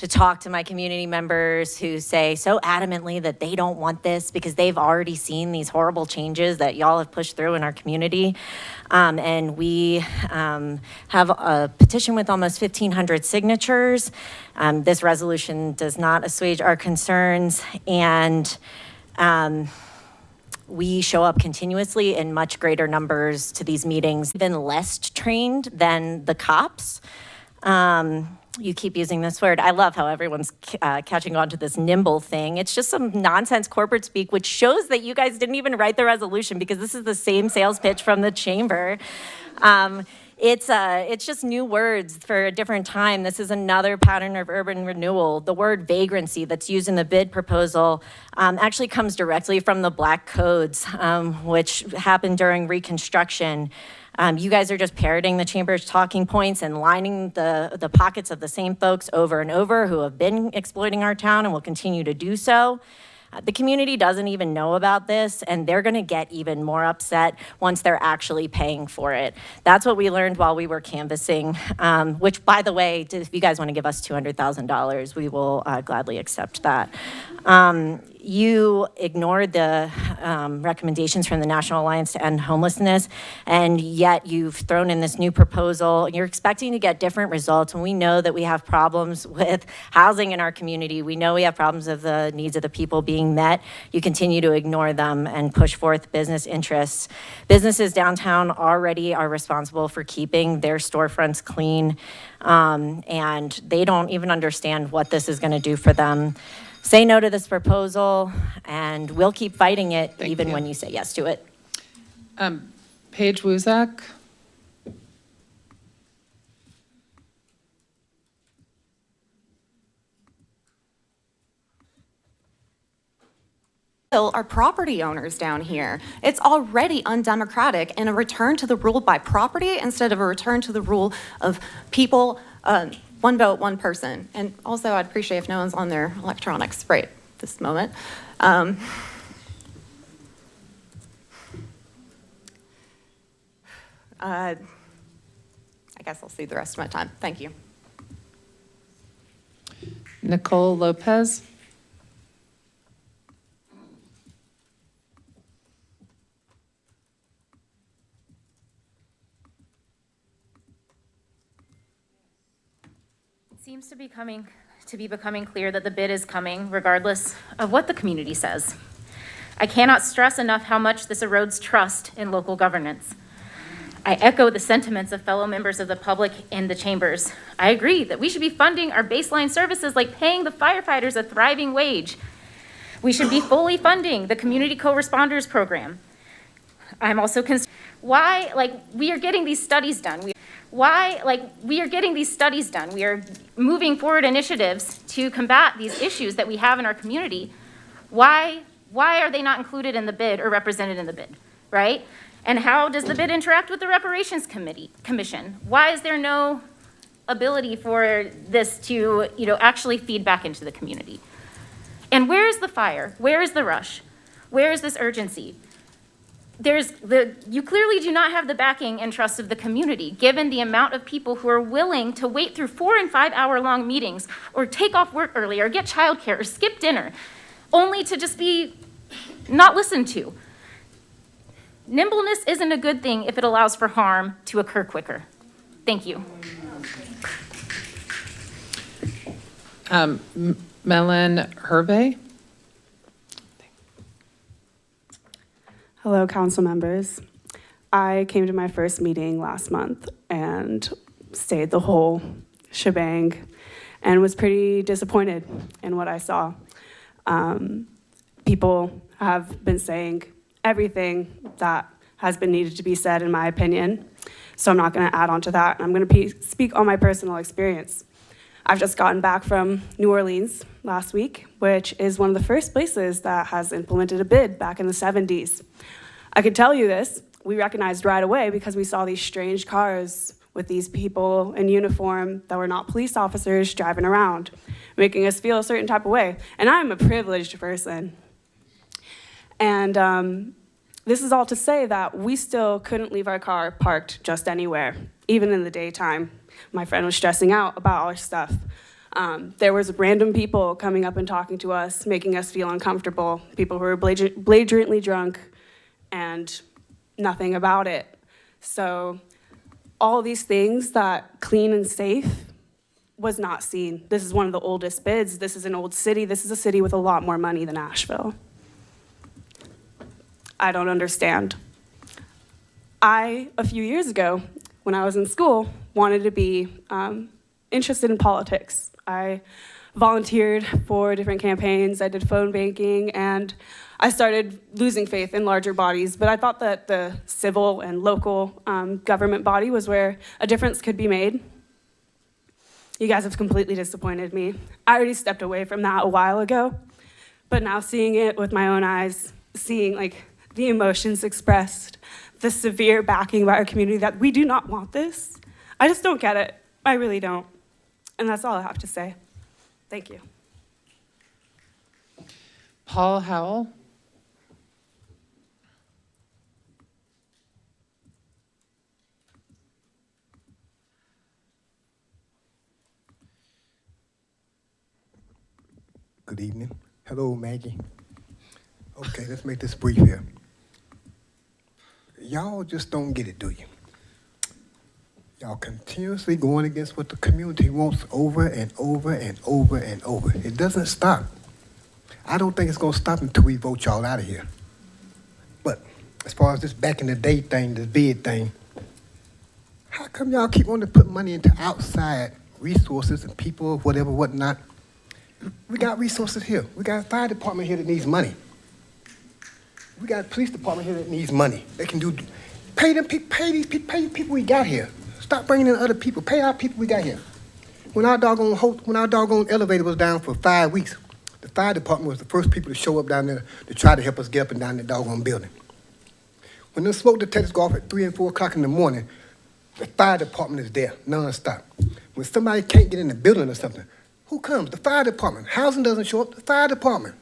to talk to my community members who say so adamantly that they don't want this because they've already seen these horrible changes that y'all have pushed through in our community. And we have a petition with almost 1,500 signatures. This resolution does not assuage our concerns, and we show up continuously in much greater numbers to these meetings, even less trained than the cops. You keep using this word. I love how everyone's catching on to this nimble thing. It's just some nonsense corporate speak, which shows that you guys didn't even write the resolution, because this is the same sales pitch from the chamber. It's just new words for a different time. This is another pattern of urban renewal. The word vagrancy that's used in the bid proposal actually comes directly from the Black Codes, which happened during Reconstruction. You guys are just parroting the chamber's talking points and lining the pockets of the same folks over and over who have been exploiting our town and will continue to do so. The community doesn't even know about this, and they're gonna get even more upset once they're actually paying for it. That's what we learned while we were canvassing, which, by the way, if you guys wanna give us $200,000, we will gladly accept that. You ignored the recommendations from the National Alliance to End Homelessness, and yet you've thrown in this new proposal. You're expecting to get different results, and we know that we have problems with housing in our community. We know we have problems of the needs of the people being met. You continue to ignore them and push forth business interests. Businesses downtown already are responsible for keeping their storefronts clean, and they don't even understand what this is going to do for them. Say no to this proposal, and we'll keep fighting it even when you say yes to it. Paige Wuzak. Are property owners down here. It's already undemocratic, and a return to the rule by property instead of a return to the rule of people, one vote, one person. And also, I'd appreciate if no one's on their electronics right this moment. I guess I'll see the rest of my time. Thank you. Nicole Lopez. Seems to be becoming clear that the bid is coming regardless of what the community says. I cannot stress enough how much this erodes trust in local governance. I echo the sentiments of fellow members of the public and the chambers. I agree that we should be funding our baseline services like paying the firefighters a thriving wage. We should be fully funding the community co-responders program. I'm also concerned why, we are getting these studies done. We are moving forward initiatives to combat these issues that we have in our community. Why are they not included in the bid or represented in the bid, right? And how does the bid interact with the reparations commission? Why is there no ability for this to, actually feed back into the community? And where is the fire? Where is the rush? Where is this urgency? You clearly do not have the backing and trust of the community, given the amount of people who are willing to wait through 4 and 5 hour long meetings, or take off work early, or get childcare, or skip dinner, only to just be not listened to. Nimbleness isn't a good thing if it allows for harm to occur quicker. Thank you. Melon Hervey. Hello, council members. I came to my first meeting last month and stayed the whole shebang and was pretty disappointed in what I saw. People have been saying everything that has been needed to be said, in my opinion, so I'm not going to add on to that. I'm going to speak on my personal experience. I've just gotten back from New Orleans last week, which is one of the first places that has implemented a bid back in the 70s. I could tell you this, we recognized right away because we saw these strange cars with these people in uniform that were not police officers driving around, making us feel a certain type of way. And I'm a privileged person. And this is all to say that we still couldn't leave our car parked just anywhere, even in the daytime. My friend was stressing out about our stuff. There was random people coming up and talking to us, making us feel uncomfortable, people who were belligerently drunk, and nothing about it. So all these things that clean and safe was not seen. This is one of the oldest bids. This is an old city. This is a city with a lot more money than Asheville. I don't understand. A few years ago, when I was in school, wanted to be interested in politics. I volunteered for different campaigns. I did phone banking, and I started losing faith in larger bodies. But I thought that the civil and local government body was where a difference could be made. You guys have completely disappointed me. I already stepped away from that a while ago, but now seeing it with my own eyes, seeing like the emotions expressed, the severe backing by our community that we do not want this, I just don't get it. I really don't. And that's all I have to say. Thank you. Paul Howell. Good evening. Hello, Maggie. Okay, let's make this brief here. Y'all just don't get it, do you? Y'all continuously going against what the community wants over and over and over and over. It doesn't stop. I don't think it's going to stop until we vote y'all out of here. But as far as this back in the day thing, this bid thing, how come y'all keep wanting to put money into outside resources and people, whatever, whatnot? We got resources here. We got a fire department here that needs money. We got a police department here that needs money. They can do, pay these people we got here. Stop bringing in other people. Pay our people we got here. When our doggone elevator was down for 5 weeks, the fire department was the first people to show up down there to try to help us get up and down the doggone building. When the smoke detectors go off at 3 and 4 o'clock in the morning, the fire department is there nonstop. When somebody can't get in the building or something, who comes? The fire department. Housing doesn't show up, the fire department.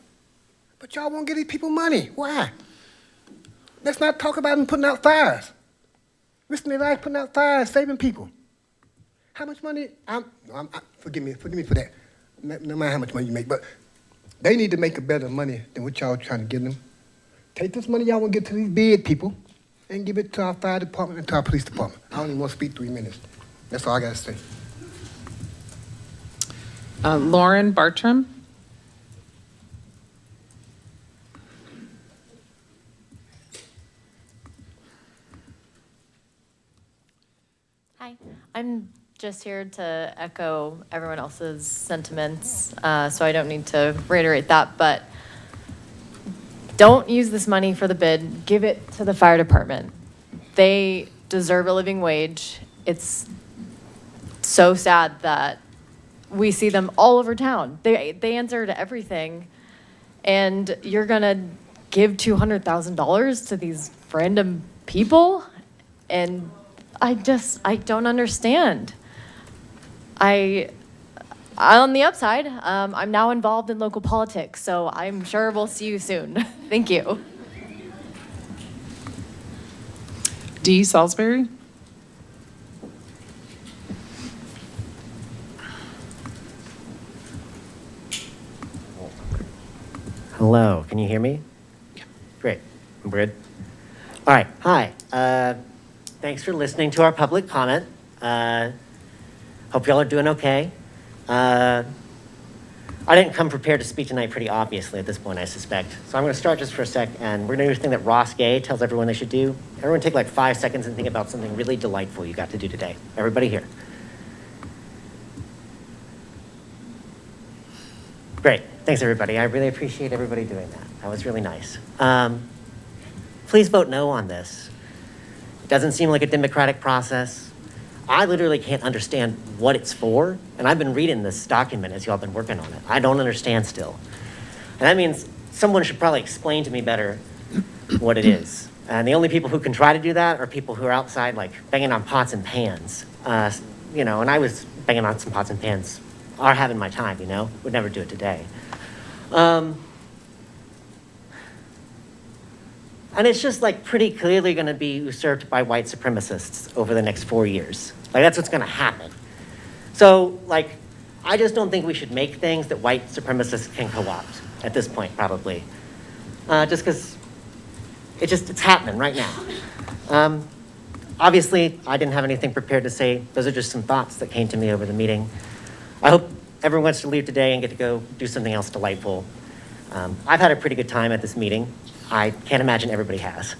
But y'all won't give these people money. Why? Let's not talk about them putting out fires. Risking their lives putting out fires, saving people. How much money? Forgive me for that. No matter how much money you make, but they need to make a better money than what y'all trying to give them. Take this money y'all want to get to these bid people and give it to our fire department and to our police department. I don't even want to speak 3 minutes. That's all I got to say. Lauren Bartram. Hi, I'm just here to echo everyone else's sentiments, so I don't need to reiterate that, but don't use this money for the bid. Give it to the fire department. They deserve a living wage. It's so sad that we see them all over town. They answer to everything, and you're gonna give $200,000 to these random people, and I don't understand. On the upside, I'm now involved in local politics, so I'm sure we'll see you soon. Thank you. Dee Salisbury. Hello, can you hear me? Yeah. Great, I'm good. All right, hi. Thanks for listening to our public comment. Hope y'all are doing okay. I didn't come prepared to speak tonight, pretty obviously at this point, I suspect. So I'm gonna start just for a sec, and we're gonna do the thing that Ross Gay tells everyone they should do. Everyone take like 5 seconds and think about something really delightful you got to do today. Everybody here. Great, thanks everybody. I really appreciate everybody doing that. That was really nice. Please vote no on this. It doesn't seem like a democratic process. I literally can't understand what it's for, and I've been reading this document as y'all been working on it. I don't understand still. And that means someone should probably explain to me better what it is. And the only people who can try to do that are people who are outside like banging on pots and pans. And I was banging on some pots and pans or having my time, would never do it today. And it's just like pretty clearly gonna be usurped by white supremacists over the next 4 years. Like that's what's gonna happen. So like, I just don't think we should make things that white supremacists can co-opt at this point, probably. Just because it's happening right now. Obviously, I didn't have anything prepared to say. Those are just some thoughts that came to me over the meeting. I hope everyone wants to leave today and get to go do something else delightful. I've had a pretty good time at this meeting. I can't imagine everybody has.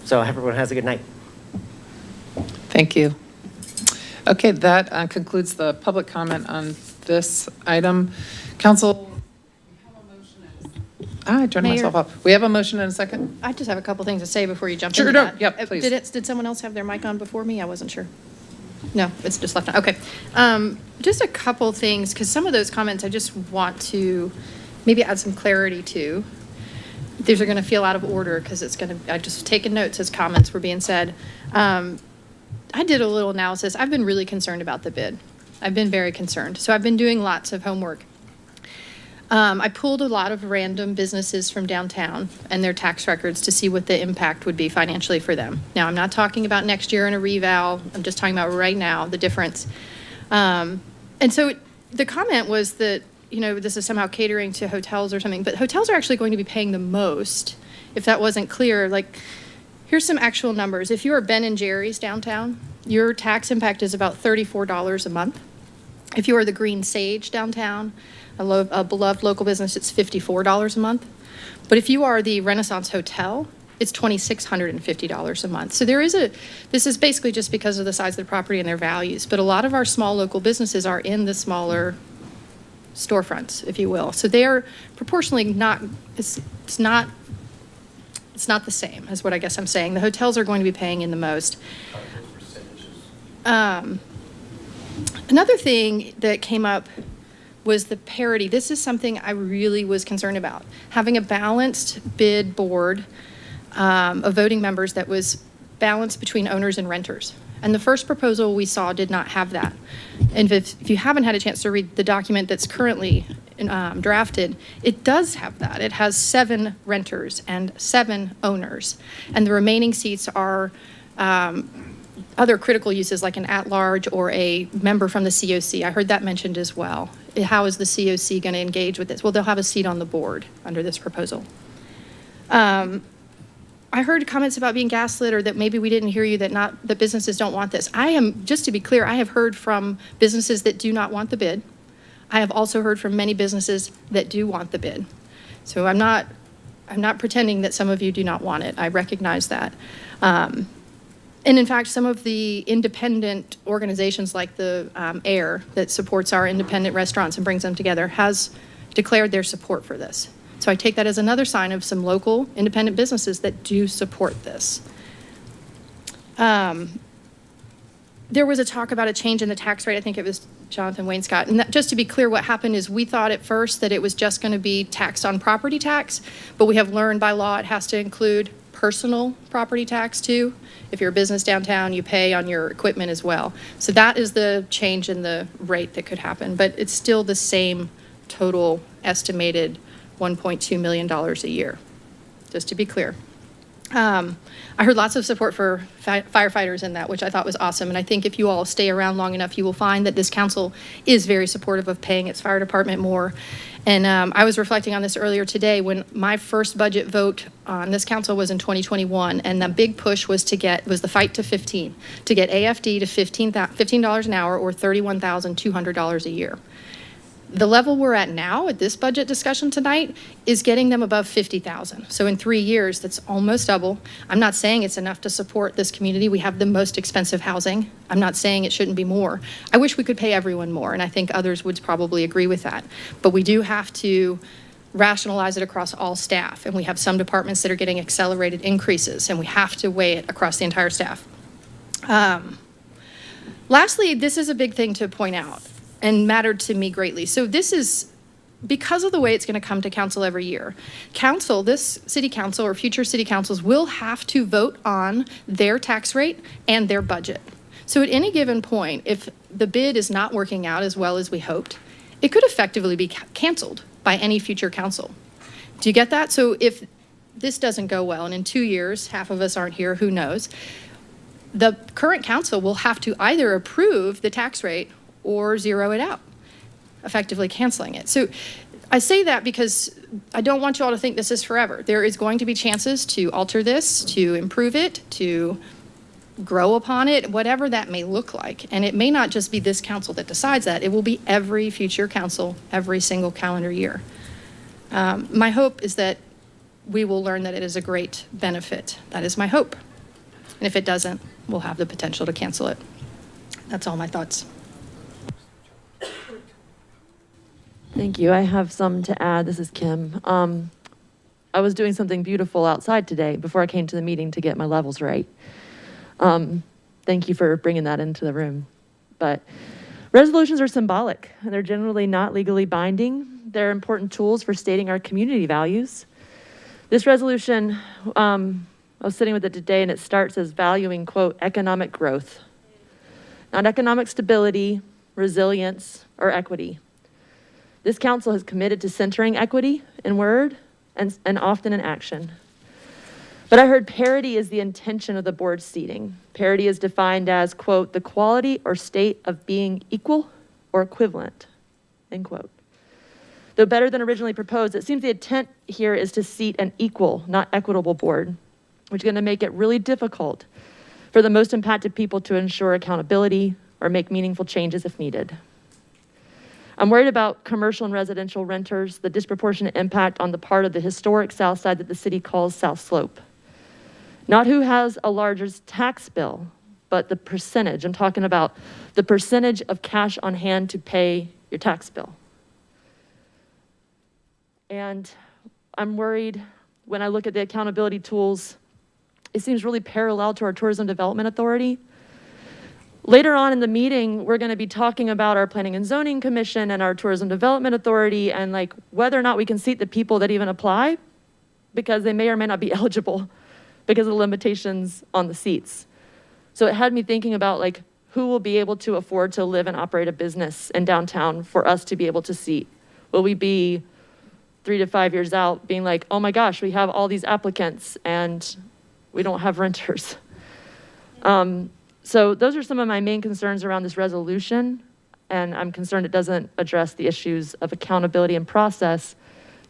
So everyone has a good night. Thank you. Okay, that concludes the public comment on this item. Council, we have a motion. I turned Mayor. myself off. We have a motion and a second? I just have a couple things to say before you jump Sure, into no, that. yep, please. Did someone else have their mic on before me? I wasn't sure. No, it's just left on. Okay. Just a couple things, because some of those comments I just want to maybe add some clarity to. These are going to feel out of order because I just taken notes as comments were being said. I did a little analysis. I've been really concerned about the bid. I've been very concerned. So I've been doing lots of homework. I pulled a lot of random businesses from downtown and their tax records to see what the impact would be financially for them. Now, I'm not talking about next year in a reval. I'm just talking about right now, the difference. And so the comment was that, this is somehow catering to hotels or something, but hotels are actually going to be paying the most. If that wasn't clear, here's some actual numbers. If you are Ben & Jerry's downtown, your tax impact is about $34 a month. If you are the Green Sage downtown, a beloved local business, it's $54 a month. But if you are the Renaissance Hotel, it's $2,650 a month. So this is basically just because of the size of the property and their values. But a lot of our small local businesses are in the smaller storefronts, if you will. So they are proportionally not, it's not the same, is what I guess I'm saying. The hotels are going to be paying in the most. Another thing that came up was the parity. This is something I really was concerned about. Having a balanced bid board of voting members that was balanced between owners and renters. And the first proposal we saw did not have that. And if you haven't had a chance to read the document that's currently drafted, it does have that. It has 7 renters and 7 owners. And the remaining seats are other critical uses like an at-large or a member from the COC. I heard that mentioned as well. How is the COC going to engage with this? Well, they'll have a seat on the board under this proposal. I heard comments about being gaslit or that maybe we didn't hear you, that businesses don't want this. Just to be clear, I have heard from businesses that do not want the bid. I have also heard from many businesses that do want the bid. So I'm not pretending that some of you do not want it. I recognize that. And in fact, some of the independent organizations like the AIR that supports our independent restaurants and brings them together has declared their support for this. So I take that as another sign of some local independent businesses that do support this. There was a talk about a change in the tax rate. I think it was Jonathan Wainscott. And just to be clear, what happened is we thought at first that it was just going to be taxed on property tax, but we have learned by law it has to include personal property tax too. If you're a business downtown, you pay on your equipment as well. So that is the change in the rate that could happen, but it's still the same total estimated $1.2 million a year, just to be clear. I heard lots of support for firefighters in that, which I thought was awesome. And I think if you all stay around long enough, you will find that this council is very supportive of paying its fire department more. And I was reflecting on this earlier today when my first budget vote on this council was in 2021. And the big push was the fight to 15, to get AFD to $15 an hour or $31,200 a year. The level we're at now at this budget discussion tonight is getting them above 50,000. So in 3 years, that's almost double. I'm not saying it's enough to support this community. We have the most expensive housing. I'm not saying it shouldn't be more. I wish we could pay everyone more, and I think others would probably agree with that. But we do have to rationalize it across all staff, and we have some departments that are getting accelerated increases, and we have to weigh it across the entire staff. Lastly, this is a big thing to point out and mattered to me greatly. So this is because of the way it's going to come to council every year. Council, this city council or future city councils will have to vote on their tax rate and their budget. So at any given point, if the bid is not working out as well as we hoped, it could effectively be canceled by any future council. Do you get that? So if this doesn't go well, and in 2 years, half of us aren't here, who knows, the current council will have to either approve the tax rate or zero it out. effectively canceling it. So I say that because I don't want you all to think this is forever. There is going to be chances to alter this, to improve it, to grow upon it, whatever that may look like. And it may not just be this council that decides that. It will be every future council, every single calendar year. My hope is that we will learn that it is a great benefit. That is my hope. And if it doesn't, we'll have the potential to cancel it. That's all my thoughts. Thank you. I have some to add. This is Kim. I was doing something beautiful outside today before I came to the meeting to get my levels right. Thank you for bringing that into the room. But resolutions are symbolic, and they're generally not legally binding. They're important tools for stating our community values. This resolution, I was sitting with it today, and it starts as valuing, quote, economic growth, not economic stability, resilience, or equity. This council has committed to centering equity in word and often in action. But I heard parity is the intention of the board's seating. Parity is defined as, quote, the quality or state of being equal or equivalent, end quote. Though better than originally proposed, it seems the intent here is to seat an equal, not equitable board, which is going to make it really difficult for the most impacted people to ensure accountability or make meaningful changes if needed. I'm worried about commercial and residential renters, the disproportionate impact on the part of the historic South Side that the city calls South Slope. Not who has a larger tax bill, but the percentage. I'm talking about the percentage of cash on hand to pay your tax bill. And I'm worried when I look at the accountability tools, it seems really parallel to our Tourism Development Authority. Later on in the meeting, we're going to be talking about our Planning and Zoning Commission and our Tourism Development Authority and like whether or not we can seat the people that even apply because they may or may not be eligible because of the limitations on the seats. So it had me thinking about like who will be able to afford to live and operate a business in downtown for us to be able to seat. Will we be 3 to 5 years out being like, oh my gosh, we have all these applicants and we don't have renters. So those are some of my main concerns around this resolution, and I'm concerned it doesn't address the issues of accountability and process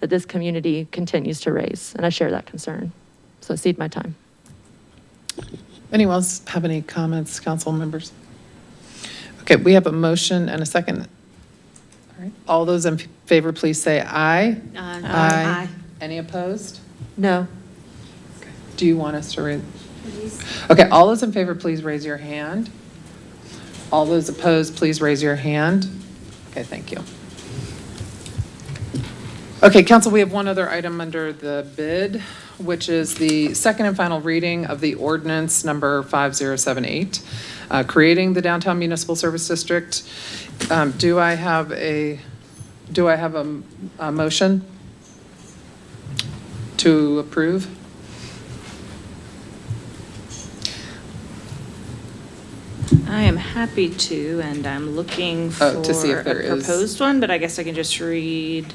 that this community continues to raise, and I share that concern. So I cede my time. Anyone else have any comments, council members? Okay, we have a motion and a second. All right. All those in favor, please say aye. Aye. Any opposed? No. Do you want us to read? Okay, all those in favor, please raise your hand. All those opposed, please raise your hand. Okay, thank you. Okay, council, we have one other item under the bid, which is the second and final reading of the ordinance number 5078, creating the Downtown Municipal Service District. Do I have a motion to approve? I am happy to, and I'm looking for to see if there a is. proposed one, but I guess I can just read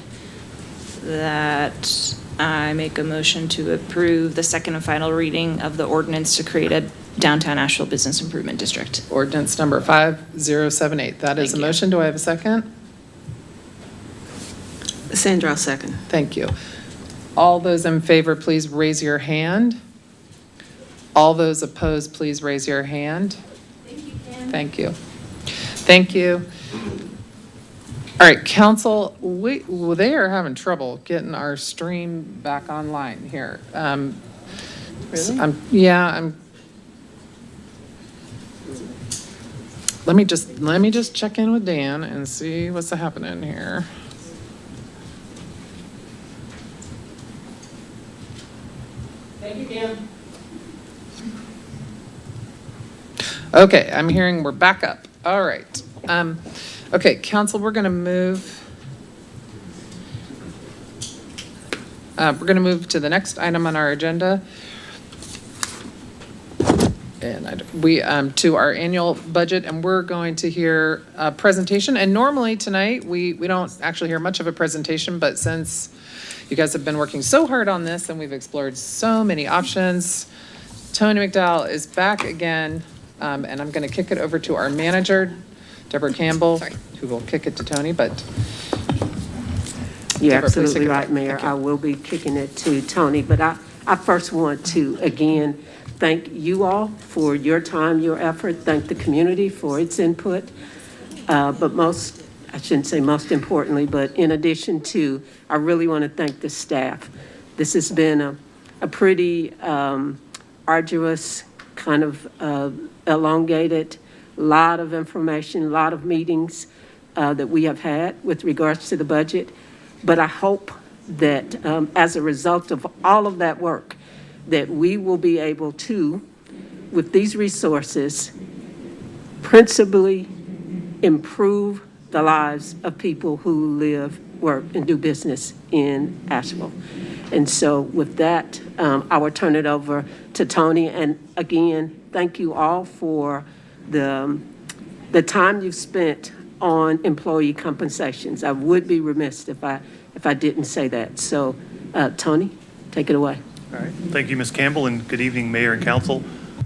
that I make a motion to approve the second and final reading of the ordinance to create a downtown Asheville Business Improvement District. Ordinance number 5078. That is Thank a you. motion. Do I have a second? Sandra, I'll second. Thank you. All those in favor, please raise your hand. All those opposed, please raise your hand. Thank you. Thank you. All right, council, they are having trouble getting our stream back online here. Really? Let me just check in with Dan and see what's happening here. Thank you, Dan. Okay, I'm hearing we're back up. All right. Okay, council, we're going to move. We're going to move to the next item on our agenda. And to our annual budget, and we're going to hear a presentation. And normally tonight, we don't actually hear much of a presentation, but since you guys have been working so hard on this and we've explored so many options, Tony McDowell is back again. And I'm going to kick it over to our manager Deborah Campbell, Sorry. who will kick it to Tony, but You're Deborah, please take absolutely it right, away. Mayor. Thank you. I will be kicking it to Tony, but I first want to, again, thank you all for your time, your effort, thank the community for its input. But most, I shouldn't say most importantly, but in addition to, I really want to thank the staff. This has been a pretty arduous, kind of elongated, lot of information, a lot of meetings that we have had with regards to the budget. But I hope that as a result of all of that work, that we will be able to, with these resources, principally improve the lives of people who live, work, and do business in Asheville. And so with that, I will turn it over to Tony. And again, thank you all for the time you've spent on employee compensations. I would be remiss if I didn't say that. So, Tony, take it away. All right. Thank you, Ms. Campbell, and good evening, Mayor and Council.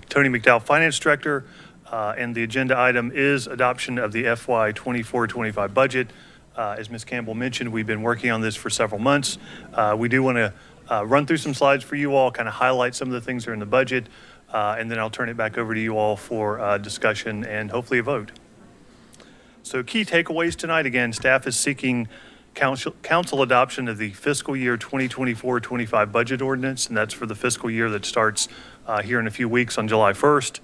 Tony McDowell, Finance Director, and the agenda item is adoption of the FY 24-25 budget. As Ms. Campbell mentioned, we've been working on this for several months. We do want to run through some slides for you all, kind of highlight some of the things that are in the budget, and then I'll turn it back over to you all for discussion and hopefully a vote. So key takeaways tonight, again, staff is seeking council adoption of the fiscal year 2024-25 budget ordinance, and that's for the fiscal year that starts here in a few weeks on July 1st.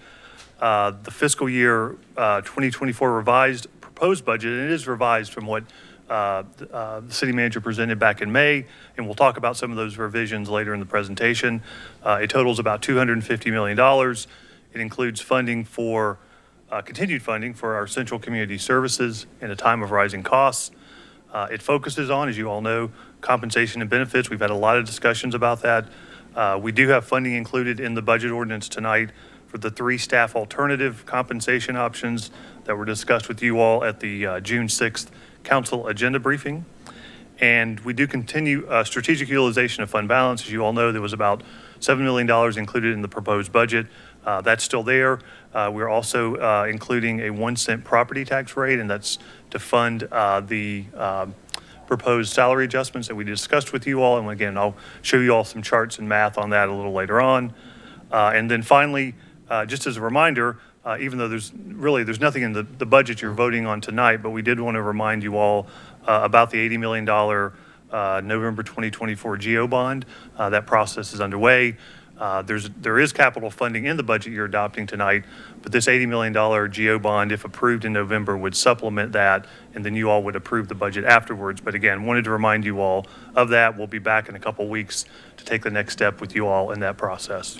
The fiscal year 2024 revised proposed budget, and it is revised from what the city manager presented back in May, and we'll talk about some of those revisions later in the presentation. It totals about $250 million. It includes funding for continued funding for our central community services in a time of rising costs. It focuses on, as you all know, compensation and benefits. We've had a lot of discussions about that. We do have funding included in the budget ordinance tonight for the 3 staff alternative compensation options that were discussed with you all at the June 6th council agenda briefing. And we do continue strategic utilization of fund balance. As you all know, there was about $7 million included in the proposed budget. That's still there. We're also including a 1 cent property tax rate, and that's to fund the proposed salary adjustments that we discussed with you all. And again, I'll show you all some charts and math on that a little later on. And then finally, just as a reminder, even though there's nothing in the budget you're voting on tonight, but we did want to remind you all about the $80 million November 2024 GO bond. That process is underway. There is capital funding in the budget you're adopting tonight, but this $80 million GO bond, if approved in November, would supplement that, and then you all would approve the budget afterwards. But again, wanted to remind you all of that. We'll be back in a couple weeks to take the next step with you all in that process.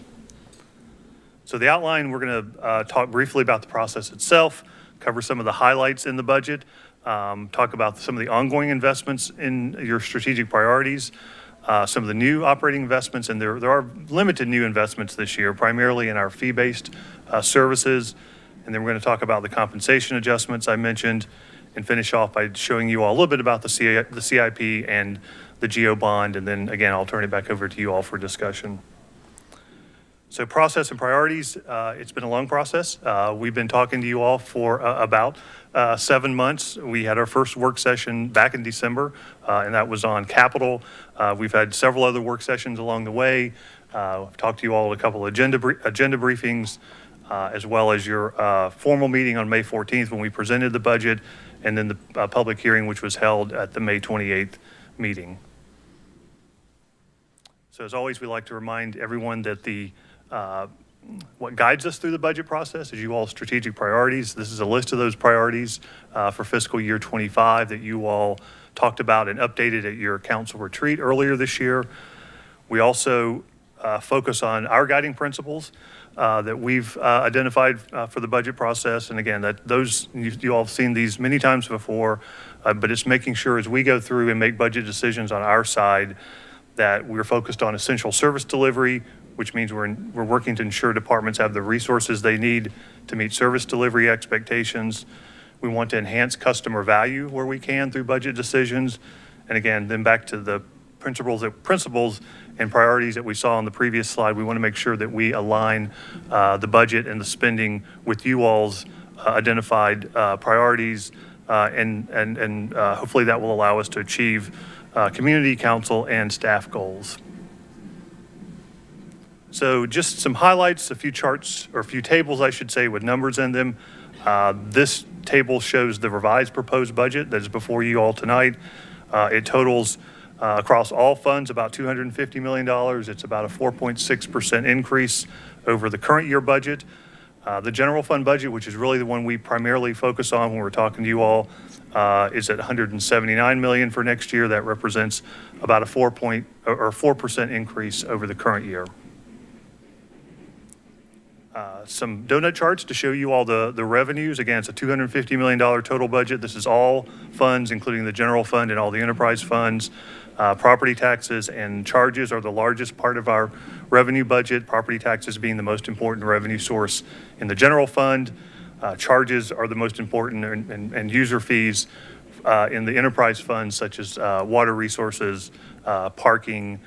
So the outline, we're going to talk briefly about the process itself, cover some of the highlights in the budget, talk about some of the ongoing investments in your strategic priorities, some of the new operating investments, and there are limited new investments this year, primarily in our fee-based services. And then we're going to talk about the compensation adjustments I mentioned, and finish off by showing you all a little bit about the CIP and the GO bond. And then again, I'll turn it back over to you all for discussion. So process and priorities, it's been a long process. We've been talking to you all for about 7 months. We had our first work session back in December, and that was on capital. We've had several other work sessions along the way. I've talked to you all at a couple of agenda briefings, as well as your formal meeting on May 14th when we presented the budget, and then the public hearing, which was held at the May 28th meeting. So as always, we like to remind everyone that what guides us through the budget process is you all strategic priorities. This is a list of those priorities for fiscal year 25 that you all talked about and updated at your council retreat earlier this year. We also focus on our guiding principles that we've identified for the budget process. And again, those you all have seen these many times before, but it's making sure as we go through and make budget decisions on our side that we're focused on essential service delivery, which means we're working to ensure departments have the resources they need to meet service delivery expectations. We want to enhance customer value where we can through budget decisions. And again, then back to the principles and priorities that we saw on the previous slide, we want to make sure that we align the budget and the spending with you all's identified priorities, and hopefully that will allow us to achieve community, council, and staff goals. So just some highlights, a few charts, or a few tables, I should say, with numbers in them. This table shows the revised proposed budget that is before you all tonight. It totals across all funds about $250 million. It's about a 4.6% increase over the current year budget. The general fund budget, which is really the one we primarily focus on when we're talking to you all, is at $179 million for next year. That represents about a 4% increase over the current year. Some donut charts to show you all the revenues. Again, it's a $250 million total budget. This is all funds, including the general fund and all the enterprise funds. Property taxes and charges are the largest part of our revenue budget, property taxes being the most important revenue source in the general fund. Charges are the most important, and user fees in the enterprise funds, such as water resources, parking,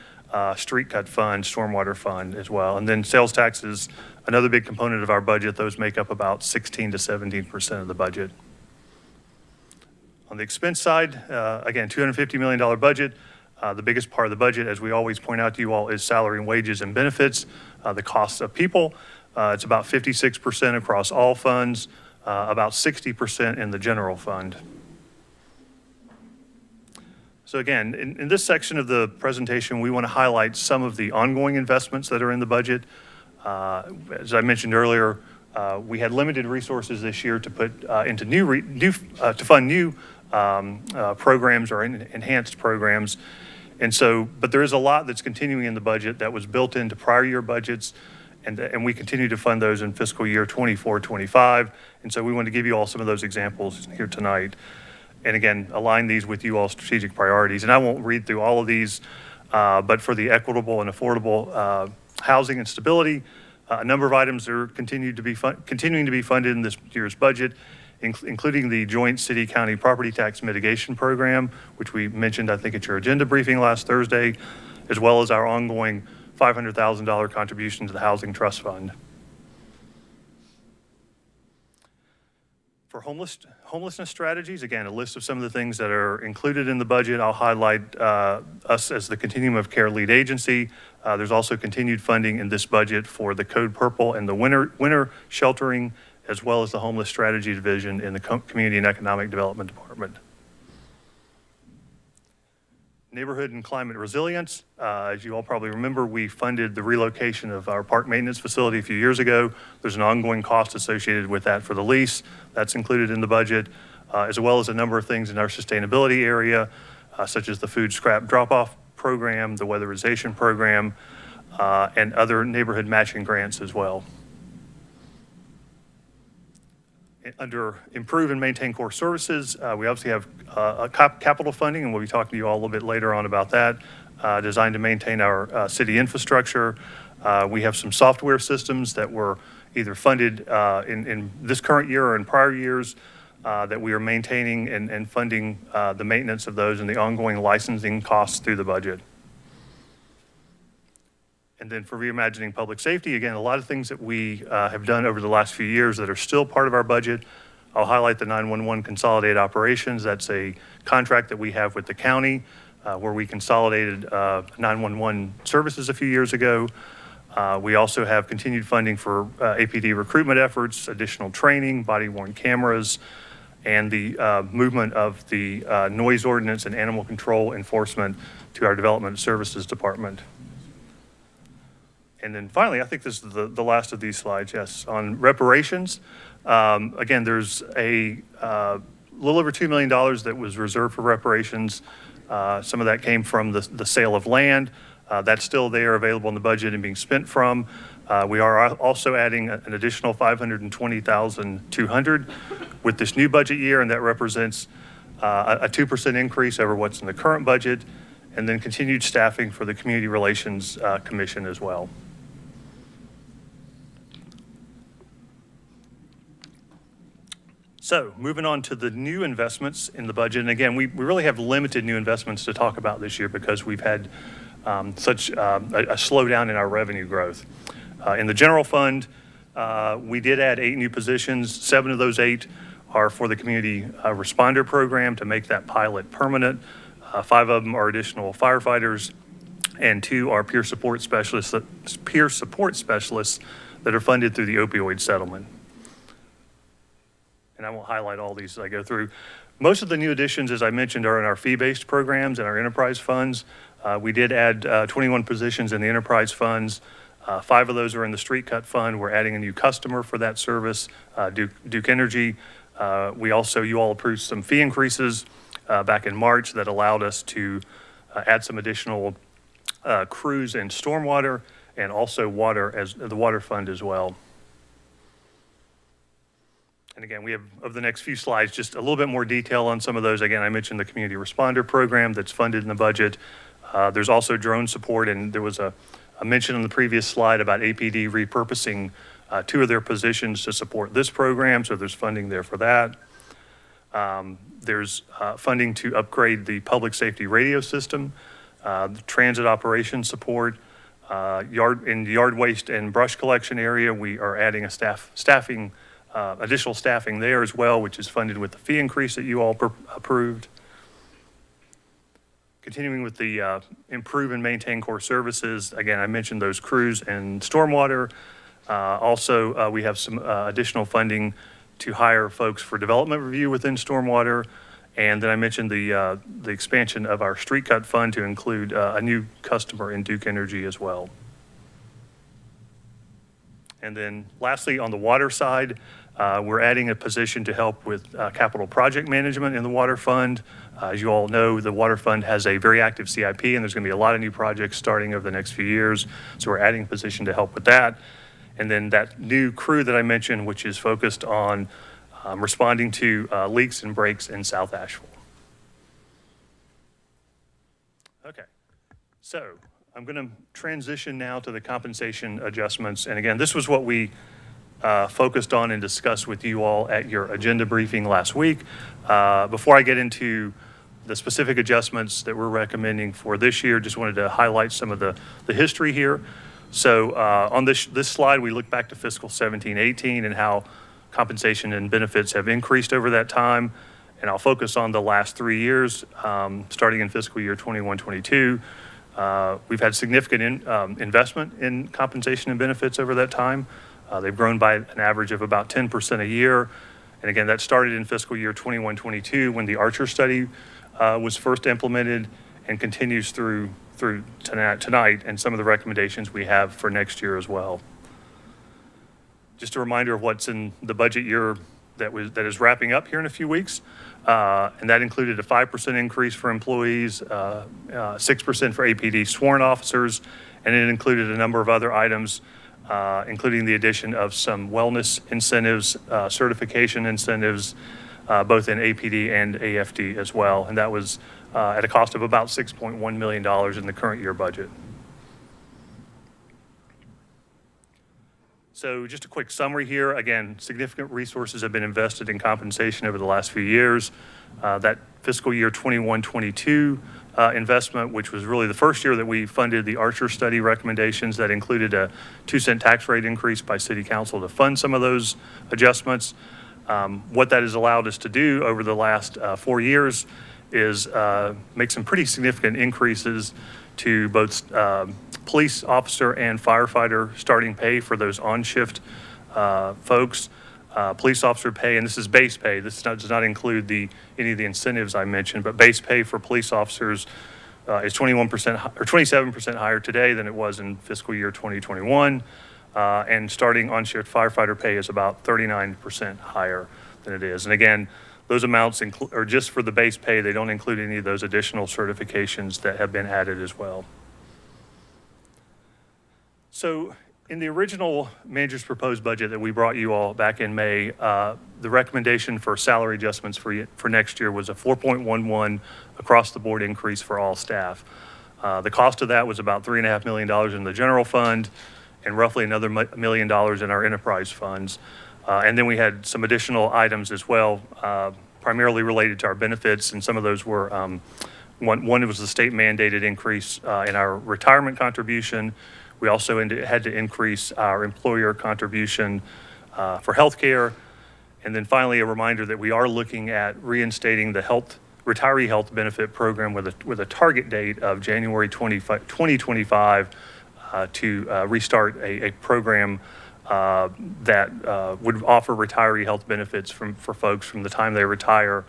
street cut fund, stormwater fund as well. And then sales taxes, another big component of our budget. Those make up about 16 to 17% of the budget. On the expense side, again, $250 million budget. The biggest part of the budget, as we always point out to you all, is salary and wages and benefits, the costs of people. It's about 56% across all funds, about 60% in the general fund. So again, in this section of the presentation, we want to highlight some of the ongoing investments that are in the budget. As I mentioned earlier, we had limited resources this year to put into to fund new programs or enhanced programs. And so, but there is a lot that's continuing in the budget that was built into prior year budgets, and we continue to fund those in fiscal year 24-25. And so we want to give you all some of those examples here tonight. And again, align these with you all strategic priorities. And I won't read through all of these, but for the equitable and affordable housing and stability, a number of items are continuing to be funded in this year's budget, including the joint city-county property tax mitigation program, which we mentioned, I think, at your agenda briefing last Thursday, as well as our ongoing $500,000 contribution to the Housing Trust Fund. For homelessness strategies, again, a list of some of the things that are included in the budget. I'll highlight us as the Continuum of Care lead agency. There's also continued funding in this budget for the Code Purple and the winter sheltering, as well as the Homeless Strategy Division in the Community and Economic Development Department. Neighborhood and climate resilience. As you all probably remember, we funded the relocation of our park maintenance facility a few years ago. There's an ongoing cost associated with that for the lease. That's included in the budget, as well as a number of things in our sustainability area, such as the food scrap drop-off program, the weatherization program, and other neighborhood matching grants as well. Under improve and maintain core services, we obviously have capital funding, and we'll be talking to you all a little bit later on about that, designed to maintain our city infrastructure. We have some software systems that were either funded in this current year or in prior years that we are maintaining and funding the maintenance of those and the ongoing licensing costs through the budget. And then for reimagining public safety, again, a lot of things that we have done over the last few years that are still part of our budget. I'll highlight the 911 Consolidated Operations. That's a contract that we have with the county where we consolidated 911 services a few years ago. We also have continued funding for APD recruitment efforts, additional training, body-worn cameras, and the movement of the noise ordinance and animal control enforcement to our Development Services Department. And then finally, I think this is the last of these slides, yes, on reparations. Again, there's a little over $2 million that was reserved for reparations. Some of that came from the sale of land. That's still there, available in the budget and being spent from. We are also adding an additional $520,200 with this new budget year, and that represents a 2% increase over what's in the current budget, and then continued staffing for the Community Relations Commission as well. So moving on to the new investments in the budget. And again, we really have limited new investments to talk about this year because we've had such a slowdown in our revenue growth. In the general fund, We did add 8 new positions. 7 of those 8 are for the community responder program to make that pilot permanent. 5 of them are additional firefighters, and 2 are peer support specialists that are funded through the opioid settlement. And I won't highlight all these as I go through. Most of the new additions, as I mentioned, are in our fee-based programs and our enterprise funds. We did add 21 positions in the enterprise funds. 5 of those are in the street cut fund. We're adding a new customer for that service, Duke Energy. You all approved some fee increases back in March that allowed us to add some additional crews and stormwater, and also water as the water fund as well. And again, we have, of the next few slides, just a little bit more detail on some of those. Again, I mentioned the community responder program that's funded in the budget. There's also drone support, and there was a mention on the previous slide about APD repurposing 2 of their positions to support this program, so there's funding there for that. There's funding to upgrade the public safety radio system, the transit operations support, in the yard waste and brush collection area, we are adding a additional staffing there as well, which is funded with the fee increase that you all approved. Continuing with the improve and maintain core services, again, I mentioned those crews and stormwater. Also, we have some additional funding to hire folks for development review within stormwater. And then I mentioned the expansion of our street cut fund to include a new customer in Duke Energy as well. And then lastly, on the water side, we're adding a position to help with capital project management in the water fund. As you all know, the water fund has a very active CIP, and there's going to be a lot of new projects starting over the next few years. So we're adding a position to help with that. And then that new crew that I mentioned, which is focused on responding to leaks and breaks in South Asheville. Okay, so I'm going to transition now to the compensation adjustments. And again, this was what we focused on and discussed with you all at your agenda briefing last week. Before I get into the specific adjustments that we're recommending for this year, just wanted to highlight some of the history here. So on this slide, we look back to fiscal 17-18 and how compensation and benefits have increased over that time. And I'll focus on the last 3 years, starting in fiscal year 21-22. We've had significant investment in compensation and benefits over that time. They've grown by an average of about 10% a year. And again, that started in fiscal year 21-22 when the Archer study was first implemented, and continues through tonight and some of the recommendations we have for next year as well. Just a reminder of what's in the budget year that is wrapping up here in a few weeks. And that included a 5% increase for employees, 6% for APD sworn officers, and it included a number of other items, including the addition of some wellness incentives, certification incentives, both in APD and AFD as well. And that was at a cost of about $6.1 million in the current year budget. So just a quick summary here. Again, significant resources have been invested in compensation over the last few years. That fiscal year 21-22 investment, which was really the first year that we funded the Archer study recommendations, that included a 2-cent tax rate increase by City Council to fund some of those adjustments. What that has allowed us to do over the last 4 years is make some pretty significant increases to both police officer and firefighter starting pay for those on-shift folks. Police officer pay, and this is base pay. This does not include any of the incentives I mentioned, but base pay for police officers is 21% or 27% higher today than it was in fiscal year 2021. And starting on-shift firefighter pay is about 39% higher than it is. And again, those amounts are just for the base pay. They don't include any of those additional certifications that have been added as well. So in the original manager's proposed budget that we brought you all back in May, the recommendation for salary adjustments for next year was a 4.11 across the board increase for all staff. The cost of that was about $3.5 million in the general fund and roughly another $1 million in our enterprise funds. And then we had some additional items as well, primarily related to our benefits, and some of those were, one was the state mandated increase in our retirement contribution. We also had to increase our employer contribution for healthcare. And then finally, a reminder that we are looking at reinstating the retiree health benefit program with a target date of January 2025 to restart a program that would offer retiree health benefits for folks from the time they retire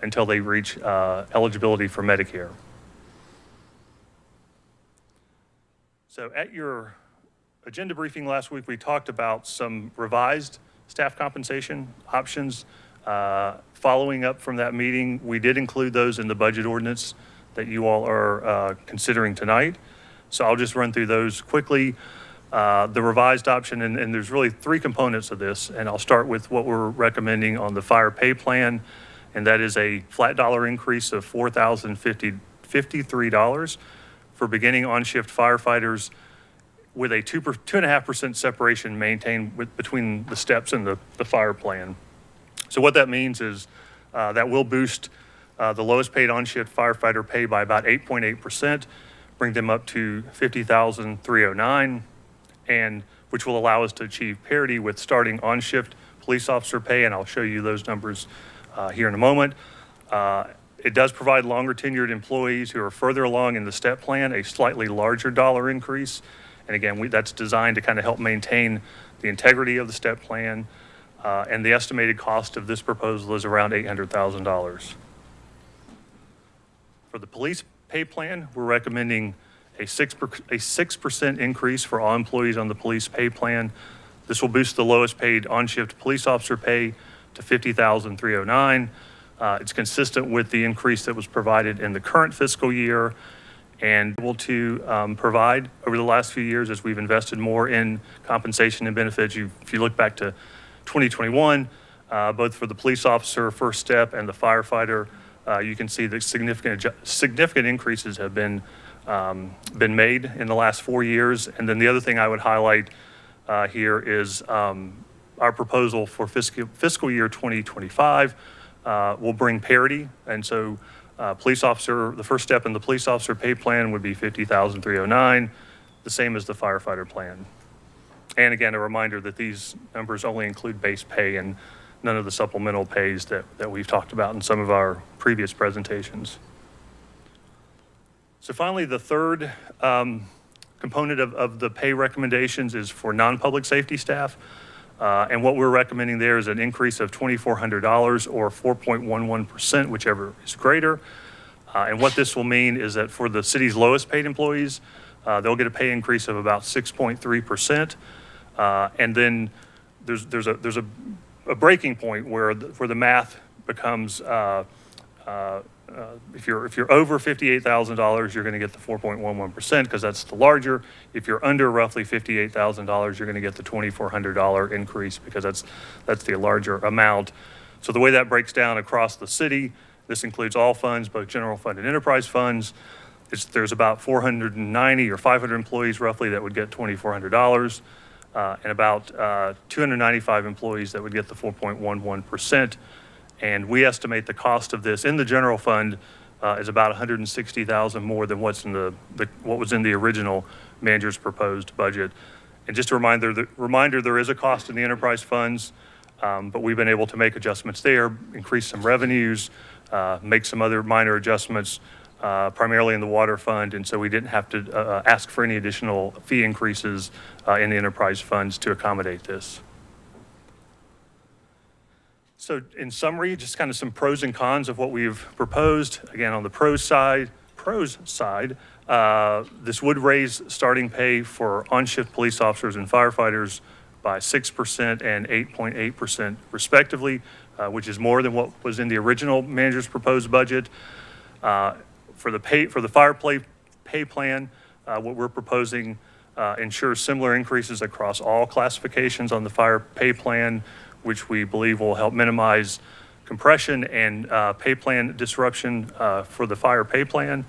until they reach eligibility for Medicare. So at your agenda briefing last week, we talked about some revised staff compensation options. Following up from that meeting, we did include those in the budget ordinance that you all are considering tonight. So I'll just run through those quickly. The revised option, and there's really three components of this, and I'll start with what we're recommending on the fire pay plan, and that is a flat dollar increase of $4,053 for beginning on-shift firefighters with a 2.5% separation maintained between the steps in the fire plan. So what that means is that will boost the lowest paid on-shift firefighter pay by about 8.8%, bring them up to $50,309, and which will allow us to achieve parity with starting on-shift police officer pay, and I'll show you those numbers here in a moment. It does provide longer tenured employees who are further along in the step plan a slightly larger dollar increase. And again, that's designed to kind of help maintain the integrity of the step plan. And the estimated cost of this proposal is around $800,000. For the police pay plan, we're recommending a 6% increase for all employees on the police pay plan. This will boost the lowest paid on-shift police officer pay to $50,309. It's consistent with the increase that was provided in the current fiscal year and able to provide over the last few years as we've invested more in compensation and benefits. If you look back to 2021, both for the police officer first step and the firefighter, you can see that significant increases have been made in the last 4 years. And then the other thing I would highlight here is our proposal for fiscal year 2025 will bring parity. And so police officer, the first step in the police officer pay plan would be $50,309, the same as the firefighter plan. And again, a reminder that these numbers only include base pay and none of the supplemental pays that we've talked about in some of our previous presentations. So finally, the third component of the pay recommendations is for non-public safety staff. And what we're recommending there is an increase of $2,400 or 4.11%, whichever is greater. And what this will mean is that for the city's lowest paid employees, they'll get a pay increase of about 6.3%. And then there's a breaking point where the math becomes if you're over $58,000, you're going to get the 4.11% because that's the larger. If you're under roughly $58,000, you're going to get the $2,400 increase because that's the larger amount. So the way that breaks down across the city, this includes all funds, both general fund and enterprise funds. There's about 490 or 500 employees roughly that would get $2,400, and about 295 employees that would get the 4.11%. And we estimate the cost of this in the general fund is about $160,000 more than what was in the original manager's proposed budget. And just a reminder, there is a cost in the enterprise funds, but we've been able to make adjustments there, increase some revenues, make some other minor adjustments, primarily in the water fund. And so we didn't have to ask for any additional fee increases in the enterprise funds to accommodate this. So in summary, just kind of some pros and cons of what we've proposed. Again, on the pros side, this would raise starting pay for on-shift police officers and firefighters by 6% and 8.8% respectively, which is more than what was in the original manager's proposed budget. For the fire pay plan, what we're proposing ensures similar increases across all classifications on the fire pay plan, which we believe will help minimize compression and pay plan disruption for the fire pay plan.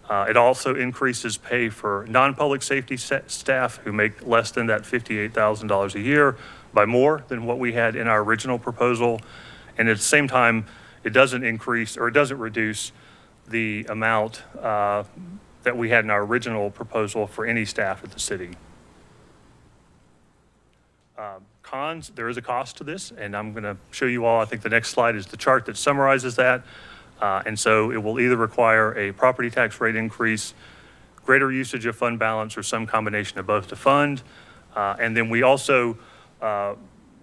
It also increases pay for non-public safety staff who make less than that $58,000 a year by more than what we had in our original proposal. And at the same time, it doesn't reduce the amount that we had in our original proposal for any staff at the city. Cons, there is a cost to this, and I'm going to show you all, I think the next slide is the chart that summarizes that. And so it will either require a property tax rate increase, greater usage of fund balance, or some combination of both to fund. And then we also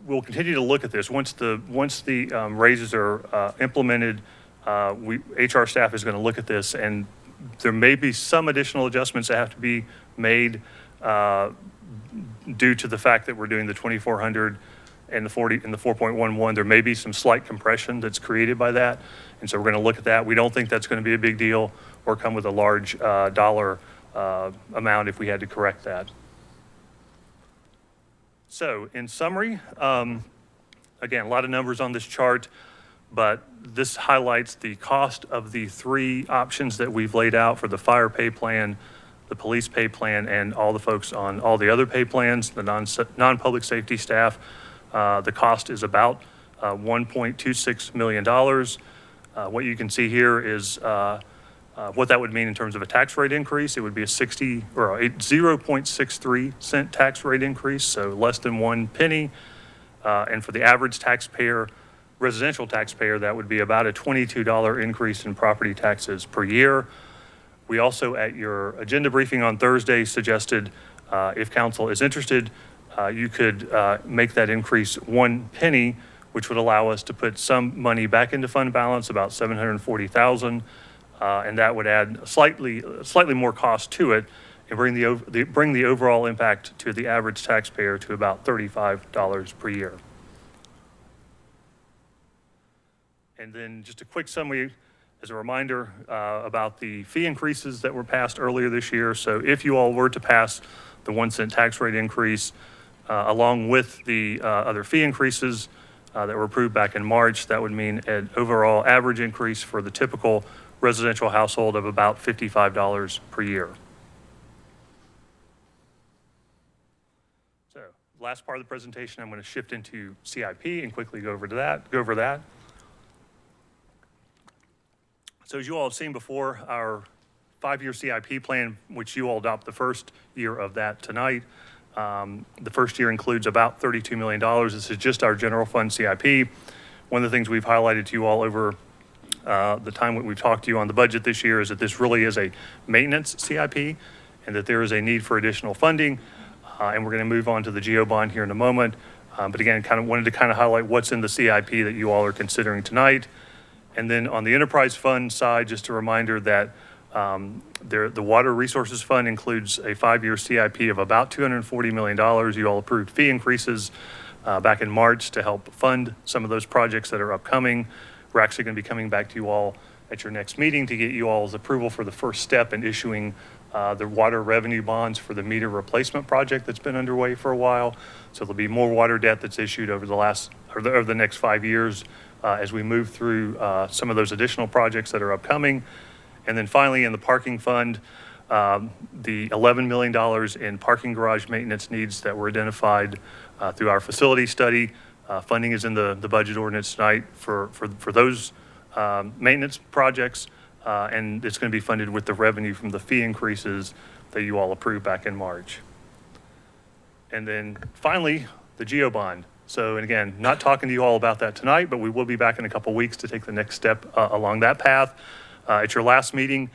will continue to look at this. Once the raises are implemented, HR staff is going to look at this, and there may be some additional adjustments that have to be made due to the fact that we're doing the 2,400 and the 40 and the 4.11. There may be some slight compression that's created by that, and so we're going to look at that. We don't think that's going to be a big deal or come with a large dollar amount if we had to correct that. So in summary, again, a lot of numbers on this chart, but this highlights the cost of the three options that we've laid out for the fire pay plan, the police pay plan, and all the folks on all the other pay plans, the non-public safety staff. The cost is about $1.26 million. What you can see here is what that would mean in terms of a tax rate increase. It would be a 0.63 cent tax rate increase, so less than 1 penny. And for the average taxpayer, residential taxpayer, that would be about a $22 increase in property taxes per year. We also, at your agenda briefing on Thursday, suggested if council is interested, you could make that increase 1 penny, which would allow us to put some money back into fund balance, about $740,000, and that would add slightly more cost to it and bring the overall impact to the average taxpayer to about $35 per year. And then just a quick summary as a reminder about the fee increases that were passed earlier this year. So if you all were to pass the 1 cent tax rate increase along with the other fee increases that were approved back in March, that would mean an overall average increase for the typical residential household of about $55 per year. So last part of the presentation, I'm going to shift into CIP and quickly go over that. So as you all have seen before, our 5-year CIP plan, which you all adopt the first year of that tonight, the first year includes about $32 million. This is just our general fund CIP. One of the things we've highlighted to you all over the time that we've talked to you on the budget this year is that this really is a maintenance CIP and that there is a need for additional funding. And we're going to move on to the GO bond here in a moment. But again, wanted to highlight what's in the CIP that you all are considering tonight. And then on the enterprise fund side, just a reminder that the Water Resources Fund includes a 5-year CIP of about $240 million. You all approved fee increases back in March to help fund some of those projects that are upcoming. We're actually going to be coming back to you all at your next meeting to get you all's approval for the first step in issuing the water revenue bonds for the meter replacement project that's been underway for a while. So there'll be more water debt that's issued over the next 5 years as we move through some of those additional projects that are upcoming. And then finally, in the parking fund, the $11 million in parking garage maintenance needs that were identified through our facility study. Funding is in the budget ordinance tonight for those maintenance projects, and it's going to be funded with the revenue from the fee increases that you all approved back in March. And then finally, the GO bond. So, and again, not talking to you all about that tonight, but we will be back in a couple weeks to take the next step along that path. At your last meeting,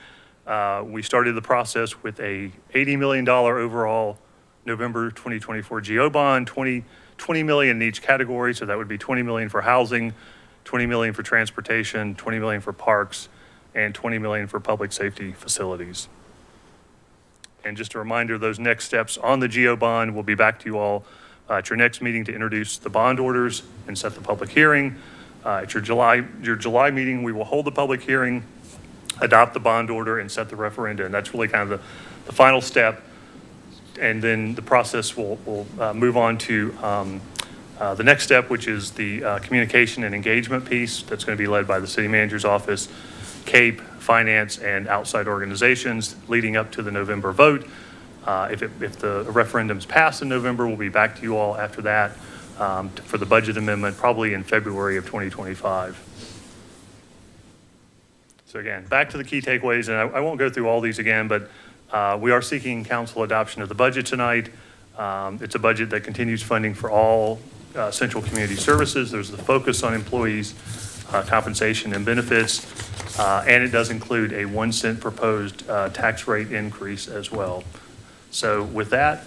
we started the process with a $80 million overall November 2024 GO bond, 20 million in each category. So that would be 20 million for housing, 20 million for transportation, 20 million for parks, and 20 million for public safety facilities. And just a reminder, those next steps on the GO bond, we'll be back to you all at your next meeting to introduce the bond orders and set the public hearing. At your July meeting, we will hold the public hearing, adopt the bond order, and set the referenda. And that's really kind of the final step. And then the process will move on to the next step, which is the communication and engagement piece that's going to be led by the city manager's office, CAPE, finance, and outside organizations leading up to the November vote. If the referendum's passed in November, we'll be back to you all after that for the budget amendment, probably in February of 2025. So again, back to the key takeaways, and I won't go through all these again, but we are seeking council adoption of the budget tonight. It's a budget that continues funding for all central community services. There's the focus on employees' compensation and benefits, and it does include a 1 cent proposed tax rate increase as well. So with that,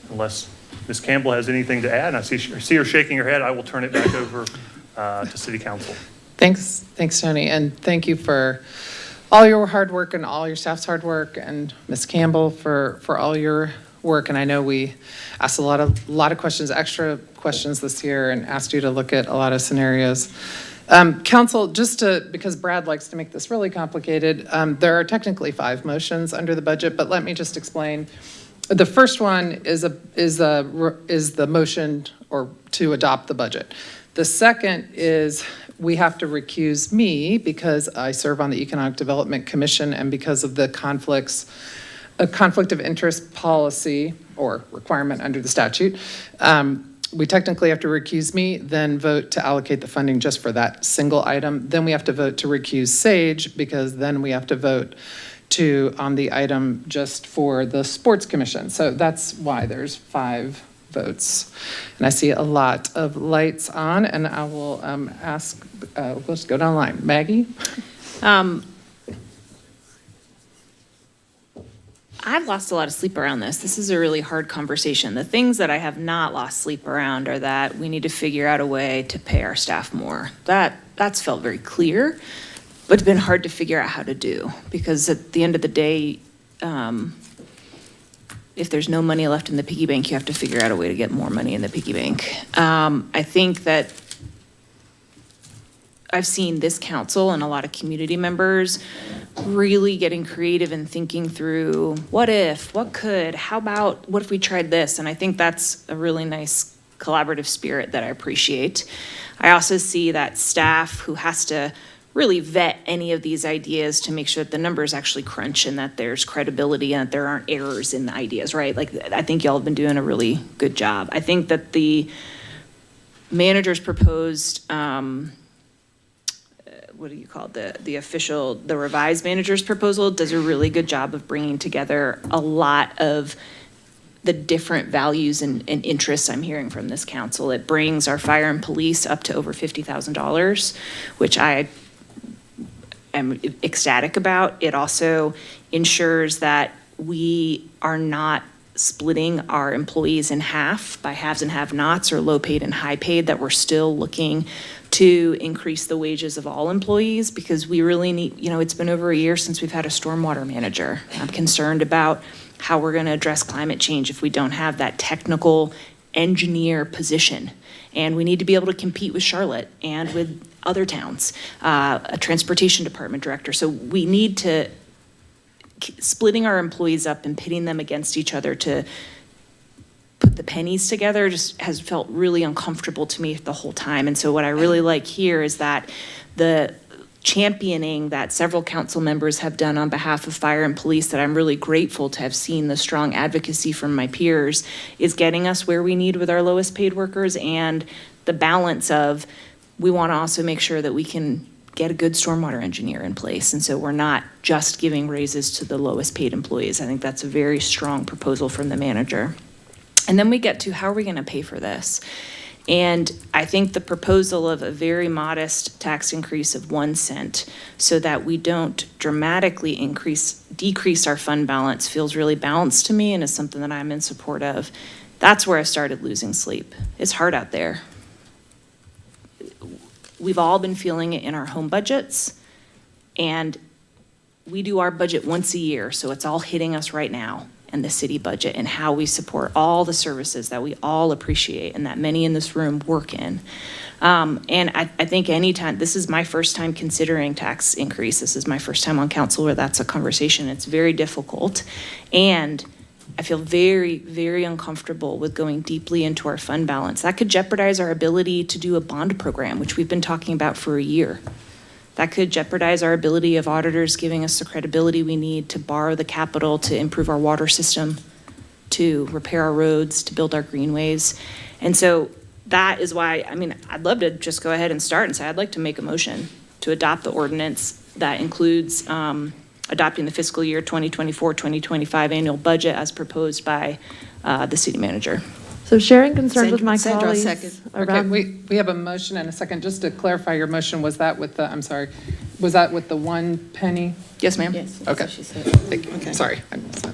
unless Ms. Campbell has anything to add, and I see her shaking her head, I will turn it back over to City Council. Thanks, Tony, and thank you for all your hard work and all your staff's hard work, and Ms. Campbell for all your work. And I know we asked a lot of questions, extra questions this year, and asked you to look at a lot of scenarios. Council, because Brad likes to make this really complicated, there are technically 5 motions under the budget, but let me just explain. The first one is the motion or to adopt the budget. The second is we have to recuse me because I serve on the Economic Development Commission and because of the conflict of interest policy or requirement under the statute. We technically have to recuse me, then vote to allocate the funding just for that single item. Then we have to vote to recuse Sage because then we have to vote on the item just for the Sports Commission. So that's why there's 5 votes. And I see a lot of lights on, and I will ask, let's go down the line. Maggie? I've lost a lot of sleep around this. This is a really hard conversation. The things that I have not lost sleep around are that we need to figure out a way to pay our staff more. That's felt very clear, but it's been hard to figure out how to do, because at the end of the day, if there's no money left in the piggy bank, you have to figure out a way to get more money in the piggy bank. I think that I've seen this council and a lot of community members really getting creative and thinking through what if, what could, how about, what if we tried this? And I think that's a really nice collaborative spirit that I appreciate. I also see that staff who has to really vet any of these ideas to make sure that the numbers actually crunch and that there's credibility and that there aren't errors in the ideas, right? Like, I think y'all have been doing a really good job. I think that the manager's proposed, what do you call it? The revised manager's proposal does a really good job of bringing together a lot of the different values and interests I'm hearing from this council. It brings our fire and police up to over $50,000, which I am ecstatic about. It also ensures that we are not splitting our employees in half by haves and have-nots or low paid and high paid, that we're still looking to increase the wages of all employees, because we really need, it's been over a year since we've had a stormwater manager. I'm concerned about how we're going to address climate change if we don't have that technical engineer position. And we need to be able to compete with Charlotte and with other towns, a transportation department director. So we need to, splitting our employees up and pitting them against each other to put the pennies together just has felt really uncomfortable to me the whole time. And so what I really like here is that the championing that several council members have done on behalf of fire and police, that I'm really grateful to have seen the strong advocacy from my peers, is getting us where we need with our lowest paid workers, and the balance of, we want to also make sure that we can get a good stormwater engineer in place. And so we're not just giving raises to the lowest paid employees. I think that's a very strong proposal from the manager. And then we get to, how are we going to pay for this? And I think the proposal of a very modest tax increase of 1 cent so that we don't dramatically decrease our fund balance feels really balanced to me and is something that I'm in support of. That's where I started losing sleep. It's hard out there. We've all been feeling it in our home budgets, and we do our budget once a year, so it's all hitting us right now. And the city budget and how we support all the services that we all appreciate and that many in this room work in. And I think anytime, this is my first time considering tax increase. This is my first time on council where that's a conversation. It's very difficult. And I feel very, very uncomfortable with going deeply into our fund balance. That could jeopardize our ability to do a bond program, which we've been talking about for a year. That could jeopardize our ability of auditors giving us the credibility we need to borrow the capital to improve our water system, to repair our roads, to build our greenways. And so that is why, I'd love to just go ahead and start and say, I'd like to make a motion to adopt the ordinance that includes adopting the fiscal year 2024-2025 annual budget as proposed by the city manager. So sharing concerns with my Sandra, colleagues second. Okay, around. we have a motion and a second. Just to clarify your motion, was that with the, I'm sorry, was that with the 1 penny? Yes, ma'am. Okay. Thank you. Sorry. I missed that.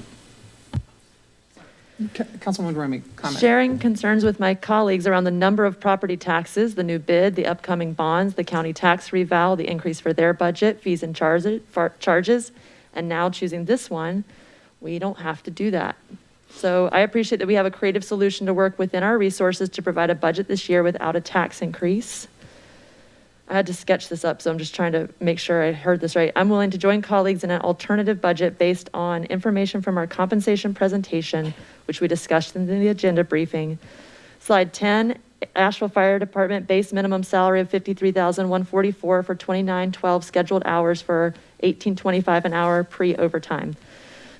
Councilwoman Romey, comment. Sharing concerns with my colleagues around the number of property taxes, the new bid, the upcoming bonds, the county tax reval, the increase for their budget, fees and charges, and now choosing this one, we don't have to do that. So I appreciate that we have a creative solution to work within our resources to provide a budget this year without a tax increase. I had to sketch this up, so I'm just trying to make sure I heard this right. I'm willing to join colleagues in an alternative budget based on information from our compensation presentation, which we discussed in the agenda briefing. Slide 10, Asheville Fire Department base minimum salary of $53,144 for 2912 scheduled hours for $18.25 an hour pre-overtime.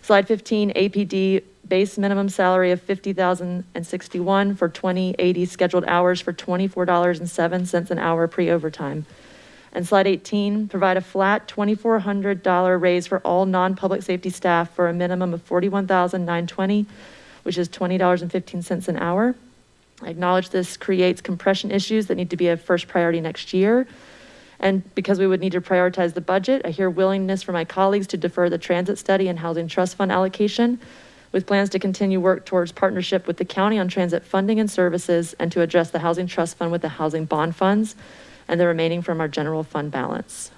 Slide 15, APD base minimum salary of $50,061 for 2080 scheduled hours for $24.07 an hour pre-overtime. And slide 18, provide a flat $2,400 raise for all non-public safety staff for a minimum of $41,920, which is $20.15 an hour. I acknowledge this creates compression issues that need to be a first priority next year. And because we would need to prioritize the budget, I hear willingness from my colleagues to defer the transit study and housing trust fund allocation, with plans to continue work towards partnership with the county on transit funding and services, and to address the housing trust fund with the housing bond funds and the remaining from our general fund balance.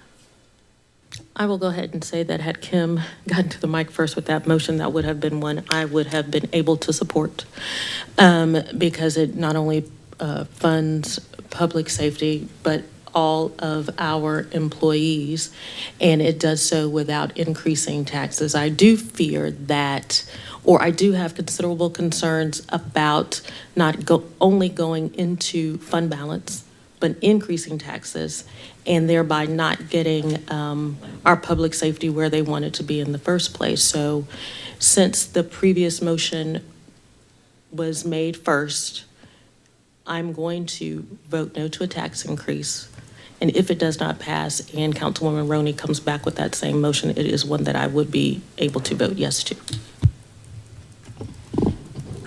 I will go ahead and say that had Kim gotten to the mic first with that motion, that would have been one I would have been able to support, because it not only funds public safety, but all of our employees, and it does so without increasing taxes. I do fear that, or I do have considerable concerns about not only going into fund balance, but increasing taxes, and thereby not getting our public safety where they want it to be in the first place. So since the previous motion was made first, I'm going to vote no to a tax increase. And if it does not pass and Councilwoman Roney comes back with that same motion, it is one that I would be able to vote yes to.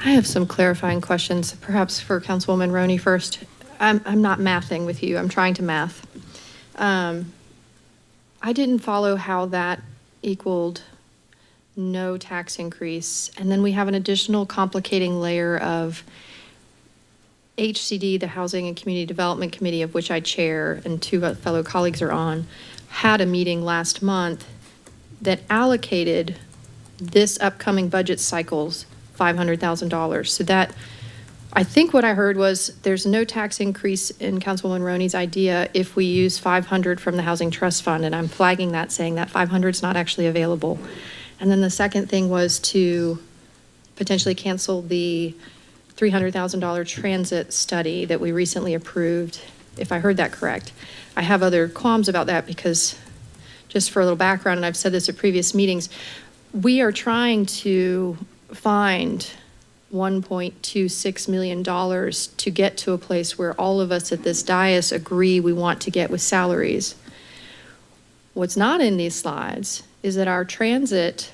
I have some clarifying questions, perhaps for Councilwoman Roney first. I'm not mathing with you. I'm trying to math. I didn't follow how that equaled no tax increase. And then we have an additional complicating layer of HCD, the Housing and Community Development Committee, of which I chair and two fellow colleagues are on, had a meeting last month that allocated this upcoming budget cycle's $500,000. So that, I think what I heard was there's no tax increase in Councilwoman Roney's idea if we use 500 from the Housing Trust Fund, and I'm flagging that, saying that 500 is not actually available. And then the second thing was to potentially cancel the $300,000 transit study that we recently approved, if I heard that correct. I have other qualms about that because, just for a little background, and I've said this at previous meetings, we are trying to find $1.26 million to get to a place where all of us at this dais agree we want to get with salaries. What's not in these slides is that our transit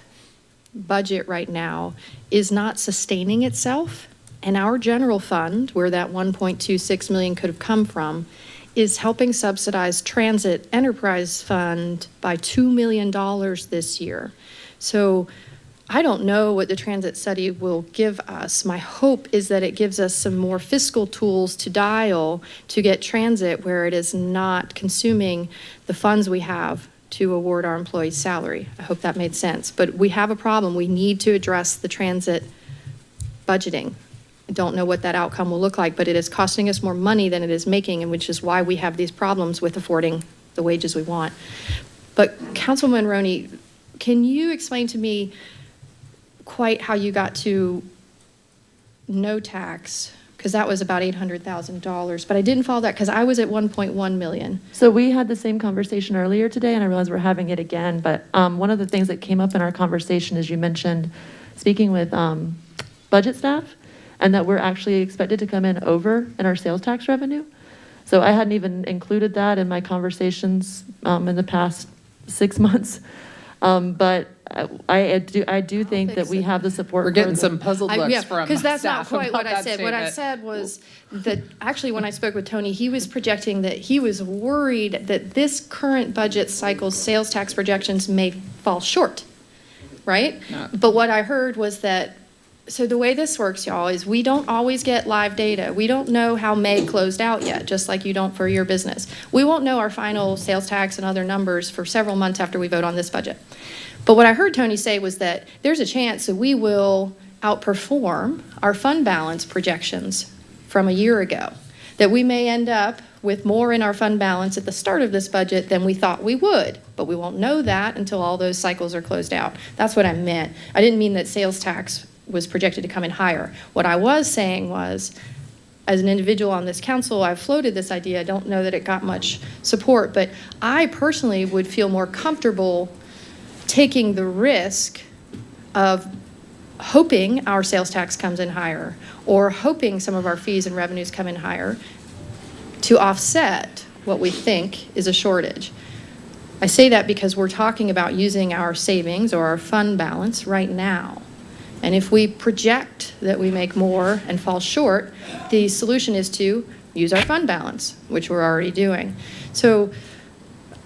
budget right now is not sustaining itself. And our general fund, where that 1.26 million could have come from, is helping subsidize transit enterprise fund by $2 million this year. So I don't know what the transit study will give us. My hope is that it gives us some more fiscal tools to dial to get transit where it is not consuming the funds we have to award our employees' salary. I hope that made sense. But we have a problem. We need to address the transit budgeting. I don't know what that outcome will look like, but it is costing us more money than it is making, and which is why we have these problems with affording the wages we want. But Councilwoman Roney, can you explain to me quite how you got to no tax? Because that was about $800,000, but I didn't follow that because I was at 1.1 million. So we had the same conversation earlier today, and I realize we're having it again, but one of the things that came up in our conversation is you mentioned speaking with budget staff, and that we're actually expected to come in over in our sales tax revenue. So I hadn't even included that in my conversations in the past 6 months. But I do think that we have the support. We're getting for the- some puzzled looks from Because that's not staff quite about what I that said. What I statement. said was that, actually, when I spoke with Tony, he was projecting that he was worried that this current budget cycle's sales tax projections may fall short, right? No. But what I heard was that, so the way this works, y'all, is we don't always get live data. We don't know how May closed out yet, just like you don't for your business. We won't know our final sales tax and other numbers for several months after we vote on this budget. But what I heard Tony say was that there's a chance that we will outperform our fund balance projections from a year ago. That we may end up with more in our fund balance at the start of this budget than we thought we would. But we won't know that until all those cycles are closed out. That's what I meant. I didn't mean that sales tax was projected to come in higher. What I was saying was, as an individual on this council, I've floated this idea. I don't know that it got much support, but I personally would feel more comfortable taking the risk of hoping our sales tax comes in higher or hoping some of our fees and revenues come in higher to offset what we think is a shortage. I say that because we're talking about using our savings or our fund balance right now. And if we project that we make more and fall short, the solution is to use our fund balance, which we're already doing. So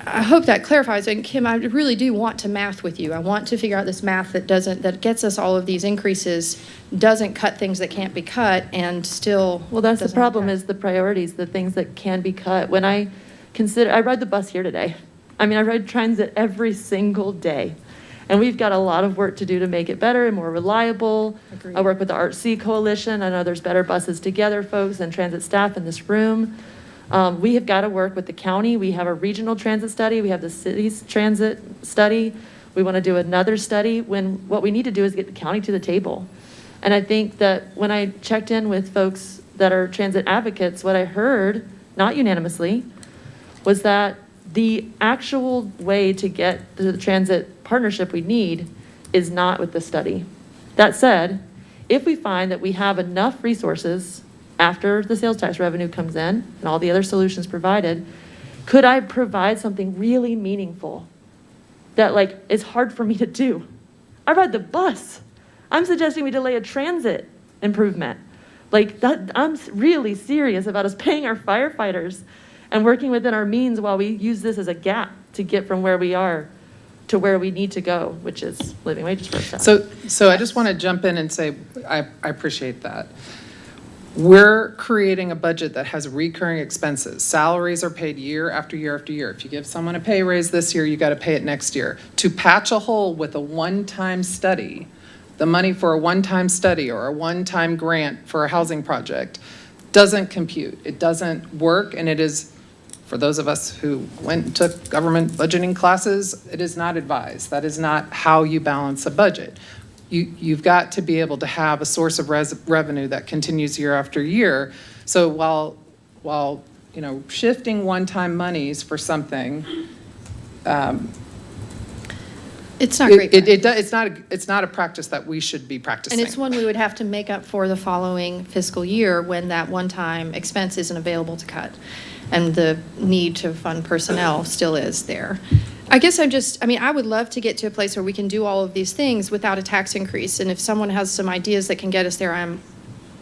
I hope that clarifies. And Kim, I really do want to math with you. I want to figure out this math that gets us all of these increases, doesn't cut things that can't be cut, and still. Well, that's the doesn't problem, cut. is the priorities, the things that can be cut. When I ride the bus here today. I mean, I ride transit every single day. And we've got a lot of work to do to make it better and more reliable. Agreed. I work with the Art-C Coalition. I know there's Better Buses Together folks and transit staff in this room. We have got to work with the county. We have a regional transit study. We have the city's transit study. We want to do another study when what we need to do is get the county to the table. And I think that when I checked in with folks that are transit advocates, what I heard, not unanimously, was that the actual way to get the transit partnership we need is not with the study. That said, if we find that we have enough resources after the sales tax revenue comes in and all the other solutions provided, could I provide something really meaningful that is hard for me to do? I ride the bus. I'm suggesting we delay a transit improvement. That, I'm really serious about us paying our firefighters and working within our means while we use this as a gap to get from where we are to where we need to go, which is living wages for staff. So I just want to jump in and say, I appreciate that. We're creating a budget that has recurring expenses. Salaries are paid year after year after year. If you give someone a pay raise this year, you got to pay it next year. To patch a hole with a one-time study, the money for a one-time study or a one-time grant for a housing project doesn't compute. It doesn't work, and it is, for those of us who went and took government budgeting classes, it is not advised. That is not how you balance a budget. You've got to be able to have a source of revenue that continues year after year. So while shifting one-time monies for something, It's not great. it's not a practice that we should be practicing. And it's one we would have to make up for the following fiscal year when that one-time expense isn't available to cut. And the need to fund personnel still is there. I guess I would love to get to a place where we can do all of these things without a tax increase. And if someone has some ideas that can get us there, I'm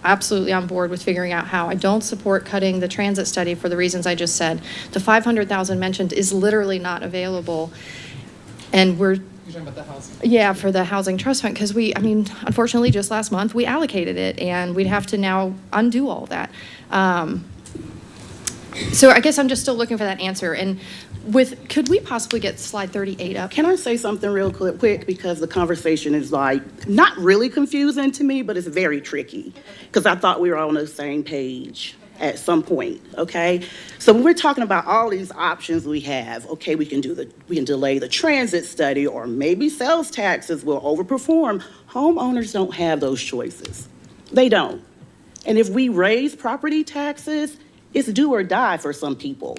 absolutely on board with figuring out how. I don't support cutting the transit study for the reasons I just said. The 500,000 mentioned is literally not available. And You're talking about the housing. yeah, for the housing trust fund, because unfortunately, just last month, we allocated it, and we'd have to now undo all that. So I guess I'm just still looking for that answer. And could we possibly get slide 38 up? Can I say something real quick? Because the conversation is not really confusing to me, but it's very tricky. Because I thought we were on the same page at some point, okay? So when we're talking about all these options we have, okay, we can delay the transit study, or maybe sales taxes will overperform. Homeowners don't have those choices. They don't. And if we raise property taxes, it's do or die for some people.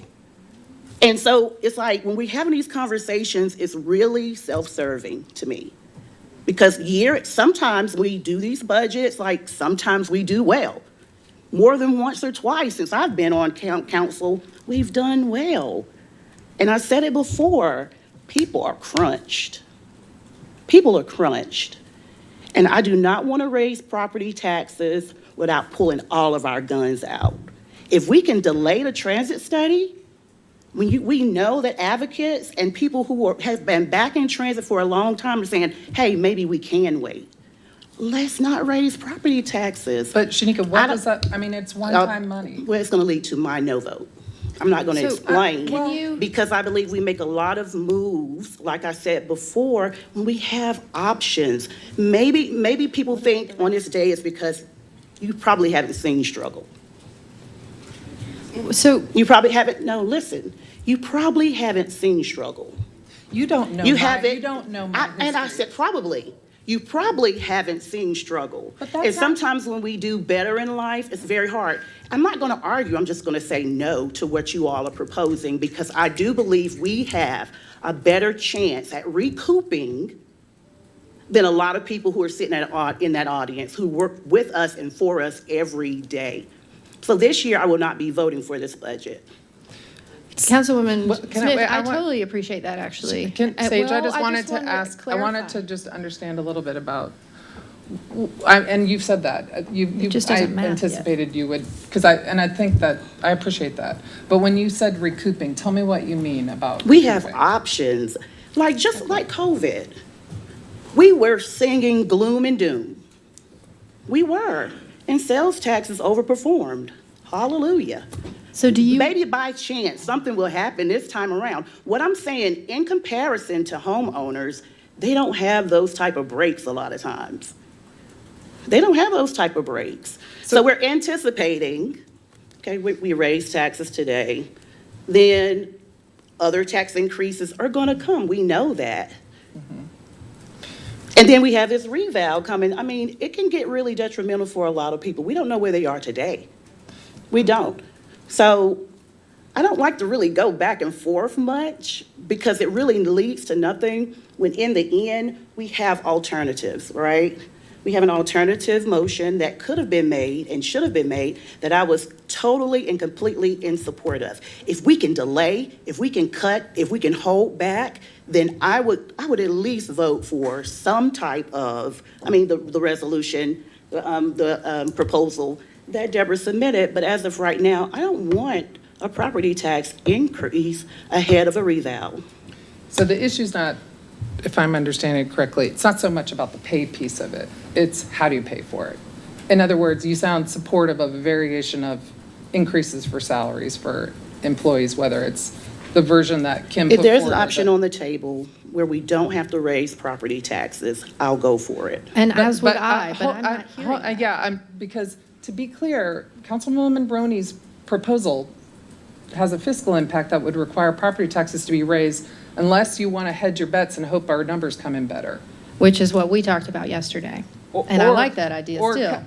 And so it's when we're having these conversations, it's really self-serving to me. Because sometimes we do these budgets, sometimes we do well. More than once or twice since I've been on council, we've done well. And I said it before, people are crunched. People are crunched. And I do not want to raise property taxes without pulling all of our guns out. If we can delay the transit study, we know that advocates and people who have been back in transit for a long time are saying, hey, maybe we can wait. Let's not raise property taxes. But Shanika, I what don't- does that, I mean, it's one-time money. Well, it's going to lead to my no vote. I'm not going to So, explain. can you- Because I believe we make a lot of moves, like I said before, when we have options. Maybe people think on this day it's because you probably haven't seen struggle. So You probably haven't, no, listen, you probably haven't seen struggle. You don't know You my, haven't. you don't know my And I history. said probably. You probably haven't seen struggle. But that's And not- sometimes when we do better in life, it's very hard. I'm not going to argue. I'm just going to say no to what you all are proposing because I do believe we have a better chance at recouping than a lot of people who are sitting in that audience who work with us and for us every day. So this year, I will not be voting for this budget. Councilwoman What- can I- Smith, wait, I I want- totally appreciate that, actually. Sage, I Well, just wanted to wanted ask, I wanted clarify. to just understand a little bit about, and you've said that, you, just I doesn't math yet. anticipated you would, because I think that, I appreciate that. But when you said recouping, tell me what you mean about We have recouping. options, just like COVID. We were singing gloom and doom. We were, and sales taxes overperformed. Hallelujah. So do you? Maybe by chance, something will happen this time around. What I'm saying, in comparison to homeowners, they don't have those type of breaks a lot of times. They don't have those type of breaks. So we're anticipating, okay, we raise taxes today, then other tax increases are gonna come, we know that. And then we have this reval coming. I mean, it can get really detrimental for a lot of people. We don't know where they are today. We don't. So I don't like to really go back and forth much because it really leads to nothing when in the end, we have alternatives, right? We have an alternative motion that could have been made and should have been made that I was totally and completely in support of. If we can delay, if we can cut, if we can hold back, then I would at least vote for some type of, the resolution, the proposal that Deborah submitted. But as of right now, I don't want a property tax increase ahead of a reval. So the issue's not, if I'm understanding it correctly, it's not so much about the pay piece of it. It's how do you pay for it? In other words, you sound supportive of a variation of increases for salaries for employees, whether it's the version that Kim put If there's an forward, option on the table where we don't have to raise property taxes, I'll go for it. And as would But, I, but hold- I'm not hearing that. Yeah, because to be clear, Councilwoman Brony's proposal has a fiscal impact that would require property taxes to be raised unless you want to hedge your bets and hope our numbers come in better. Which is what we talked about yesterday. And I like that idea still.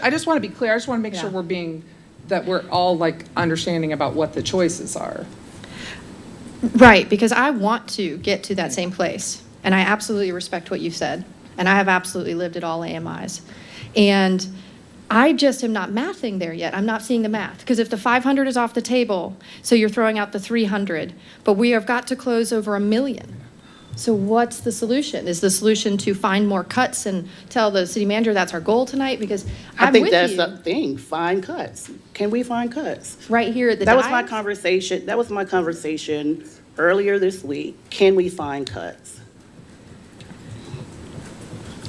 I just want to be clear. I just want to make sure Yeah. that we're all understanding about what the choices are. Right, because I want to get to that same place. And I absolutely respect what you said. And I have absolutely lived at all AMIs. And I just am not mathing there yet. I'm not seeing the math. Because if the 500 is off the table, so you're throwing out the 300, but we have got to close over 1 million. So what's the solution? Is the solution to find more cuts and tell the city manager that's our goal tonight? Because I I'm think with that's you the thing, find cuts. Can we find cuts? right here at the That was my dais. conversation earlier this week. Can we find cuts?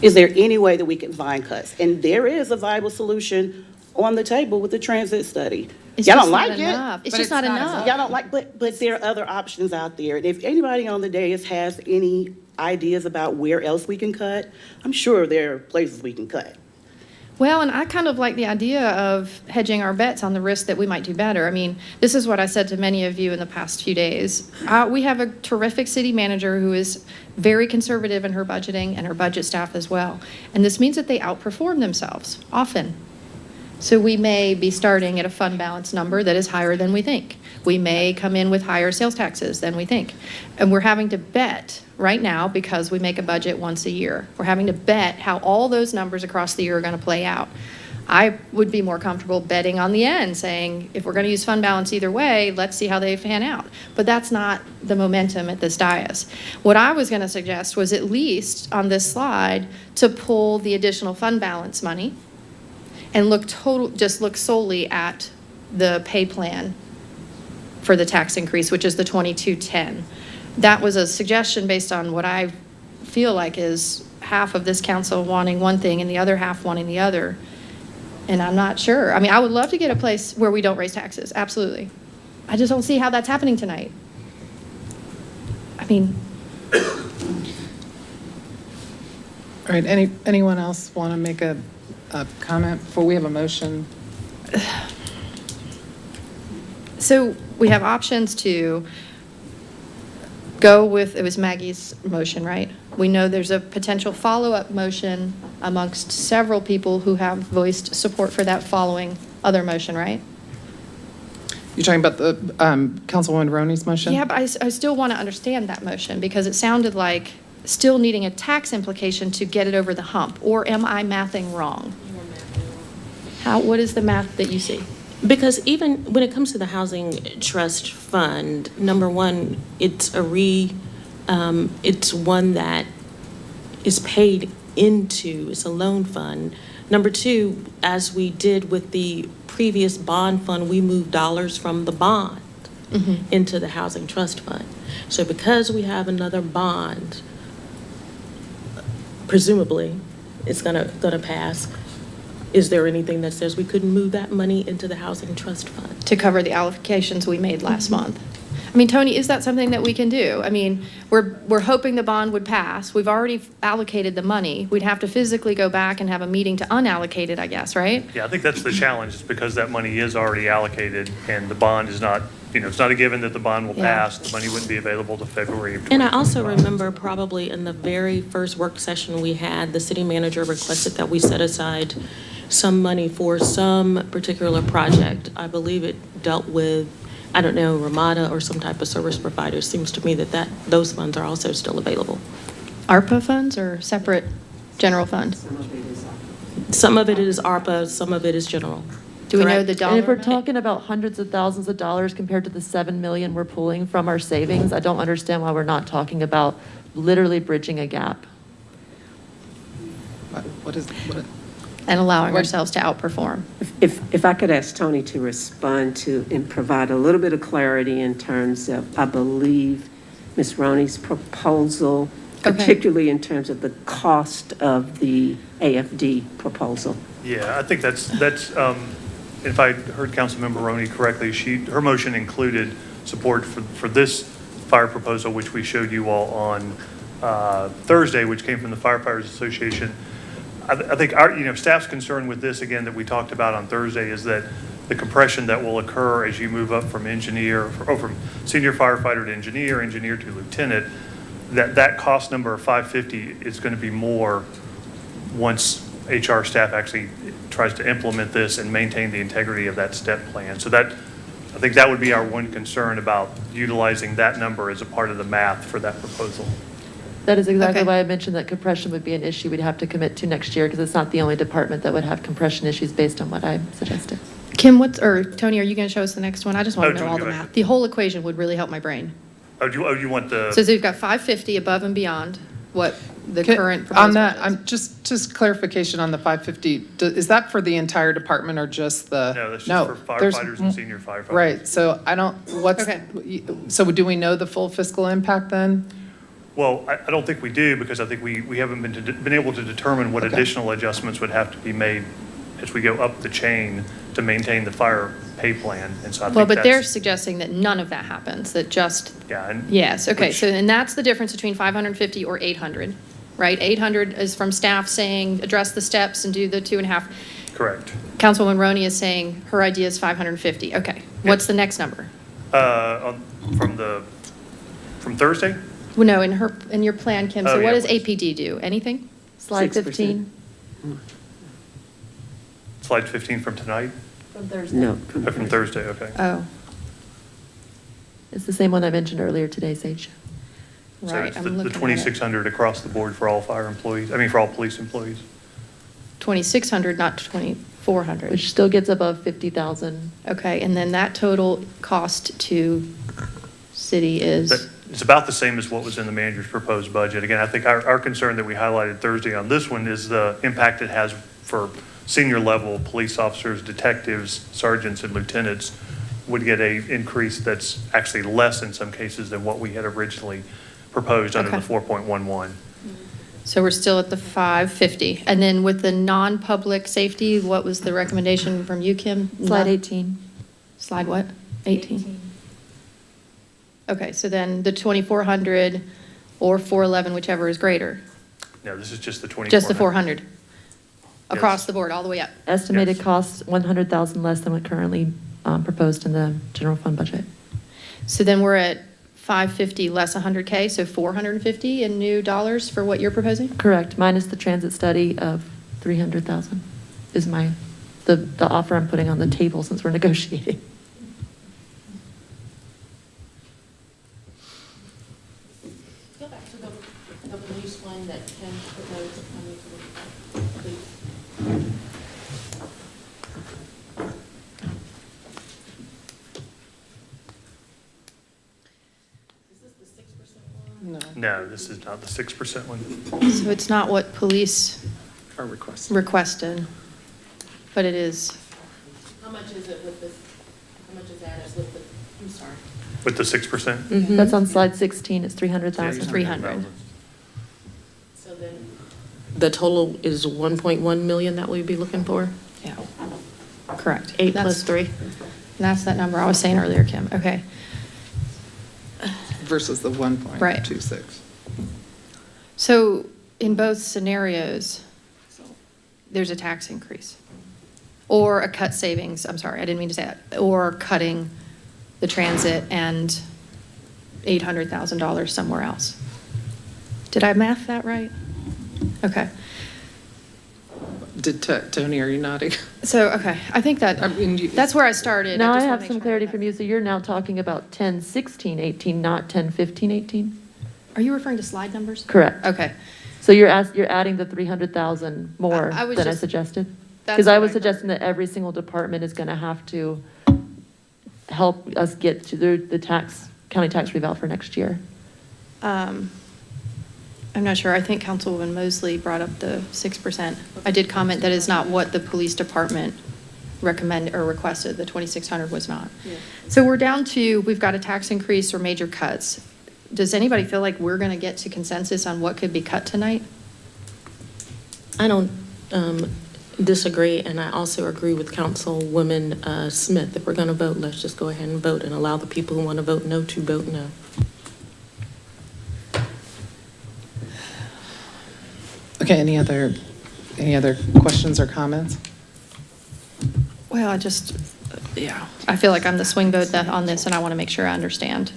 Is there any way that we can find cuts? And there is a viable solution on the table with the transit study. It's Y'all just don't not like it? enough. It's But just it's not not enough. Y'all don't like, but there are other options out there. And if anybody on the dais has any ideas about where else we can cut, I'm sure there are places we can cut. Well, and I kind of like the idea of hedging our bets on the risk that we might do better. I mean, this is what I said to many of you in the past few days. We have a terrific city manager who is very conservative in her budgeting and her budget staff as well. And this means that they outperform themselves often. So we may be starting at a fund balance number that is higher than we think. We may come in with higher sales taxes than we think. And we're having to bet right now because we make a budget once a year. We're having to bet how all those numbers across the year are going to play out. I would be more comfortable betting on the end, saying, if we're going to use fund balance either way, let's see how they pan out. But that's not the momentum at this dais. What I was going to suggest was at least on this slide to pull the additional fund balance money and just look solely at the pay plan for the tax increase, which is the 2210. That was a suggestion based on what I feel like is half of this council wanting one thing and the other half wanting the other. And I'm not sure. I mean, I would love to get a place where we don't raise taxes, absolutely. I just don't see how that's happening tonight. I mean. All right, anyone else want to make a comment before we have a motion? So we have options to go with, it was Maggie's motion, right? We know there's a potential follow-up motion amongst several people who have voiced support for that following other motion, right? You're talking about the Councilwoman Roney's motion? Yeah, but I still want to understand that motion because it sounded like still needing a tax implication to get it over the hump. Or am I mathing wrong? What is the math that you see? Because even when it comes to the Housing Trust Fund, number one, it's one that is paid into, it's a loan fund. Number two, as we did with the previous bond fund, we moved dollars from the bond into the Housing Trust Fund. So because we have another bond, presumably it's gonna pass, is there anything that says we couldn't move that money into the Housing Trust Fund? To cover the allocations we made last month. I mean, Tony, is that something that we can do? I mean, we're hoping the bond would pass. We've already allocated the money. We'd have to physically go back and have a meeting to unallocate it, I guess, right? Yeah, I think that's the challenge, is because that money is already allocated and the bond is not, it's not a given that the bond will Yeah. pass. The money wouldn't be available to February of And I also 2025. remember probably in the very first work session we had, the city manager requested that we set aside some money for some particular project. I believe it dealt with, I don't know, Ramada or some type of service provider. It seems to me that those funds are also still available. ARPA funds or separate general fund? Some of it is ARPA, some of it is general. Do we know Correct? the dollar? And if we're amount? talking about hundreds of thousands of dollars compared to the 7 million we're pulling from our savings, I don't understand why we're not talking about literally bridging a gap. What? And allowing ourselves to outperform. If I could ask Tony to respond to and provide a little bit of clarity in terms of, I believe, Ms. Roney's proposal, Okay. particularly in terms of the cost of the AFD proposal. Yeah, I think that's if I heard Councilmember Roney correctly, her motion included support for this fire proposal, which we showed you all on Thursday, which came from the Firefighters Association. I think our, staff's concern with this, again, that we talked about on Thursday, is that the compression that will occur as you move up from from senior firefighter to engineer to lieutenant, that cost number of 550 is going to be more once HR staff actually tries to implement this and maintain the integrity of that step plan. So I think that would be our one concern about utilizing that number as a part of the math for that proposal. That is exactly Okay. why I mentioned that compression would be an issue we'd have to commit to next year, because it's not the only department that would have compression issues based on what I suggested. Kim, or Tony, are you going to show us the next one? I just want to know Tony, all the go ahead. math. The whole equation would really help my brain. Oh, you want the? So we've got 550 above and beyond what the current On proposal that, is. I'm just clarification on the 550, is that for the entire department or just the? No, that's just for there's- firefighters and senior firefighters. Right, so Okay. so do we know the full fiscal impact then? Well, I don't think we do, because I think we haven't been able to determine what Okay. additional adjustments would have to be made as we go up the chain to maintain the fire pay plan. And so I Well, think but they're that's, suggesting that none of that happens, that just, yeah. And yes, okay. which- So, and that's the difference between 550 or 800, right? 800 is from staff saying, address the steps and do the 2.5. Correct. Councilwoman Roney is saying her idea is 550. Okay. What's the next number? From Thursday? Well, no, in your plan, Kim. Oh, So what yeah, does please. APD do? Anything? Slide 6%. 15. Slide 15 from tonight? From Thursday. No. From Thursday, okay. Oh, It's the same one I mentioned earlier today, Sage. So right. it's I'm the looking at it. 2,600 across the board for all fire employees, for all police employees. 2,600, not 20. 400. which still gets above 50,000. Okay, and then that total cost to city is, It's about the same as what was in the manager's proposed budget. Again, I think our concern that we highlighted Thursday on this one is the impact it has for senior level police officers, detectives, sergeants, and lieutenants would get a increase that's actually less in some cases than what we had originally proposed under the Okay. 4.11. so we're still at the 550. And then with the non-public safety, what was the recommendation from you, Kim? Slide 18. Slide what? 18? Okay, so then the 2,400 or 411, whichever is greater, No, this is just the 24. just the 400? Across Yes. the board, all the way up? Estimated Yes. cost, 100,000 less than what currently proposed in the general fund budget. So then we're at 550 less 100K, so 450 in new dollars for what you're proposing? Correct, minus the transit study of 300,000 is the offer I'm putting on the table since we're negotiating. Go back to the police one that Ken proposed, please. No, this is not the 6% one. So it's not what police Our request. requested, but it is, How much is it with this, how much is that as with the, I'm sorry. With the 6%? That's on slide 16, it's 300,000. 300. So then. The total is 1.1 million that we'd be looking for? yeah, correct. 8 That's- plus 3? That's that number I was saying earlier, Kim, okay. Versus the 1.26. So in both scenarios, there's a tax increase or a cut savings, I'm sorry, I didn't mean to say that, or cutting the transit and $800,000 somewhere else. Did I math that right? Okay. Did, Tony, are you nodding? So, okay, I think I that, mean, that's where I started. Now I just wanna have make some sure I clarity got from that. you, so you're now talking about 10, 16, 18, not 10, 15, 18? Are you referring to slide numbers? Correct. Okay. So you're adding the 300,000 more I was than I just- suggested? That's Because I what was I heard. suggesting that every single department is going to have to help us get to the county tax reval for next year. I'm not sure. I think Councilwoman Mosley brought up the 6%. I did comment that is not what the police department recommended or requested. The 2,600 was not. So we're down to, we've got a tax increase or major cuts. Does anybody feel like we're going to get to consensus on what could be cut tonight? I don't disagree, and I also agree with Councilwoman Smith. If we're going to vote, let's just go ahead and vote and allow the people who want to vote no to vote no. Okay, any other questions or comments? Well, yeah, I feel like I'm the swing vote on this, and I want to make sure I understand.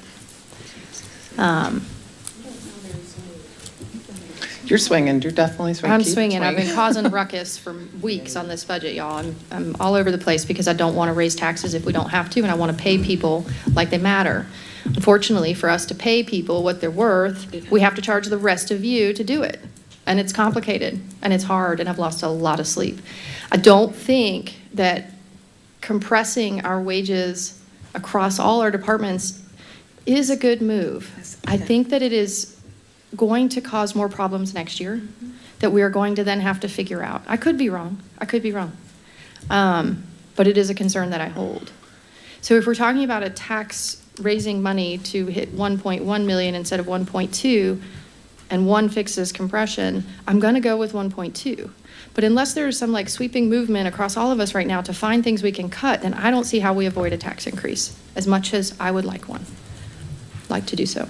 You're swinging, you're definitely swinging. I'm Keep swinging. I've been causing ruckus for weeks on this budget, y'all. I'm all over the place because I don't want to raise taxes if we don't have to, and I want to pay people like they matter. Unfortunately, for us to pay people what they're worth, we have to charge the rest of you to do it. And it's complicated, and it's hard, and I've lost a lot of sleep. I don't think that compressing our wages across all our departments is a good move. I think that it is going to cause more problems next year that we are going to then have to figure out. I could be wrong. But it is a concern that I hold. So if we're talking about a tax raising money to hit 1.1 million instead of 1.2, and one fixes compression, I'm going to go with 1.2. But unless there is some like sweeping movement across all of us right now to find things we can cut, then I don't see how we avoid a tax increase, as much as I would like to do so.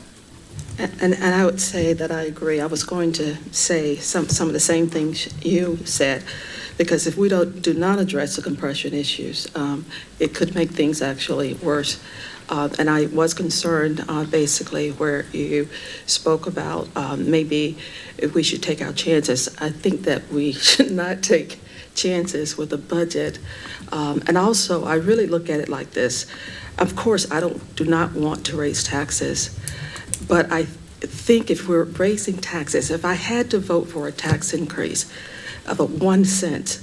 And I would say that I agree. I was going to say some of the same things you said, because if we do not address the compression issues, it could make things actually worse. And I was concerned, basically, where you spoke about maybe if we should take our chances. I think that we should not take chances with a budget. And also, I really look at it like this. Of course, I do not want to raise taxes, but I think if we're raising taxes, if I had to vote for a tax increase of 1 cent,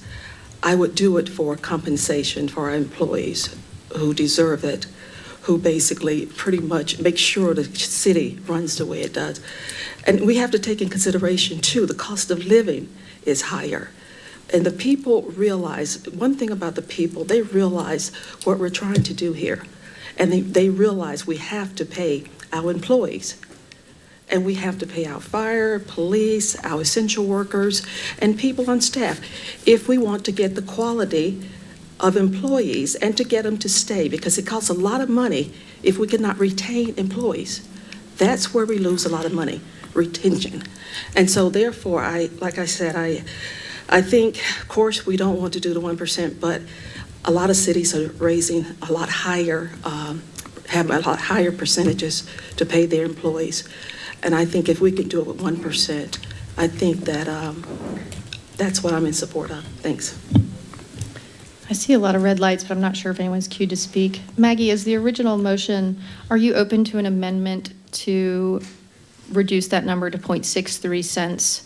I would do it for compensation for our employees who deserve it, who basically pretty much make sure the city runs the way it does. And we have to take in consideration, too, the cost of living is higher. And the people realize, one thing about the people, they realize what we're trying to do here. And they realize we have to pay our employees. And we have to pay our fire, police, our essential workers, and people on staff if we want to get the quality of employees and to get them to stay, because it costs a lot of money if we cannot retain employees. That's where we lose a lot of money, retention. And so therefore, like I said, I think, of course, we don't want to do the 1%, but a lot of cities are raising a lot higher, have a lot higher percentages to pay their employees. And I think if we can do it with 1%, I think that that's what I'm in support of. Thanks. I see a lot of red lights, but I'm not sure if anyone's queued to speak. Maggie, is the original motion, are you open to an amendment to reduce that number to 0.63 cents,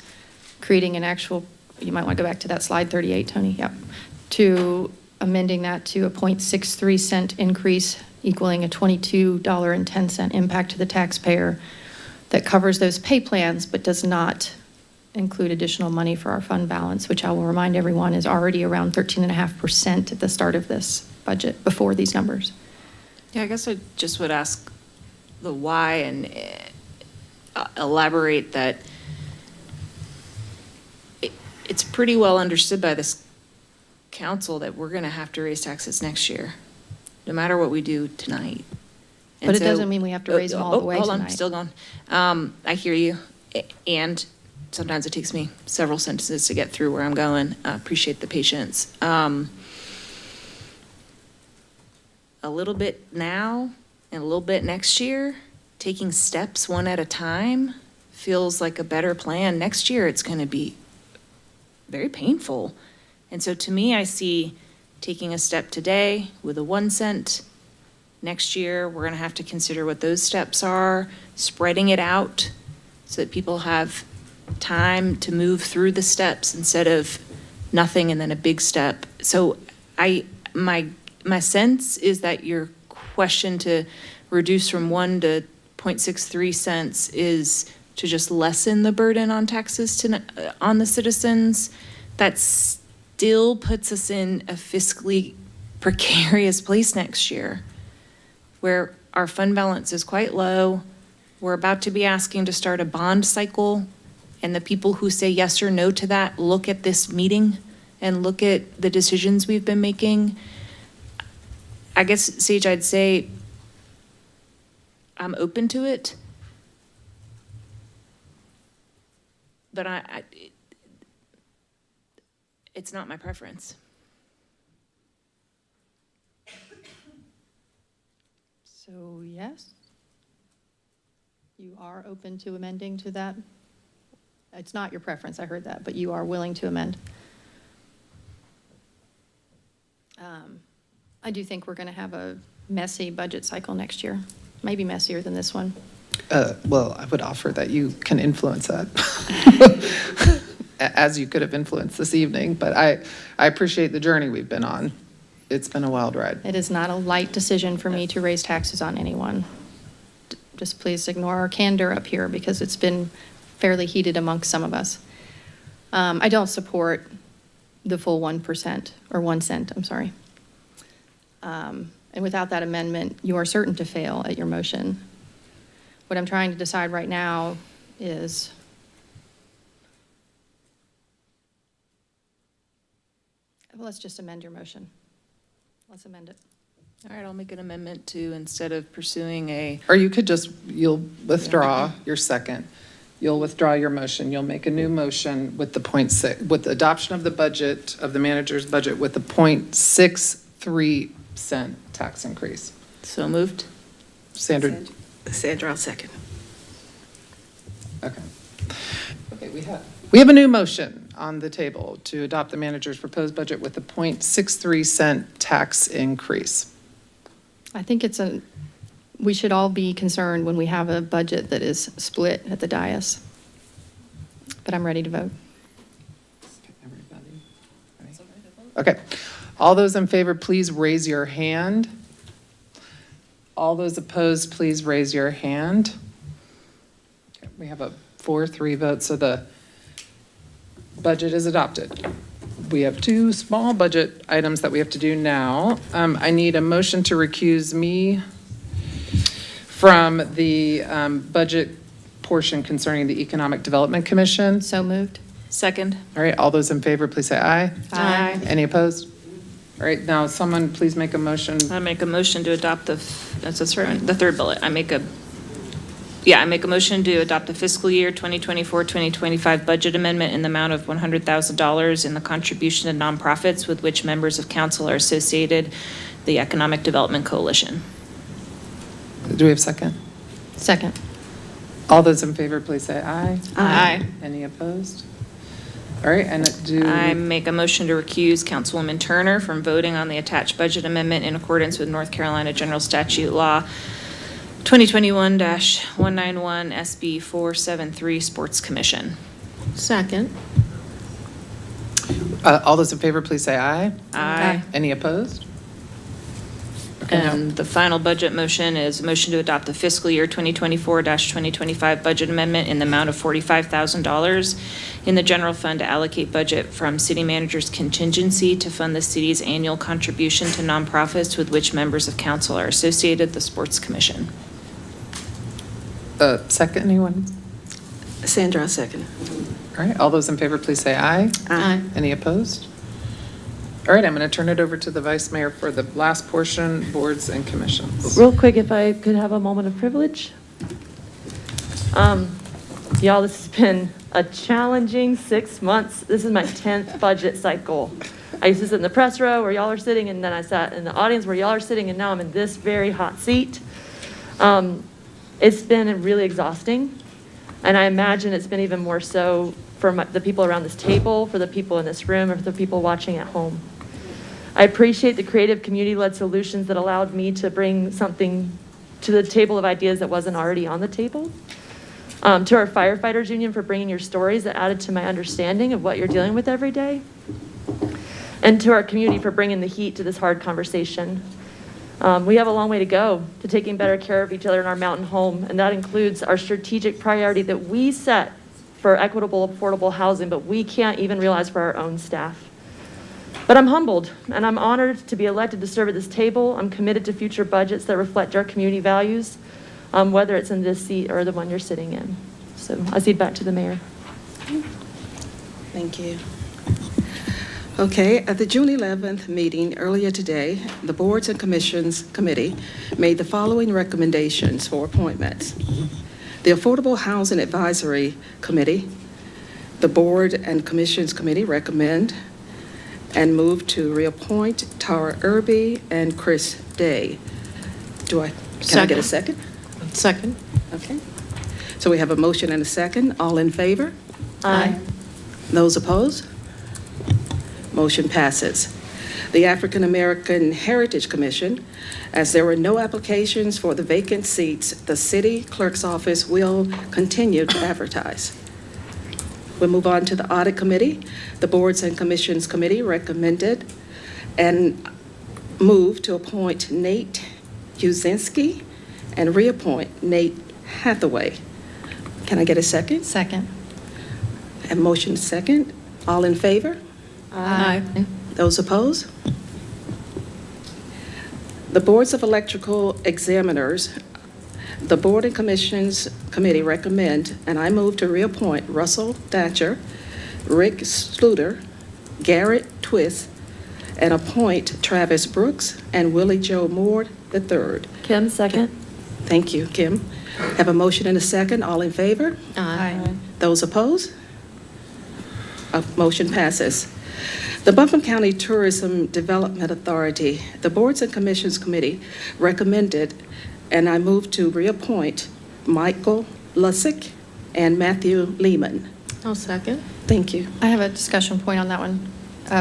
creating an actual, you might want to go back to that slide 38, Tony, yep, to amending that to a 0.63 cent increase equaling a $22.10 impact to the taxpayer that covers those pay plans but does not include additional money for our fund balance, which I will remind everyone is already around 13.5% at the start of this budget before these numbers. Yeah, I guess I just would ask the why and elaborate that it's pretty well understood by this council that we're going to have to raise taxes next year, no matter what we do tonight. And But it so- doesn't mean we have to raise them all the way Hold on, tonight. still going. I hear you. And sometimes it takes me several sentences to get through where I'm going. I appreciate the patience. A little bit now and a little bit next year, taking steps one at a time feels like a better plan. Next year, it's going to be very painful. And so to me, I see taking a step today with a 1 cent. Next year, we're going to have to consider what those steps are, spreading it out so that people have time to move through the steps instead of nothing and then a big step. So my sense is that your question to reduce from 1 to 0.63 cents is to just lessen the burden on taxes on the citizens. That still puts us in a fiscally precarious place next year, where our fund balance is quite low. We're about to be asking to start a bond cycle, and the people who say yes or no to that look at this meeting and look at the decisions we've been making. I guess, Sage, I'd say I'm open to it, but it's not my preference. So yes, you are open to amending to that? It's not your preference, I heard that, but you are willing to amend. I do think we're going to have a messy budget cycle next year, maybe messier than this one. Well, I would offer that you can influence that, as you could have influenced this evening, but I appreciate the journey we've been on. It's been a wild ride. It is not a light decision for me to raise taxes on anyone. Just please ignore our candor up here because it's been fairly heated amongst some of us. I don't support the full 1%, or 1 cent, I'm sorry. And without that amendment, you are certain to fail at your motion. What I'm trying to decide right now is well, let's just amend your motion. Let's amend it. All right, I'll make an amendment to, instead of pursuing a, Or you could just, you'll withdraw your second. You'll withdraw your motion. You'll make a new motion with the 0.6, with the adoption of the budget, of the manager's budget with the 0.63 cent tax increase. so moved. Sandra? Sandra, I'll second. Okay. Okay, we have a new motion on the table to adopt the manager's proposed budget with the 0.63 cent tax increase. I think we should all be concerned when we have a budget that is split at the dais. But I'm ready to vote. Okay. All those in favor, please raise your hand. All those opposed, please raise your hand. Okay, we have a 4-3 vote, so the budget is adopted. We have 2 small budget items that we have to do now. I need a motion to recuse me from the budget portion concerning the Economic Development Commission. So moved. Second. All right, all those in favor, please say aye. Aye. Any opposed? All right, now someone please make a motion. I make a motion to adopt the third bullet. I make a motion to adopt the fiscal year 2024-2025 budget amendment in the amount of $100,000 in the contribution to nonprofits with which members of council are associated, the Economic Development Coalition. Do we have a second? Second. All those in favor, please say aye. Aye. Any opposed? All right, and I make a motion to recuse Councilwoman Turner from voting on the attached budget amendment in accordance with North Carolina General Statute Law 2021-191 SB 473 Sports Commission. Second. all those in favor, please say aye. Aye. Any opposed? Okay, now- And the final budget motion is a motion to adopt the fiscal year 2024-2025 budget amendment in the amount of $45,000 in the general fund to allocate budget from city manager's contingency to fund the city's annual contribution to nonprofits with which members of council are associated, the Sports Commission. Second, anyone? Sandra, second. All right, all those in favor, please say aye. Aye. Any opposed? All right, I'm going to turn it over to the vice mayor for the last portion, boards and commissions. Real quick, if I could have a moment of privilege. Y'all, this has been a challenging 6 months. This is my 10th budget cycle. I used to sit in the press row where y'all are sitting, and then I sat in the audience where y'all are sitting, and now I'm in this very hot seat. It's been really exhausting, and I imagine it's been even more so for the people around this table, for the people in this room, or for the people watching at home. I appreciate the creative community-led solutions that allowed me to bring something to the table of ideas that wasn't already on the table. To our firefighters union for bringing your stories that added to my understanding of what you're dealing with every day. And to our community for bringing the heat to this hard conversation. We have a long way to go to taking better care of each other in our mountain home, and that includes our strategic priority that we set for equitable, affordable housing, but we can't even realize for our own staff. But I'm humbled, and I'm honored to be elected to serve at this table. I'm committed to future budgets that reflect our community values, whether it's in this seat or the one you're sitting in. So I cede back to the mayor. Thank you. Okay, at the June 11th meeting earlier today, the Boards and Commissions Committee made the following recommendations for appointments. The Affordable Housing Advisory Committee, the Board and Commissions Committee recommend and move to reappoint Tara Irby and Chris Day. Can I get a second? Second. Okay. So we have a motion and a second. All in favor? Aye. Those opposed? Motion passes. The African American Heritage Commission, as there were no applications for the vacant seats, the city clerk's office will continue to advertise. We'll move on to the Audit Committee. The Boards and Commissions Committee recommended and moved to appoint Nate Uzinski and reappoint Nate Hathaway. Can I get a second? Second. A motion second. All in favor? Aye. Those opposed? The Boards of Electrical Examiners, the Board and Commissions Committee recommend, and I move to reappoint Russell Thatcher, Rick Sluter, Garrett Twist, and appoint Travis Brooks and Willie Joe Moore III. Kim, second. Thank you, Kim. Have a motion and a second. All in favor? Aye. Those opposed? Motion passes. The Buncombe County Tourism Development Authority, the Boards and Commissions Committee recommended, and I move to reappoint Michael Lussick and Matthew Lehman. I'll second. Thank you. I have a discussion point on that one.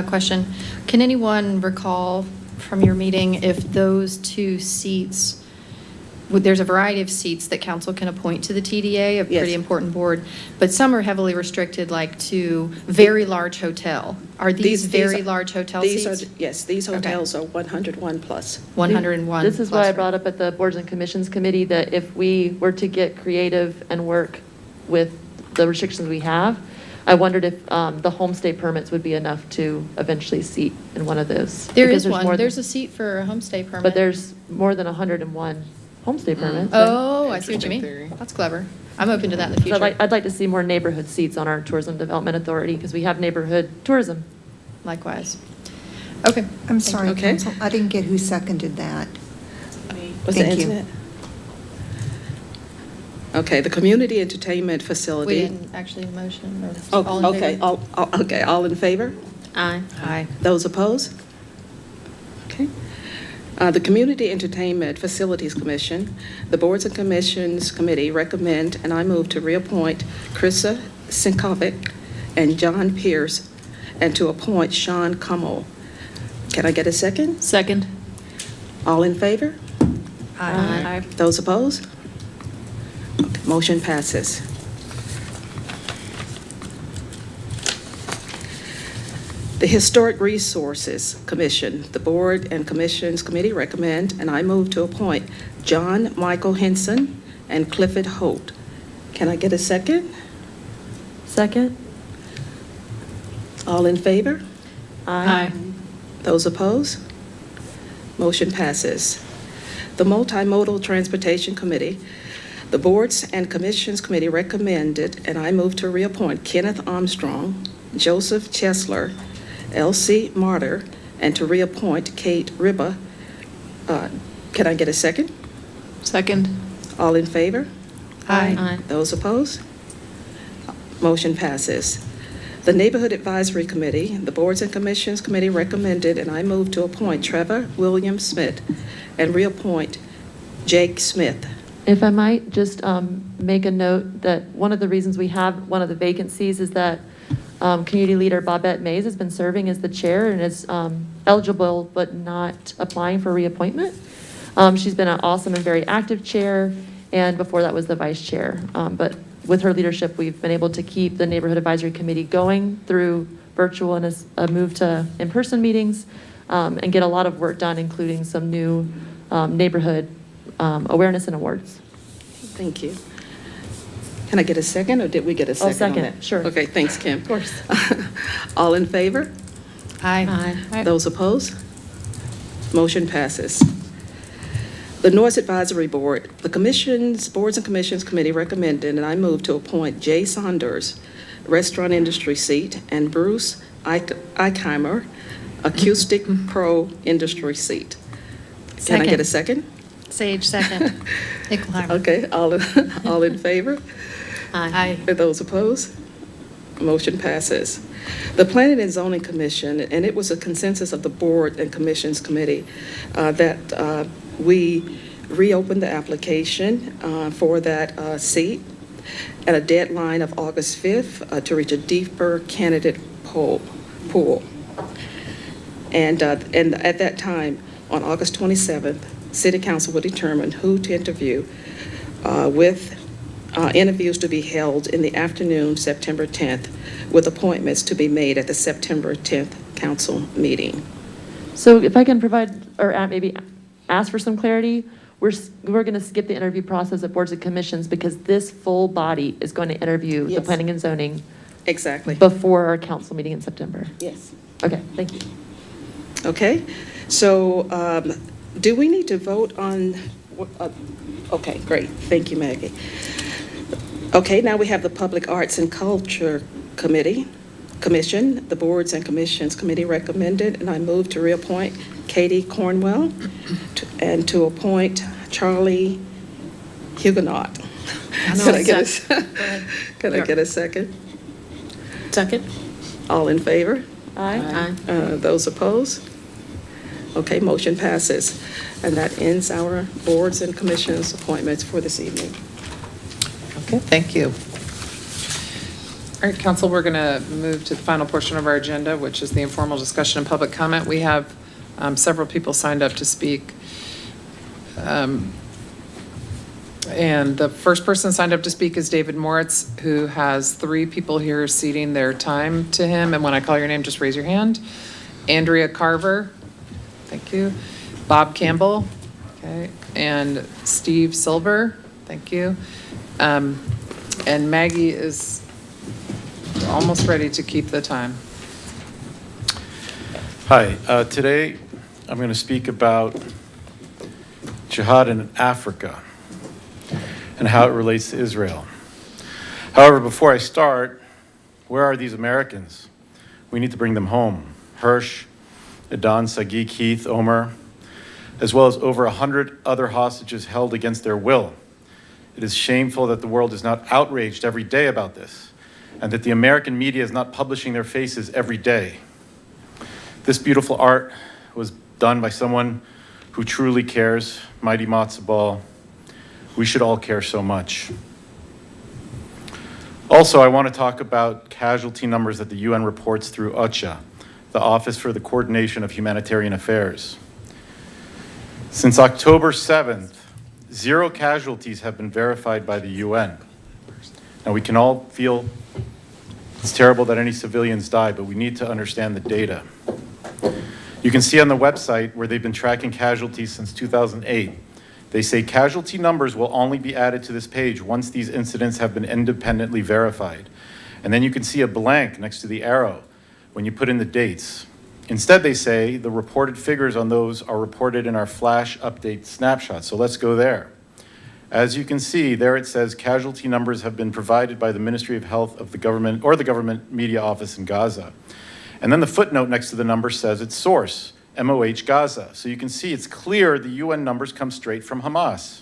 Question. Can anyone recall from your meeting if those two seats there's a variety of seats that council can appoint to the TDA, a Yes. pretty important board, but some are heavily restricted, like to very large hotel. Are these very large hotel seats? Yes, these hotels are 101 plus. 101 This is why I plus. brought up at the Boards and Commissions Committee that if we were to get creative and work with the restrictions we have, I wondered if the homestay permits would be enough to eventually seat in one of those. There Because is more one, than- there's a seat for a homestay permit. But there's more than 101 homestay permits. Oh, I see what you Interesting mean. theory. That's clever. I'm open to that in the So future. I'd like to see more neighborhood seats on our Tourism Development Authority because we have neighborhood tourism. Likewise. Okay. I'm sorry, Okay. Council, I didn't get who seconded that. Was it Thank you. Antoinette? Okay, the community entertainment We facility. didn't actually motion or Oh, all in okay, favor? okay, all in favor? Aye. Aye. Those opposed? Okay. The Community Entertainment Facilities Commission, the Boards and Commissions Committee recommend, and I move to reappoint Krista Sinkovic and John Pierce, and to appoint Sean Cummel. Can I get a second? Second. All in favor? Aye. Those opposed? Okay, motion passes. The Historic Resources Commission, the Board and Commissions Committee recommend, and I move to appoint John Michael Henson and Clifford Holt. Can I get a second? Second? All in favor? Aye. Those opposed? Motion passes. The Multimodal Transportation Committee, the Boards and Commissions Committee recommended, and I move to reappoint Kenneth Armstrong, Joseph Chesler, Elsie Martyr, and to reappoint Kate Ribba. Can I get a second? Second. All in favor? Aye. Those opposed? Motion passes. The Neighborhood Advisory Committee, the Boards and Commissions Committee recommended, and I move to appoint Trevor William Smith and reappoint Jake Smith. If I might just make a note that one of the reasons we have one of the vacancies is that Community Leader Bobette Mays has been serving as the chair and is eligible but not applying for reappointment. She's been an awesome and very active chair, and before that was the vice chair. But with her leadership, we've been able to keep the Neighborhood Advisory Committee going through virtual and a move to in-person meetings and get a lot of work done, including some new neighborhood awareness and awards. Thank you. Can I get a second, or did we get a second on second, that? sure. Okay, thanks, Kim. Of course. All in favor? Aye. Those opposed? Motion passes. The North Advisory Board, the Commissions, Boards and Commissions Committee recommended, and I move to appoint Jay Saunders, Restaurant Industry seat, and Bruce Eichheimer, Acoustic Pro Industry seat. Can I get a second? Sage, second. Ickelheimer. Okay, all in favor? Aye. Are those opposed? Motion passes. The Planning and Zoning Commission, and it was a consensus of the Board and Commissions Committee that we reopened the application for that seat at a deadline of August 5th to reach a deeper candidate pool. And at that time, on August 27th, City Council will determine who to interview with interviews to be held in the afternoon, September 10th, with appointments to be made at the September 10th council meeting. So if I can provide, or maybe ask for some clarity, we're going to skip the interview process at boards and commissions because this full body is going to interview the Yes. planning and zoning Exactly. before our council meeting in September. Yes. Okay, thank you. Okay, so do we need to vote on, okay, great, thank you, Maggie. Okay, now we have the Public Arts and Culture Commission, the Boards and Commissions Committee recommended, and I move to reappoint Katie Cornwell and to appoint Charlie Huguenot. Can I get a second? Second. All in favor? Aye. Those opposed? Okay, motion passes. And that ends our boards and commissions appointments for this evening. Okay, thank you. All right, council, we're going to move to the final portion of our agenda, which is the informal discussion and public comment. We have several people signed up to speak. And the first person signed up to speak is David Moritz, who has 3 people here ceding their time to him. And when I call your name, just raise your hand. Andrea Carver, thank you. Bob Campbell, okay, and Steve Silver, thank you. And Maggie is almost ready to keep the time. Hi, today I'm going to speak about jihad in Africa and how it relates to Israel. However, before I start, where are these Americans? We need to bring them home. Hirsch, Adan, Sagi, Keith, Omer, as well as over 100 other hostages held against their will. It is shameful that the world is not outraged every day about this, and that the American media is not publishing their faces every day. This beautiful art was done by someone who truly cares, Mighty Matzo Ball. We should all care so much. Also, I want to talk about casualty numbers that the UN reports through OCHA, the Office for the Coordination of Humanitarian Affairs. Since October 7th, 0 casualties have been verified by the UN. Now, we can all feel it's terrible that any civilians die, but we need to understand the data. You can see on the website where they've been tracking casualties since 2008. They say casualty numbers will only be added to this page once these incidents have been independently verified. And then you can see a blank next to the arrow when you put in the dates. Instead, they say the reported figures on those are reported in our flash update snapshot. So let's go there. As you can see, there it says casualty numbers have been provided by the Ministry of Health of the government or the government media office in Gaza. And then the footnote next to the number says its source, MOH Gaza. So you can see it's clear the UN numbers come straight from Hamas.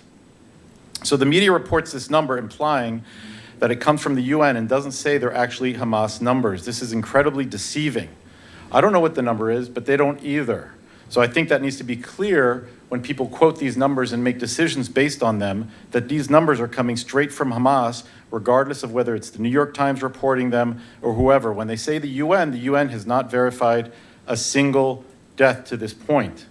So the media reports this number implying that it comes from the UN and doesn't say they're actually Hamas numbers. This is incredibly deceiving. I don't know what the number is, but they don't either. So I think that needs to be clear when people quote these numbers and make decisions based on them, that these numbers are coming straight from Hamas, regardless of whether it's the New York Times reporting them or whoever. When they say the UN has not verified a single death to this point.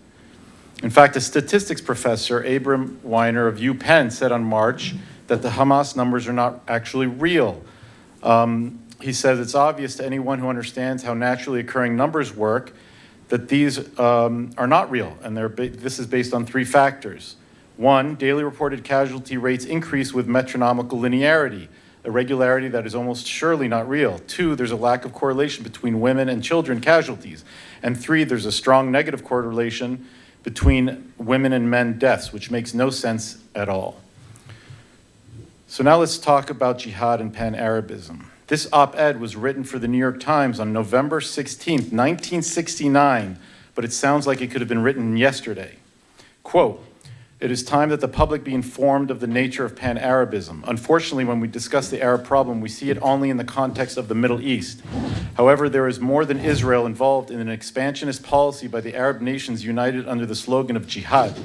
In fact, a statistics professor, Abram Weiner of UPenn, said on March that the Hamas numbers are not actually real. He says it's obvious to anyone who understands how naturally occurring numbers work that these are not real, and this is based on 3 factors. 1, daily reported casualty rates increase with metronomical linearity, a regularity that is almost surely not real. 2, there's a lack of correlation between women and children casualties. And 3, there's a strong negative correlation between women and men deaths, which makes no sense at all. So now let's talk about jihad and pan-Arabism. This op-ed was written for the New York Times on November 16th, 1969, but it sounds like it could have been written yesterday. Quote, "It is time that the public be informed of the nature of pan-Arabism. Unfortunately, when we discuss the Arab problem, we see it only in the context of the Middle East. However, there is more than Israel involved in an expansionist policy by the Arab nations united under the slogan of jihad.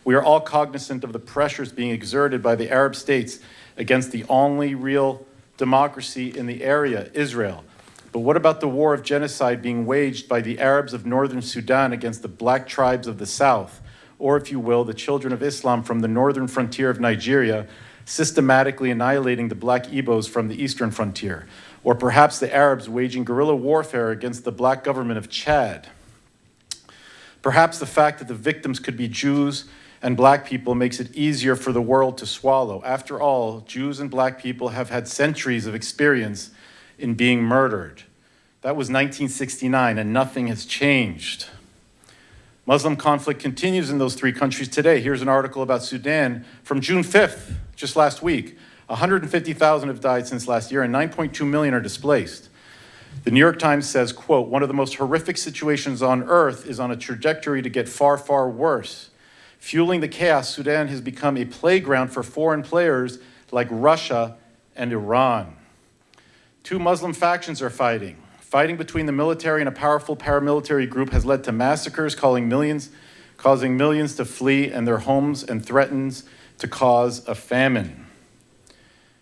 We are all cognizant of the pressures being exerted by the Arab states against the only real democracy in the area, Israel. But what about the war of genocide being waged by the Arabs of northern Sudan against the black tribes of the south? Or, if you will, the children of Islam from the northern frontier of Nigeria, systematically annihilating the black Igbos from the eastern frontier? Or perhaps the Arabs waging guerrilla warfare against the black government of Chad? Perhaps the fact that the victims could be Jews and black people makes it easier for the world to swallow. After all, Jews and black people have had centuries of experience in being murdered. That was 1969, and nothing has changed. Muslim conflict continues in those 3 countries today. Here's an article about Sudan from June 5th, just last week. 150,000 have died since last year, and 9.2 million are displaced. The New York Times says, quote, "One of the most horrific situations on earth is on a trajectory to get far, far worse. Fueling the chaos, Sudan has become a playground for foreign players like Russia and Iran. 2 Muslim factions are fighting. Fighting between the military and a powerful paramilitary group has led to massacres, causing millions to flee and their homes and threatens to cause a famine."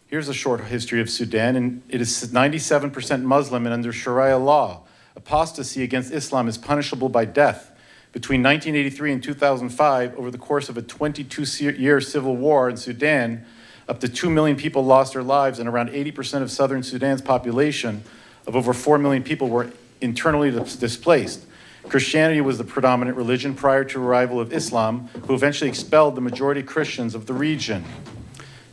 Here's a short history of Sudan, and it is 97% Muslim and under Sharia law. Apostasy against Islam is punishable by death. Between 1983 and 2005, over the course of a 22-year civil war in Sudan, up to 2 million people lost their lives, and around 80% of southern Sudan's population of over 4 million people were internally displaced. Christianity was the predominant religion prior to the arrival of Islam, who eventually expelled the majority Christians of the region.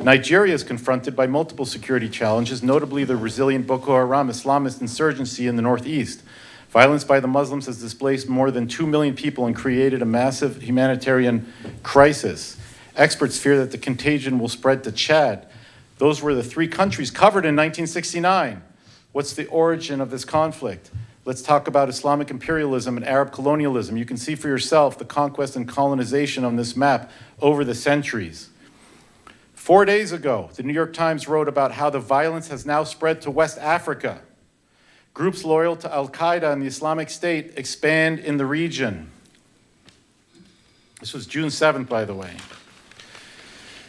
Nigeria is confronted by multiple security challenges, notably the resilient Boko Haram Islamist insurgency in the northeast. Violence by the Muslims has displaced more than 2 million people and created a massive humanitarian crisis. Experts fear that the contagion will spread to Chad. Those were the 3 countries covered in 1969. What's the origin of this conflict? Let's talk about Islamic imperialism and Arab colonialism. You can see for yourself the conquest and colonization on this map over the centuries. 4 days ago, the New York Times wrote about how the violence has now spread to West Africa. Groups loyal to Al-Qaeda and the Islamic State expand in the region. This was June 7th, by the way.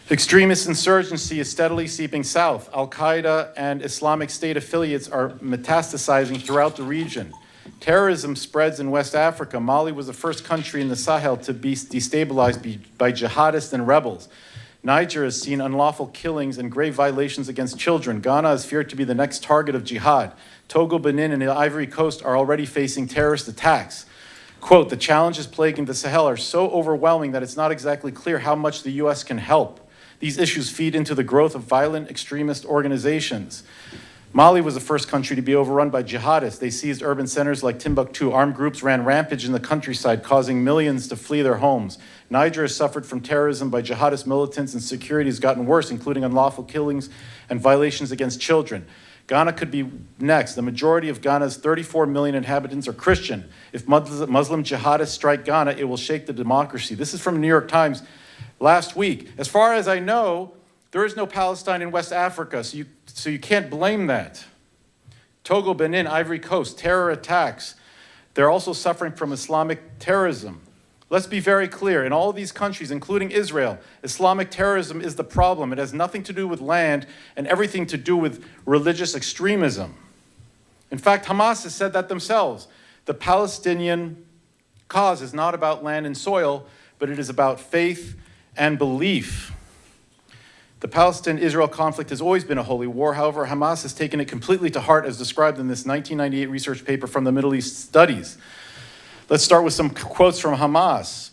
Extremist insurgency is steadily seeping south. Al-Qaeda and Islamic State affiliates are metastasizing throughout the region. Terrorism spreads in West Africa. Mali was the first country in the Sahel to be destabilized by jihadists and rebels. Niger has seen unlawful killings and grave violations against children. Ghana is feared to be the next target of jihad. Togo, Benin, and the Ivory Coast are already facing terrorist attacks. Quote, the challenges plaguing the Sahel are so overwhelming that it's not exactly clear how much the U.S. can help. These issues feed into the growth of violent extremist organizations. Mali was the first country to be overrun by jihadists. They seized urban centers like Timbuktu. Armed groups ran rampage in the countryside, causing millions to flee their homes. Niger has suffered from terrorism by jihadist militants, and security has gotten worse, including unlawful killings and violations against children. Ghana could be next. The majority of Ghana's 34 million inhabitants are Christian. If Muslim jihadists strike Ghana, it will shake the democracy. This is from the New York Times last week. As far as I know, there is no Palestine in West Africa, so you can't blame that. Togo, Benin, Ivory Coast, terror attacks. They're also suffering from Islamic terrorism. Let's be very clear. In all of these countries, including Israel, Islamic terrorism is the problem. It has nothing to do with land and everything to do with religious extremism. In fact, Hamas has said that themselves. The Palestinian cause is not about land and soil, but it is about faith and belief. The Palestine-Israel conflict has always been a holy war. However, Hamas has taken it completely to heart, as described in this 1998 research paper from the Middle East Studies. Let's start with some quotes from Hamas.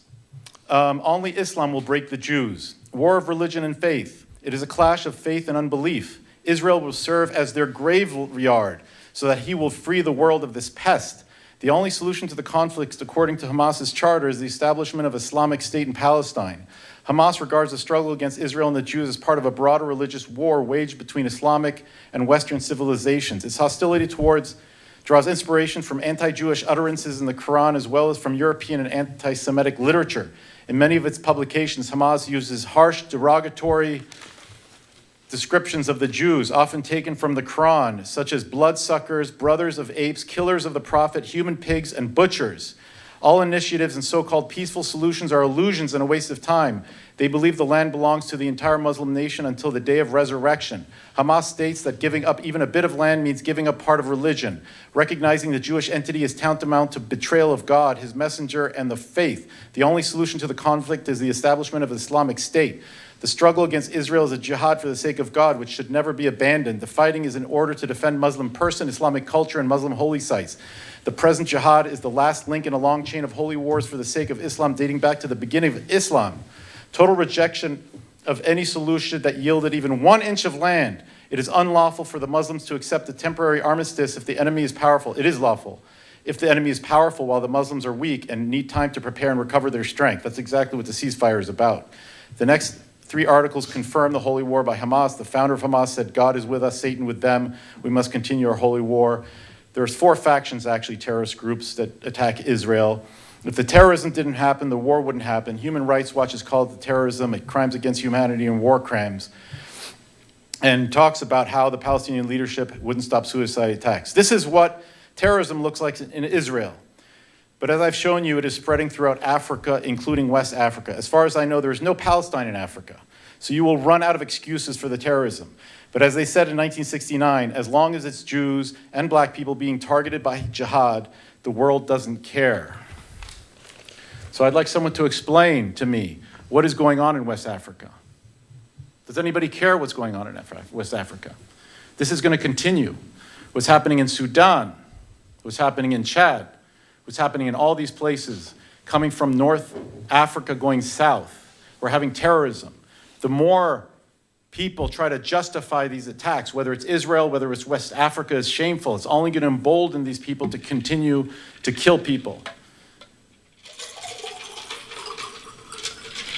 Only Islam will break the Jews. War of religion and faith. It is a clash of faith and unbelief. Israel will serve as their graveyard so that he will free the world of this pest. The only solution to the conflict, according to Hamas's charter, is the establishment of Islamic State in Palestine. Hamas regards the struggle against Israel and the Jews as part of a broader religious war waged between Islamic and Western civilizations. Its hostility draws inspiration from anti-Jewish utterances in the Quran as well as from European and anti-Semitic literature. In many of its publications, Hamas uses harsh, derogatory descriptions of the Jews, often taken from the Quran, such as bloodsuckers, brothers of apes, killers of the prophet, human pigs, and butchers. All initiatives and so-called peaceful solutions are illusions and a waste of time. They believe the land belongs to the entire Muslim nation until the day of resurrection. Hamas states that giving up even a bit of land means giving up part of religion. Recognizing the Jewish entity is tantamount to betrayal of God, his messenger, and the faith. The only solution to the conflict is the establishment of an Islamic State. The struggle against Israel is a jihad for the sake of God, which should never be abandoned. The fighting is in order to defend Muslim person, Islamic culture, and Muslim holy sites. The present jihad is the last link in a long chain of holy wars for the sake of Islam dating back to the beginning of Islam. Total rejection of any solution that yielded even 1 inch of land. It is unlawful for the Muslims to accept a temporary armistice if the enemy is powerful. It is lawful if the enemy is powerful while the Muslims are weak and need time to prepare and recover their strength. That's exactly what the ceasefire is about. The next 3 articles confirm the holy war by Hamas. The founder of Hamas said, God is with us, Satan with them. We must continue our holy war. There's 4 factions, actually, terrorist groups that attack Israel. If the terrorism didn't happen, the war wouldn't happen. Human Rights Watch has called the terrorism crimes against humanity and war crimes, and talks about how the Palestinian leadership wouldn't stop suicide attacks. This is what terrorism looks like in Israel. But as I've shown you, it is spreading throughout Africa, including West Africa. As far as I know, there is no Palestine in Africa. So you will run out of excuses for the terrorism. But as they said in 1969, as long as it's Jews and black people being targeted by jihad, the world doesn't care. So I'd like someone to explain to me what is going on in West Africa. Does anybody care what's going on in West Africa? This is going to continue. What's happening in Sudan, what's happening in Chad, what's happening in all these places, coming from North Africa going south. We're having terrorism. The more people try to justify these attacks, whether it's Israel, whether it's West Africa, is shameful. It's only going to embolden these people to continue to kill people.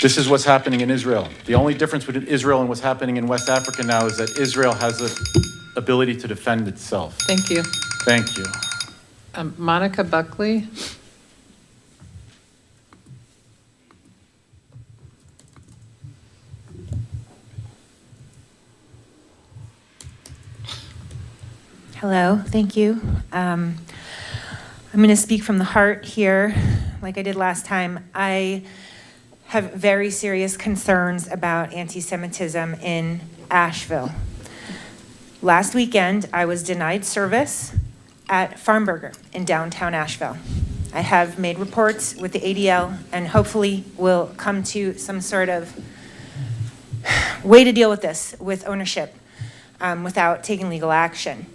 This is what's happening in Israel. The only difference between Israel and what's happening in West Africa now is that Israel has the ability to defend itself. Thank you. Thank you. Monica Buckley. Hello, thank you. I'm going to speak from the heart here, like I did last time. I have very serious concerns about anti-Semitism in Asheville. Last weekend, I was denied service at Farm Burger in downtown Asheville. I have made reports with the ADL and hopefully will come to some sort of way to deal with this with ownership without taking legal action.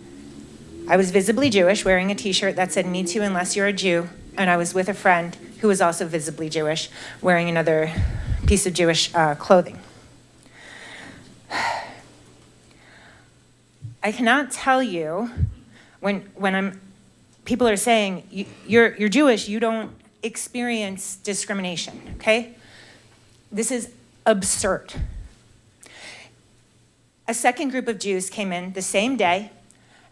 I was visibly Jewish, wearing a t-shirt that said, "Me too, unless you're a Jew," and I was with a friend who was also visibly Jewish, wearing another piece of Jewish clothing. I cannot tell you when people are saying you're Jewish, you don't experience discrimination. Okay, this is absurd. A second group of Jews came in the same day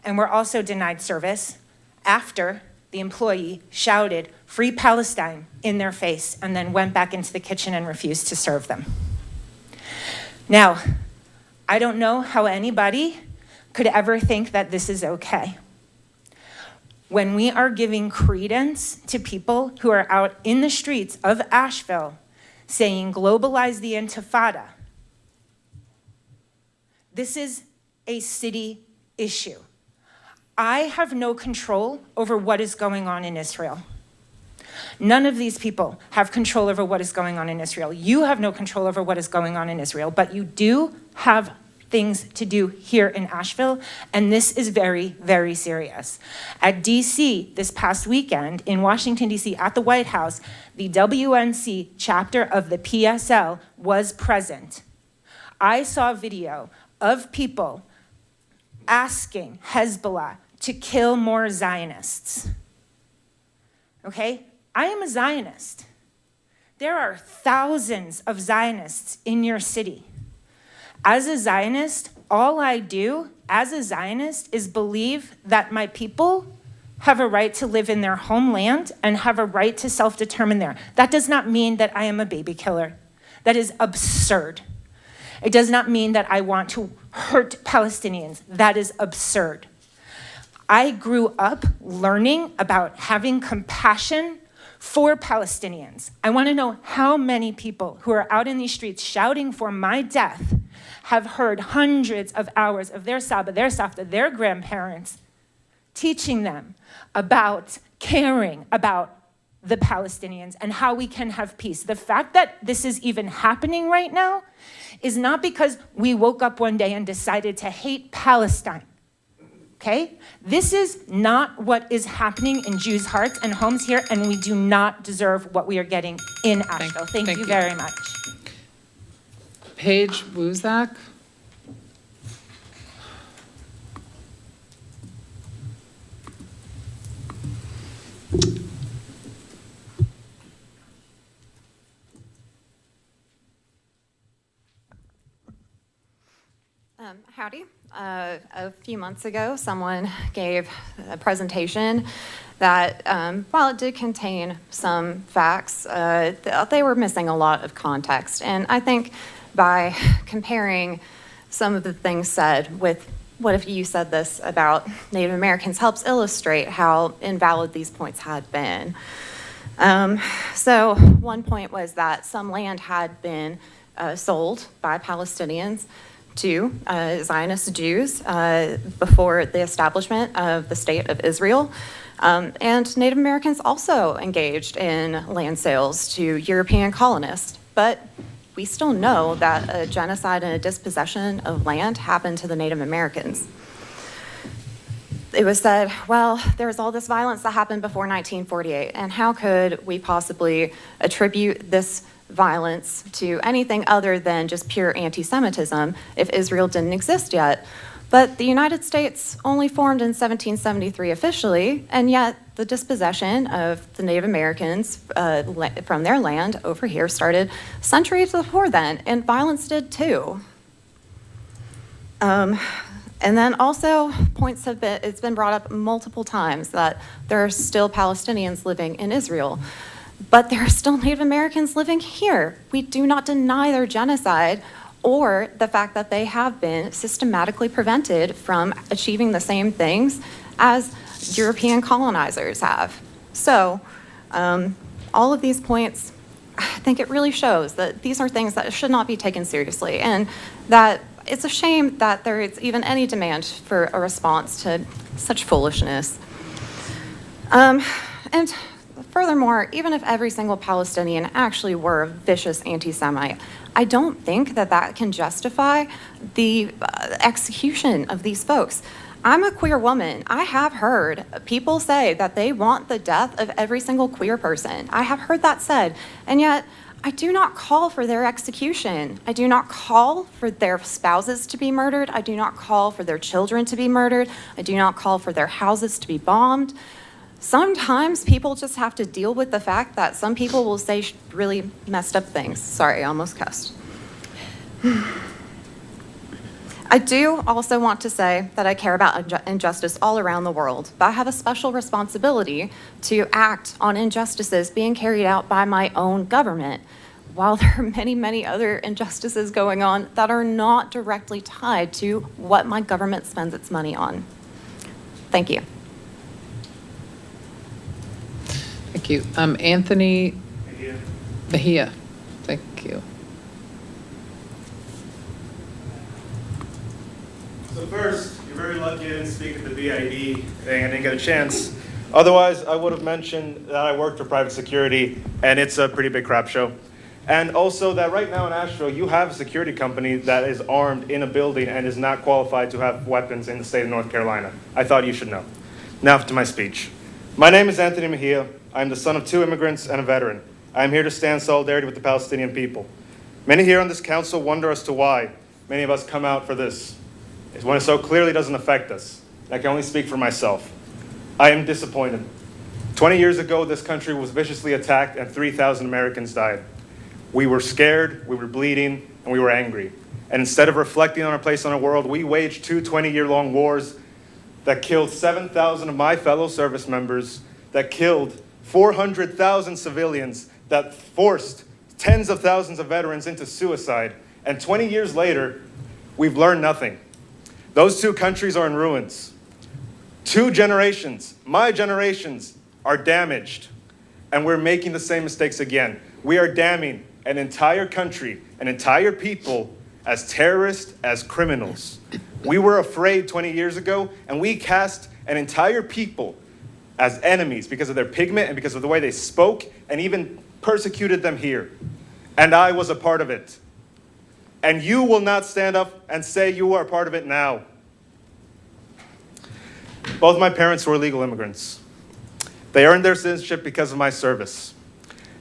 and were also denied service after the employee shouted "Free Palestine" in their face and then went back into the kitchen and refused to serve them. Now, I don't know how anybody could ever think that this is okay. When we are giving credence to people who are out in the streets of Asheville saying globalize the Intifada, this is a city issue. I have no control over what is going on in Israel. None of these people have control over what is going on in Israel. You have no control over what is going on in Israel, but you do have things to do here in Asheville, and this is very, very serious. At DC this past weekend, in Washington, DC, at the White House, the WNC chapter of the PSL was present. I saw video of people asking Hezbollah to kill more Zionists. Okay? I am a Zionist. There are thousands of Zionists in your city. As a Zionist, all I do as a Zionist is believe that my people have a right to live in their homeland and have a right to self-determine there. That does not mean that I am a baby killer. That is absurd. It does not mean that I want to hurt Palestinians. That is absurd. I grew up learning about having compassion for Palestinians. I want to know how many people who are out in these streets shouting for my death have heard hundreds of hours of their Saba, their Safta, their grandparents teaching them about caring about the Palestinians and how we can have peace. The fact that this is even happening right now is not because we woke up one day and decided to hate Palestine. Okay? This is not what is happening in Jews' hearts and homes here, and we do not deserve what we are getting in Asheville. Thank you very much. Paige Wuzak. Howdy. A few months ago, someone gave a presentation that, while it did contain some facts, they were missing a lot of context. And I think by comparing some of the things said with what if you said this about Native Americans helps illustrate how invalid these points had been. So one point was that some land had been sold by Palestinians to Zionist Jews before the establishment of the State of Israel. And Native Americans also engaged in land sales to European colonists. But we still know that a genocide and a dispossession of land happened to the Native Americans. It was said, well, there was all this violence that happened before 1948, and how could we possibly attribute this violence to anything other than just pure anti-Semitism if Israel didn't exist yet? But the United States only formed in 1773 officially, and yet the dispossession of the Native Americans from their land over here started centuries before then, and violence did too. And then also, it's been brought up multiple times that there are still Palestinians living in Israel, but there are still Native Americans living here. We do not deny their genocide or the fact that they have been systematically prevented from achieving the same things as European colonizers have. So, all of these points, I think it really shows that these are things that should not be taken seriously, and that it's a shame that there is even any demand for a response to such foolishness. And furthermore, even if every single Palestinian actually were a vicious anti-Semite, I don't think that that can justify the execution of these folks. I'm a queer woman. I have heard people say that they want the death of every single queer person. I have heard that said, and yet I do not call for their execution. I do not call for their spouses to be murdered. I do not call for their children to be murdered. I do not call for their houses to be bombed. Sometimes people just have to deal with the fact that some people will say really messed up things. Sorry, I almost cussed. I do also want to say that I care about injustice all around the world, but I have a special responsibility to act on injustices being carried out by my own government, while there are many, many other injustices going on that are not directly tied to what my government spends its money on. Thank you. Thank you. Anthony Mejia. Thank you. So first, you're very lucky I didn't speak at the BID thing. I didn't get a chance. Otherwise, I would have mentioned that I worked for private security, and it's a pretty big crap show. And also that right now in Asheville, you have a security company that is armed in a building and is not qualified to have weapons in the state of North Carolina. I thought you should know. Now to my speech. My name is Anthony Mejia. I'm the son of 2 immigrants and a veteran. I am here to stand in solidarity with the Palestinian people. Many here on this council wonder as to why many of us come out for this. It's when it so clearly doesn't affect us. I can only speak for myself. I am disappointed. 20 years ago, this country was viciously attacked and 3,000 Americans died. We were scared, we were bleeding, and we were angry. And instead of reflecting on our place in our world, we waged 2 20-year-long wars that killed 7,000 of my fellow service members, that killed 400,000 civilians, that forced tens of thousands of veterans into suicide. And 20 years later, we've learned nothing. Those 2 countries are in ruins. 2 generations, my generations, are damaged. And we're making the same mistakes again. We are damning an entire country, an entire people, as terrorists, as criminals. We were afraid 20 years ago, and we cast an entire people as enemies because of their pigment and because of the way they spoke, and even persecuted them here. And I was a part of it. And you will not stand up and say you are a part of it now. Both my parents were legal immigrants. They earned their citizenship because of my service.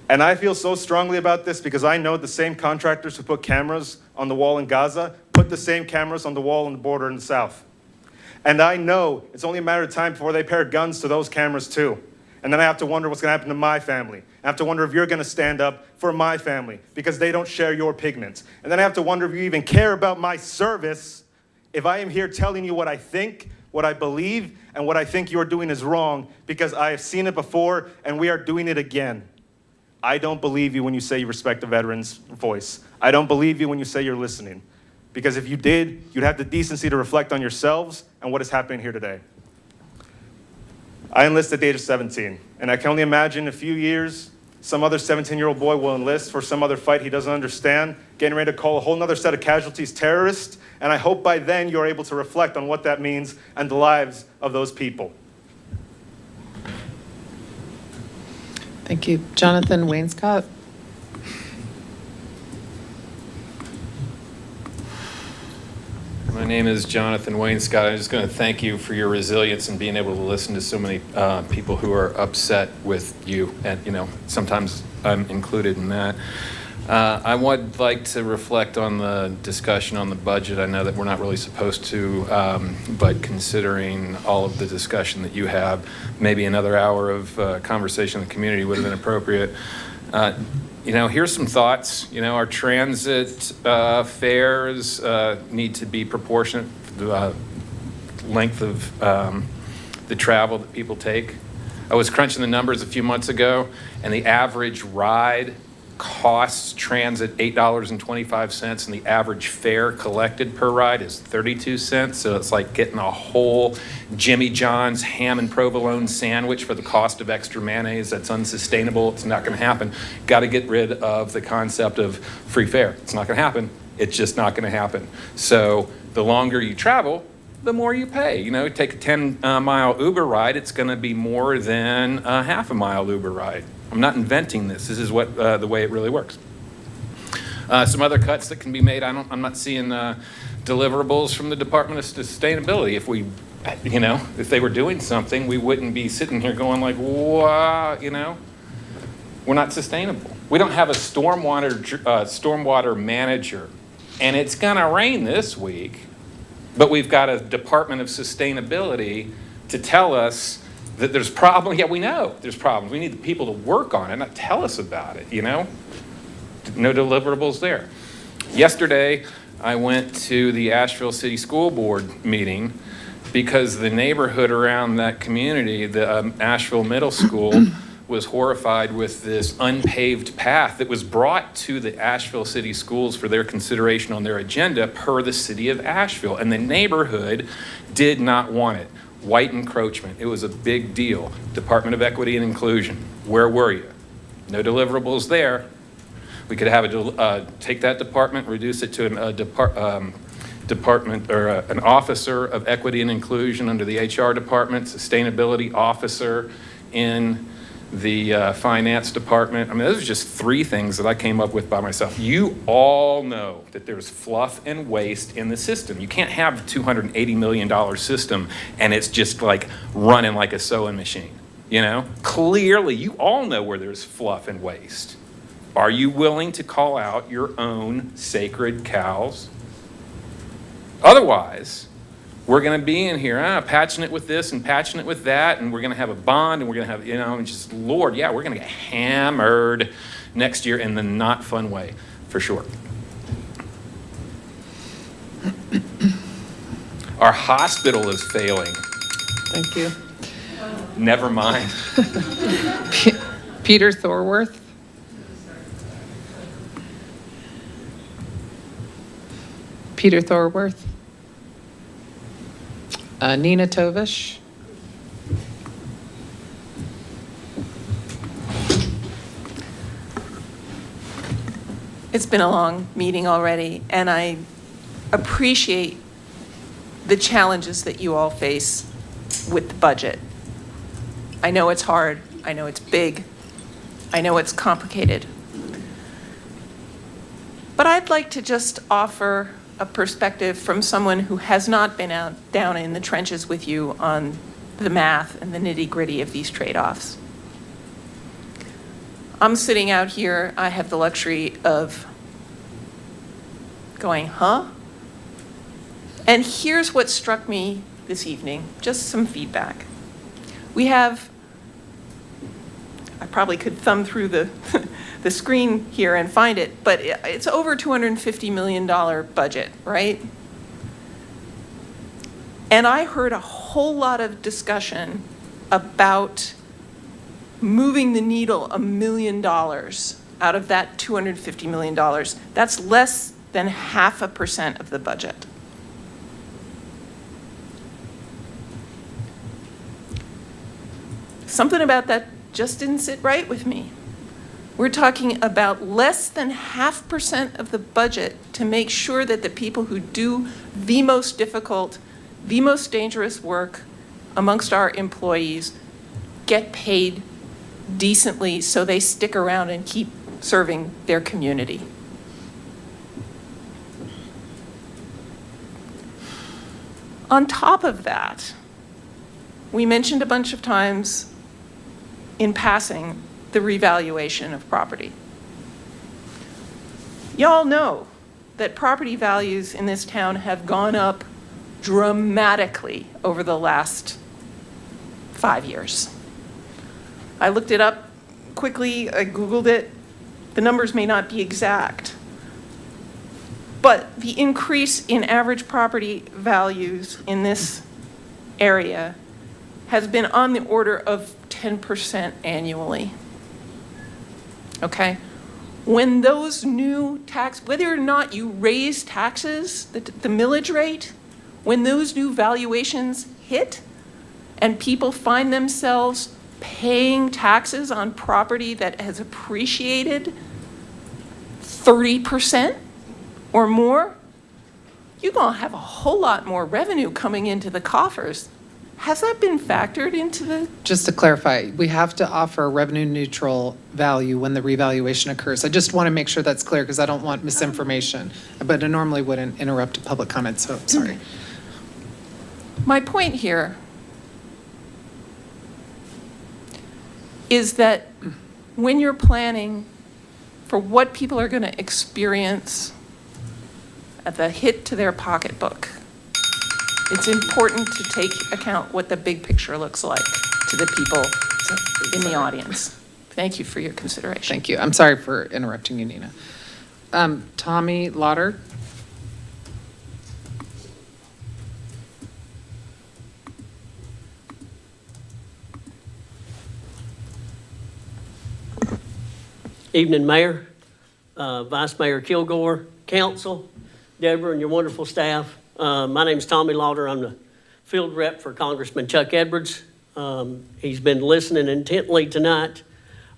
And I feel so strongly about this because I know the same contractors who put cameras on the wall in Gaza put the same cameras on the wall on the border in the south. And I know it's only a matter of time before they pair guns to those cameras too. And then I have to wonder what's going to happen to my family. I have to wonder if you're going to stand up for my family because they don't share your pigments. And then I have to wonder if you even care about my service if I am here telling you what I think, what I believe, and what I think you're doing is wrong because I have seen it before and we are doing it again. I don't believe you when you say you respect the veterans' voice. I don't believe you when you say you're listening. Because if you did, you'd have the decency to reflect on yourselves and what is happening here today. I enlisted at the age of 17, and I can only imagine in a few years some other 17-year-old boy will enlist for some other fight he doesn't understand, getting ready to call a whole nother set of casualties terrorists, and I hope by then you're able to reflect on what that means and the lives of those people. Thank you. Jonathan Wainscott. My name is Jonathan Wainscott. I'm just going to thank you for your resilience and being able to listen to so many people who are upset with you. And, you know, sometimes I'm included in that. I would like to reflect on the discussion on the budget. I know that we're not really supposed to, but considering all of the discussion that you have, maybe another hour of conversation in the community would have been appropriate. You know, here's some thoughts. You know, our transit fares need to be proportionate to the length of the travel that people take. I was crunching the numbers a few months ago, and the average ride costs transit $8.25, and the average fare collected per ride is 32 cents. So it's like getting a whole Jimmy John's ham and provolone sandwich for the cost of extra mayonnaise. That's unsustainable. It's not going to happen. Got to get rid of the concept of free fare. It's not going to happen. It's just not going to happen. So the longer you travel, the more you pay. You know, take a 10-mile Uber ride, it's going to be more than a half a mile Uber ride. I'm not inventing this. This is what the way it really works. Some other cuts that can be made. I'm not seeing deliverables from the Department of Sustainability. If we, you know, if they were doing something, we wouldn't be sitting here going like, wow, you know, we're not sustainable. We don't have a stormwater manager, and it's gonna rain this week, but we've got a Department of Sustainability to tell us that there's problems. Yeah, we know there's problems. We need the people to work on it, not tell us about it, you know? No deliverables there. Yesterday, I went to the Asheville City School Board meeting because the neighborhood around that community, the Asheville Middle School, was horrified with this unpaved path that was brought to the Asheville City Schools for their consideration on their agenda per the city of Asheville. And the neighborhood did not want it. White encroachment. It was a big deal. Department of Equity and Inclusion. Where were you? No deliverables there. We could have take that department, reduce it to a department or an officer of equity and inclusion under the HR department, sustainability officer in the finance department. I mean, those are just three things that I came up with by myself. You all know that there's fluff and waste in the system. You can't have a $280 million system and it's just like running like a sewing machine, you know? Clearly, you all know where there's fluff and waste. Are you willing to call out your own sacred cows? Otherwise, we're going to be in here patching it with this and patching it with that, and we're going to have a bond, and we're going to have, you know, and just, Lord, yeah, we're going to get hammered next year in the not fun way, for sure. Our hospital is failing. Thank you. Never mind. Peter Thorworth. Peter Thorworth. Nina Tovish. It's been a long meeting already, and I appreciate the challenges that you all face with the budget. I know it's hard. I know it's big. I know it's complicated. But I'd like to just offer a perspective from someone who has not been down in the trenches with you on the math and the nitty-gritty of these trade-offs. I'm sitting out here, I have the luxury of going, huh? And here's what struck me this evening, just some feedback. We have, I probably could thumb through the screen here and find it, but it's over $250 million budget, right? And I heard a whole lot of discussion about moving the needle $1 million out of that $250 million. That's less than 0.5% of the budget. Something about that just didn't sit right with me. We're talking about less than 0.5% of the budget to make sure that the people who do the most difficult, the most dangerous work amongst our employees get paid decently so they stick around and keep serving their community. On top of that, we mentioned a bunch of times in passing the revaluation of property. Y'all know that property values in this town have gone up dramatically over the last 5 years. I looked it up quickly, I Googled it. The numbers may not be exact, but the increase in average property values in this area has been on the order of 10% annually. Okay? When those new whether or not you raise taxes, the millage rate, when those new valuations hit and people find themselves paying taxes on property that has appreciated 30% or more, you're going to have a whole lot more revenue coming into the coffers. Has that been factored into the? Just to clarify, we have to offer a revenue neutral value when the revaluation occurs. I just want to make sure that's clear because I don't want misinformation, but I normally wouldn't interrupt a public comment, so sorry. My point here is that when you're planning for what people are going to experience at the hit to their pocketbook, it's important to take account what the big picture looks like to the people in the audience. Thank you for your consideration. Thank you. I'm sorry for interrupting you, Nina. Tommy Lauder. Evening, Mayor, Vice Mayor Kilgore, Council, Deborah, and your wonderful staff. My name is Tommy Lauder. I'm the field rep for Congressman Chuck Edwards. He's been listening intently tonight.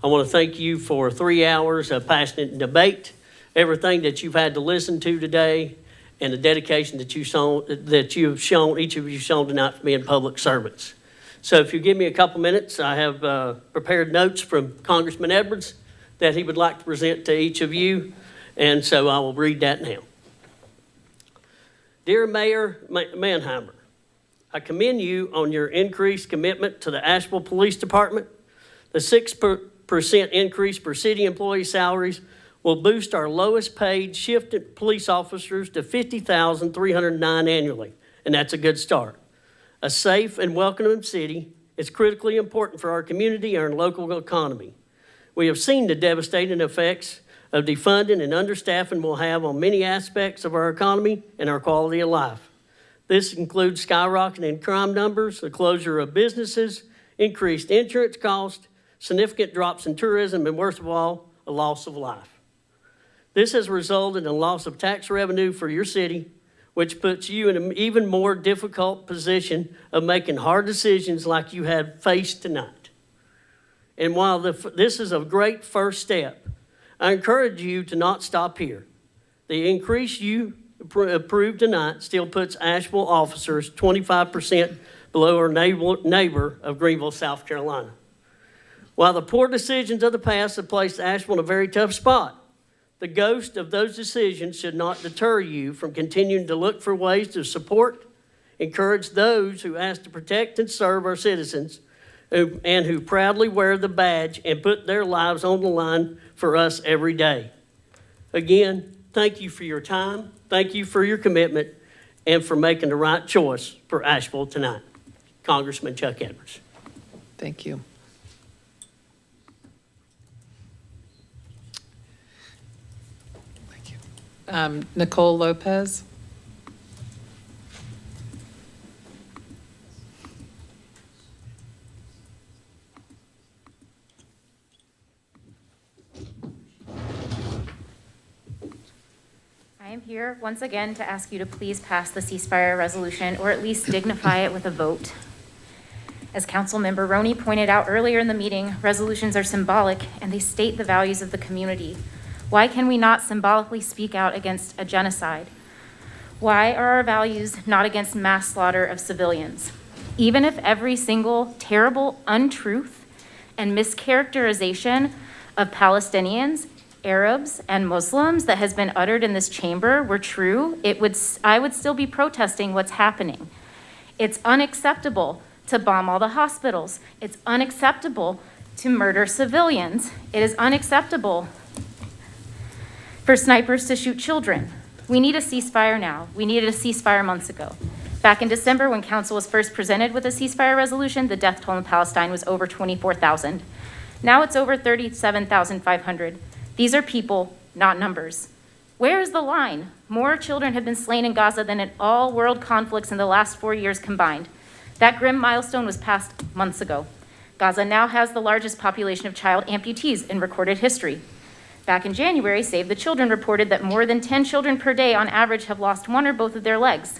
I want to thank you for 3 hours of passionate debate, everything that you've had to listen to today, and the dedication that you've shown, each of you shown tonight for being public servants. So if you give me a couple minutes, I have prepared notes from Congressman Edwards that he would like to present to each of you, and so I will read that now. Dear Mayor Manheimer, I commend you on your increased commitment to the Asheville Police Department. The 6% increase for city employee salaries will boost our lowest paid shifted police officers to $50,309 annually, and that's a good start. A safe and welcoming city is critically important for our community and our local economy. We have seen the devastating effects of defunding and understaffing will have on many aspects of our economy and our quality of life. This includes skyrocketing crime numbers, the closure of businesses, increased insurance costs, significant drops in tourism, and worst of all, a loss of life. This has resulted in a loss of tax revenue for your city, which puts you in an even more difficult position of making hard decisions like you have faced tonight. And while this is a great first step, I encourage you to not stop here. The increase you approved tonight still puts Asheville officers 25% below our neighbor of Greenville, South Carolina. While the poor decisions of the past have placed Asheville in a very tough spot, the ghost of those decisions should not deter you from continuing to look for ways to support, encourage those who ask to protect and serve our citizens, and who proudly wear the badge and put their lives on the line for us every day. Again, thank you for your time, thank you for your commitment, and for making the right choice for Asheville tonight. Congressman Chuck Edwards. Thank you. Thank you. Nicole Lopez. I am here once again to ask you to please pass the ceasefire resolution or at least dignify it with a vote. As Councilmember Roney pointed out earlier in the meeting, resolutions are symbolic and they state the values of the community. Why can we not symbolically speak out against a genocide? Why are our values not against mass slaughter of civilians? Even if every single terrible untruth and mischaracterization of Palestinians, Arabs, and Muslims that has been uttered in this chamber were true, I would still be protesting what's happening. It's unacceptable to bomb all the hospitals. It's unacceptable to murder civilians. It is unacceptable for snipers to shoot children. We need a ceasefire now. We needed a ceasefire months ago. Back in December, when council was first presented with a ceasefire resolution, the death toll in Palestine was over 24,000. Now it's over 37,500. These are people, not numbers. Where is the line? More children have been slain in Gaza than in all world conflicts in the last 4 years combined. That grim milestone was passed months ago. Gaza now has the largest population of child amputees in recorded history. Back in January, Save the Children reported that more than 10 children per day on average have lost one or both of their legs,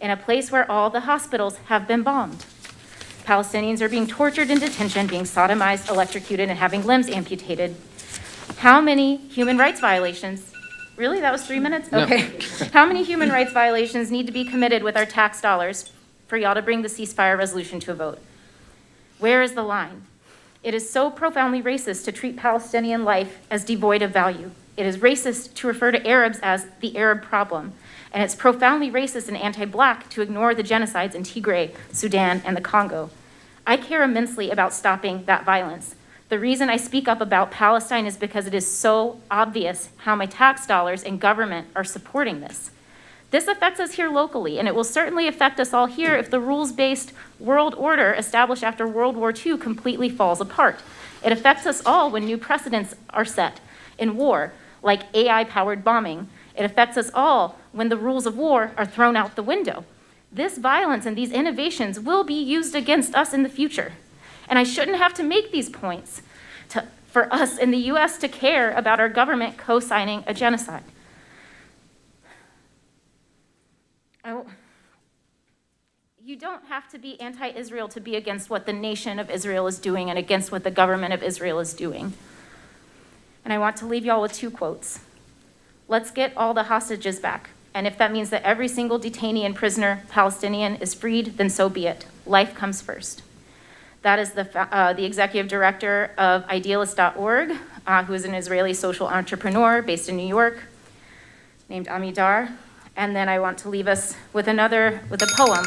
in a place where all the hospitals have been bombed. Palestinians are being tortured in detention, being sodomized, electrocuted, and having limbs amputated. How many human rights violations? Really? That was 3 minutes? No. Okay. How many human rights violations need to be committed with our tax dollars for y'all to bring the ceasefire resolution to a vote? Where is the line? It is so profoundly racist to treat Palestinian life as devoid of value. It is racist to refer to Arabs as the Arab problem. And it's profoundly racist and anti-Black to ignore the genocides in Tigray, Sudan, and the Congo. I care immensely about stopping that violence. The reason I speak up about Palestine is because it is so obvious how my tax dollars and government are supporting this. This affects us here locally, and it will certainly affect us all here if the rules-based world order established after World War II completely falls apart. It affects us all when new precedents are set in war, like AI-powered bombing. It affects us all when the rules of war are thrown out the window. This violence and these innovations will be used against us in the future. And I shouldn't have to make these points for us in the US to care about our government co-signing a genocide. You don't have to be anti-Israel to be against what the nation of Israel is doing and against what the government of Israel is doing. And I want to leave y'all with 2 quotes. Let's get all the hostages back. And if that means that every single detainee and prisoner Palestinian is freed, then so be it. Life comes first. That is the executive director of Idealist.org, who is an Israeli social entrepreneur based in New York, named Amidar. And then I want to leave us with a poem.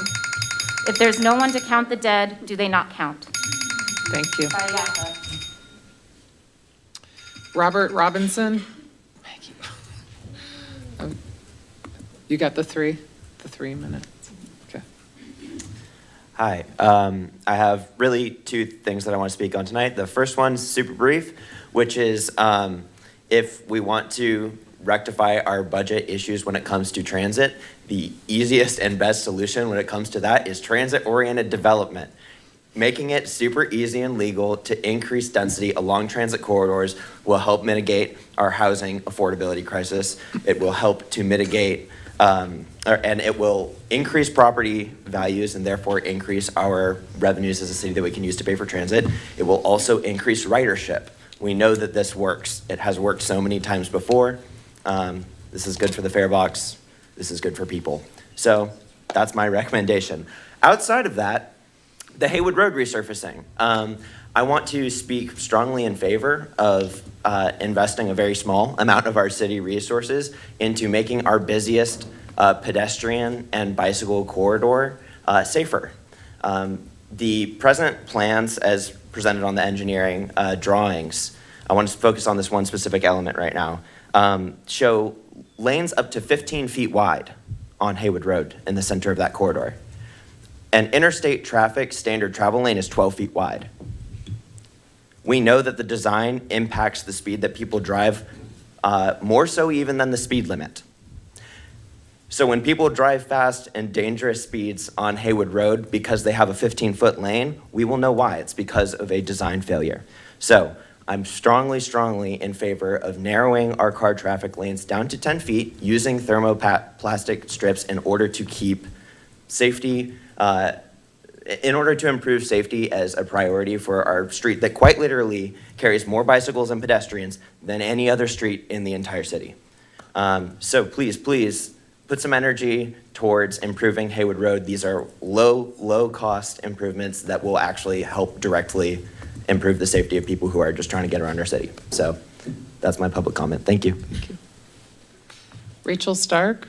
If there's no one to count the dead, do they not count? Thank you. By Yaka. Robert Robinson? Thank you. You got the 3 minutes. Okay. Hi. I have really 2 things that I want to speak on tonight. The first one's super brief, which is if we want to rectify our budget issues when it comes to transit, the easiest and best solution when it comes to that is transit-oriented development. Making it super easy and legal to increase density along transit corridors will help mitigate our housing affordability crisis. It will help to mitigate, and it will increase property values and therefore increase our revenues as a city that we can use to pay for transit. It will also increase ridership. We know that this works. It has worked so many times before. This is good for the fare box. This is good for people. So that's my recommendation. Outside of that, the Haywood Road resurfacing. I want to speak strongly in favor of investing a very small amount of our city resources into making our busiest pedestrian and bicycle corridor safer. The present plans as presented on the engineering drawings, I want to focus on this one specific element right now, show lanes up to 15 feet wide on Haywood Road in the center of that corridor. An interstate traffic standard travel lane is 12 feet wide. We know that the design impacts the speed that people drive, more so even than the speed limit. So when people drive fast and dangerous speeds on Haywood Road because they have a 15-foot lane, we will know why. It's because of a design failure. So I'm strongly in favor of narrowing our car traffic lanes down to 10 feet using thermoplastic strips in order to keep safety in order to improve safety as a priority for our street that quite literally carries more bicycles and pedestrians than any other street in the entire city. So please put some energy towards improving Haywood Road. These are low cost improvements that will actually help directly improve the safety of people who are just trying to get around our city. So that's my public comment. Thank you. Rachel Stark?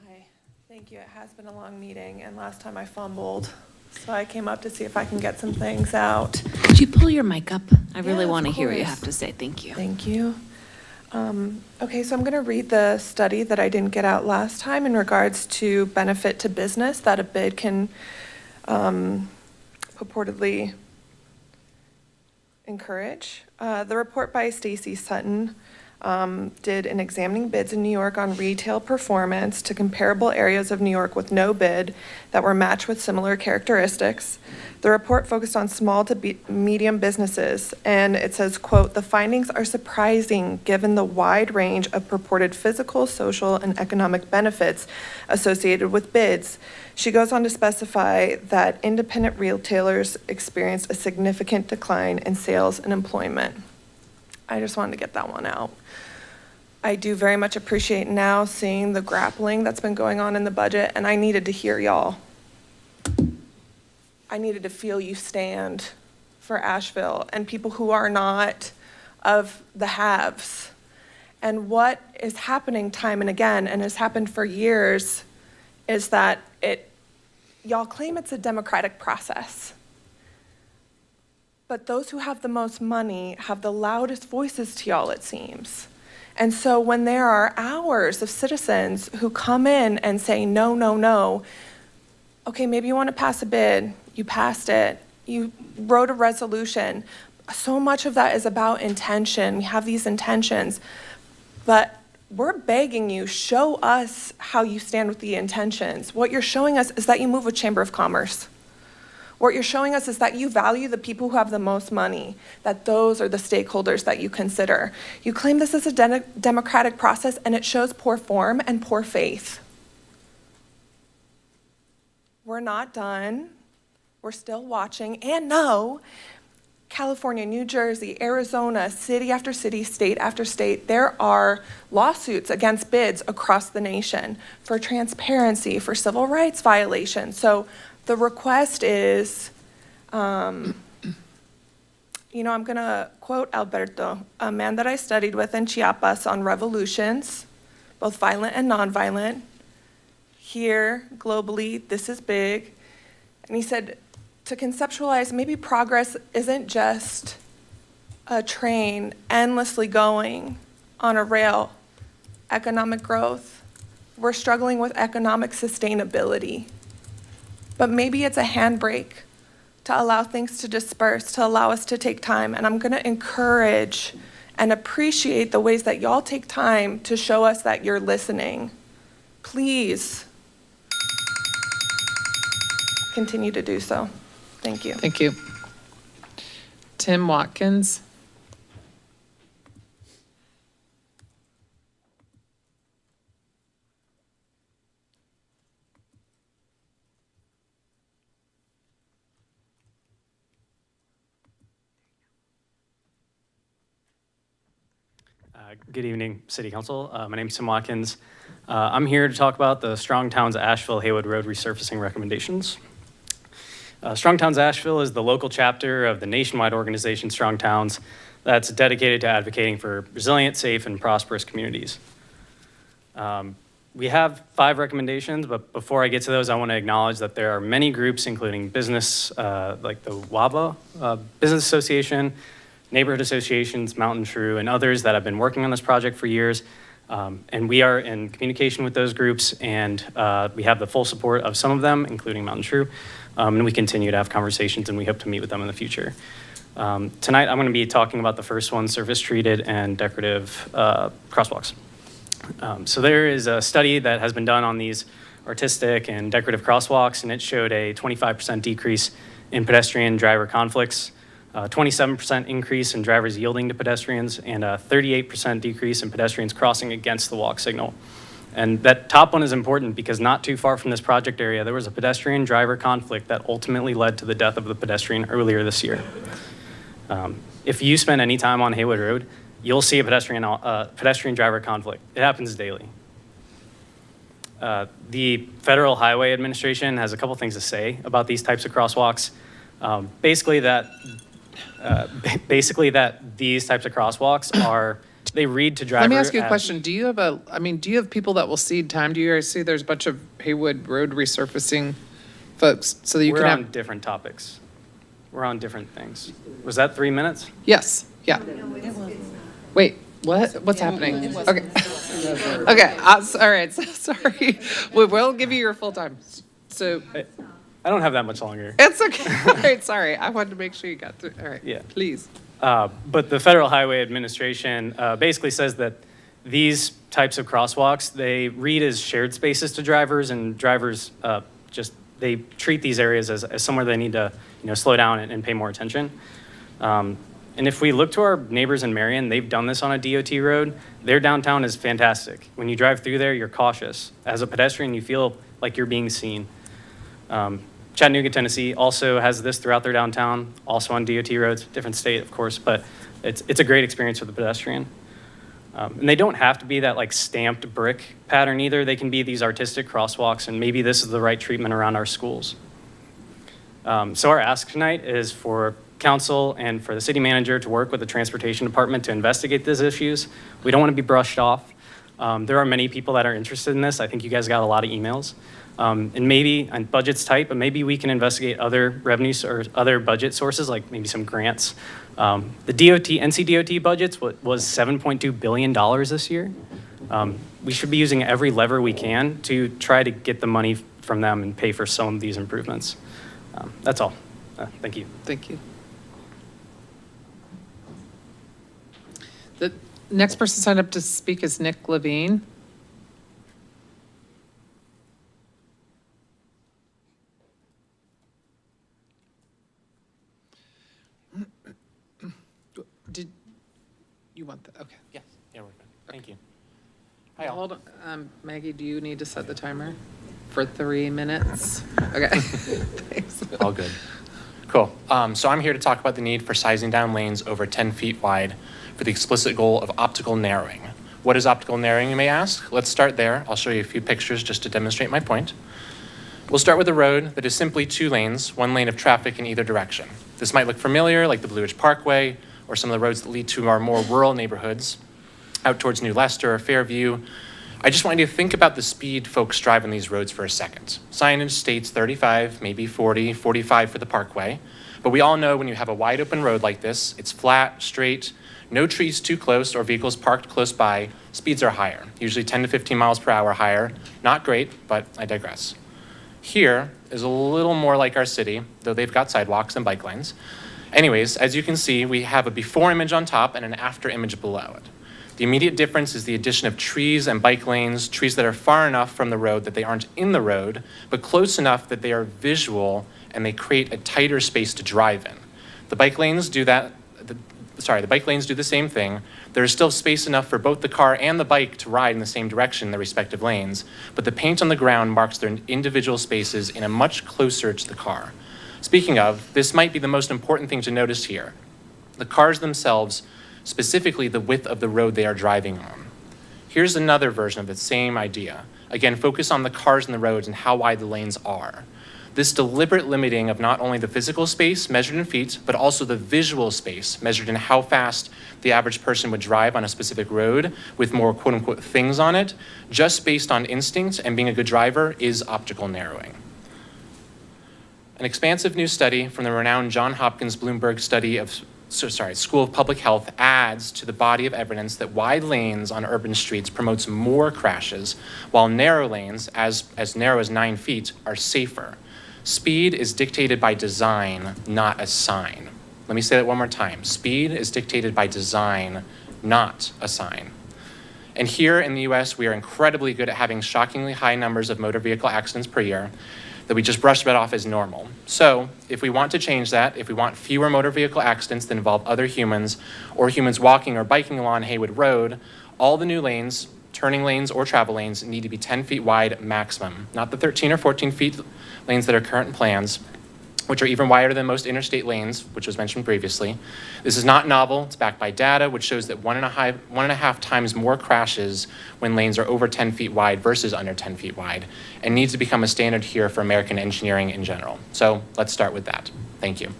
Hi, thank you. It has been a long meeting, and last time I fumbled, so I came up to see if I can get some things out. Could you pull your mic up? I really Yeah, want to of hear what you course. have to say. Thank you. Thank you. Okay, so I'm going to read the study that I didn't get out last time in regards to benefit to business that a bid can purportedly encourage. The report by Stacy Sutton did an examining bids in New York on retail performance to comparable areas of New York with no bid that were matched with similar characteristics. The report focused on small to medium businesses, and it says, quote, "The findings are surprising given the wide range of purported physical, social, and economic benefits associated with bids." She goes on to specify that independent retailers experienced a significant decline in sales and employment. I just wanted to get that one out. I do very much appreciate now seeing the grappling that's been going on in the budget, and I needed to hear y'all. I needed to feel you stand for Asheville and people who are not of the haves. And what is happening time and again, and has happened for years, is that y'all claim it's a democratic process. But those who have the most money have the loudest voices to y'all, it seems. And so when there are hours of citizens who come in and say, no, no, no, okay, maybe you want to pass a bid, you passed it, you wrote a resolution. So much of that is about intention. We have these intentions, but we're begging you, show us how you stand with the intentions. What you're showing us is that you move with Chamber of Commerce. What you're showing us is that you value the people who have the most money, that those are the stakeholders that you consider. You claim this is a democratic process, and it shows poor form and poor faith. We're not done. We're still watching. And no, California, New Jersey, Arizona, city after city, state after state, there are lawsuits against bids across the nation for transparency, for civil rights violations. So the request is, I'm going to quote Alberto, a man that I studied with in Chiapas on revolutions, both violent and nonviolent. Here, globally, this is big. And he said, to conceptualize, maybe progress isn't just a train endlessly going on a rail. Economic growth. We're struggling with economic sustainability. But maybe it's a handbrake to allow things to disperse, to allow us to take time. And I'm going to encourage and appreciate the ways that y'all take time to show us that you're listening. Please continue to do so. Thank you. Thank you. Tim Watkins? Good evening, City Council. My name is Tim Watkins. I'm here to talk about the Strong Towns Asheville Haywood Road resurfacing recommendations. Strong Towns Asheville is the local chapter of the nationwide organization Strong Towns that's dedicated to advocating for resilient, safe, and prosperous communities. We have 5 recommendations, but before I get to those, I want to acknowledge that there are many groups, including business, like the WABA Business Association, neighborhood associations, Mountain True, and others that have been working on this project for years. And we are in communication with those groups, and we have the full support of some of them, including Mountain True. And we continue to have conversations, and we hope to meet with them in the future. Tonight, I'm going to be talking about the first one, surface-treated and decorative crosswalks. So there is a study that has been done on these artistic and decorative crosswalks, and it showed a 25% decrease in pedestrian driver conflicts. 27% increase in drivers yielding to pedestrians, and a 38% decrease in pedestrians crossing against the walk signal. And that top one is important because not too far from this project area, there was a pedestrian driver conflict that ultimately led to the death of the pedestrian earlier this year. If you spend any time on Haywood Road, you'll see a pedestrian driver conflict. It happens daily. The Federal Highway Administration has a couple things to say about these types of crosswalks. Basically that these types of crosswalks are, they read to driver. Let me ask you a as- question. Do you have people that will cede time? Do you guys see there's a bunch of Haywood Road resurfacing folks so that you We're can on have? different topics. We're on different things. Was that 3 minutes? Yes, yeah. Wait, what's happening? Okay. Okay, all right, so sorry. We will give you your full time. So I don't have that much longer. it's okay. All right, sorry. I wanted to make sure you got through. All right, Yeah. please. But the Federal Highway Administration basically says that these types of crosswalks, they read as shared spaces to drivers, and drivers they treat these areas as somewhere they need to slow down and pay more attention. And if we look to our neighbors in Marion, they've done this on a DOT road. Their downtown is fantastic. When you drive through there, you're cautious. As a pedestrian, you feel like you're being seen. Chattanooga, Tennessee also has this throughout their downtown, also on DOT roads, different state, of course, but it's a great experience for the pedestrian. And they don't have to be that like stamped brick pattern either. They can be these artistic crosswalks, and maybe this is the right treatment around our schools. So our ask tonight is for council and for the city manager to work with the transportation department to investigate these issues. We don't want to be brushed off. There are many people that are interested in this. I think you guys got a lot of emails. And maybe, and budget's tight, but maybe we can investigate other revenues or other budget sources, like maybe some grants. The NCDOT budgets was $7.2 billion this year. We should be using every lever we can to try to get the money from them and pay for some of these improvements. That's all. Thank you. Thank you. The next person signed up to speak is Nick Levine. Did you want that? Okay. Yes, yeah, we're good. Thank you. Hi, hold on. Maggie, do you need to set the timer for 3 minutes? Okay. Thanks. All good. Cool. So I'm here to talk about the need for sizing down lanes over 10 feet wide for the explicit goal of optical narrowing. What is optical narrowing, you may ask? Let's start there. I'll show you a few pictures just to demonstrate my point. We'll start with a road that is simply 2 lanes, 1 lane of traffic in either direction. This might look familiar, like the Blue Ridge Parkway, or some of the roads that lead to our more rural neighborhoods, out towards New Leicester or Fairview. I just want you to think about the speed folks drive on these roads for a second. Signage states 35, maybe 40, 45 for the Parkway. But we all know when you have a wide open road like this, it's flat, straight, no trees too close or vehicles parked close by, speeds are higher, usually 10 to 15 miles per hour higher. Not great, but I digress. Here is a little more like our city, though they've got sidewalks and bike lanes. Anyways, as you can see, we have a before image on top and an after image below it. The immediate difference is the addition of trees and bike lanes, trees that are far enough from the road that they aren't in the road, but close enough that they are visual and they create a tighter space to drive in. The bike lanes do that. The bike lanes do the same thing. There is still space enough for both the car and the bike to ride in the same direction in their respective lanes, but the paint on the ground marks their individual spaces in a much closer to the car. Speaking of, this might be the most important thing to notice here. The cars themselves, specifically the width of the road they are driving on. Here's another version of the same idea. Again, focus on the cars and the roads and how wide the lanes are. This deliberate limiting of not only the physical space measured in feet, but also the visual space measured in how fast the average person would drive on a specific road with more quote unquote things on it, just based on instinct and being a good driver, is optical narrowing. An expansive new study from the renowned Johns Hopkins Bloomberg School of Public Health adds to the body of evidence that wide lanes on urban streets promotes more crashes, while narrow lanes, as narrow as 9 feet, are safer. Speed is dictated by design, not a sign. Let me say that one more time. Speed is dictated by design, not a sign. And here in the US, we are incredibly good at having shockingly high numbers of motor vehicle accidents per year. that we just brushed right off as normal. So if we want to change that, if we want fewer motor vehicle accidents that involve other humans or humans walking or biking along Haywood Road, all the new lanes, turning lanes or travel lanes need to be 10 feet wide maximum, not the 13 or 14 feet lanes that are current plans, which are even wider than most interstate lanes, which was mentioned previously. This is not novel. It's backed by data, which shows that 1.5 times more crashes when lanes are over 10 feet wide versus under 10 feet wide, and needs to become a standard here for American engineering in general. So let's start with that. Thank you.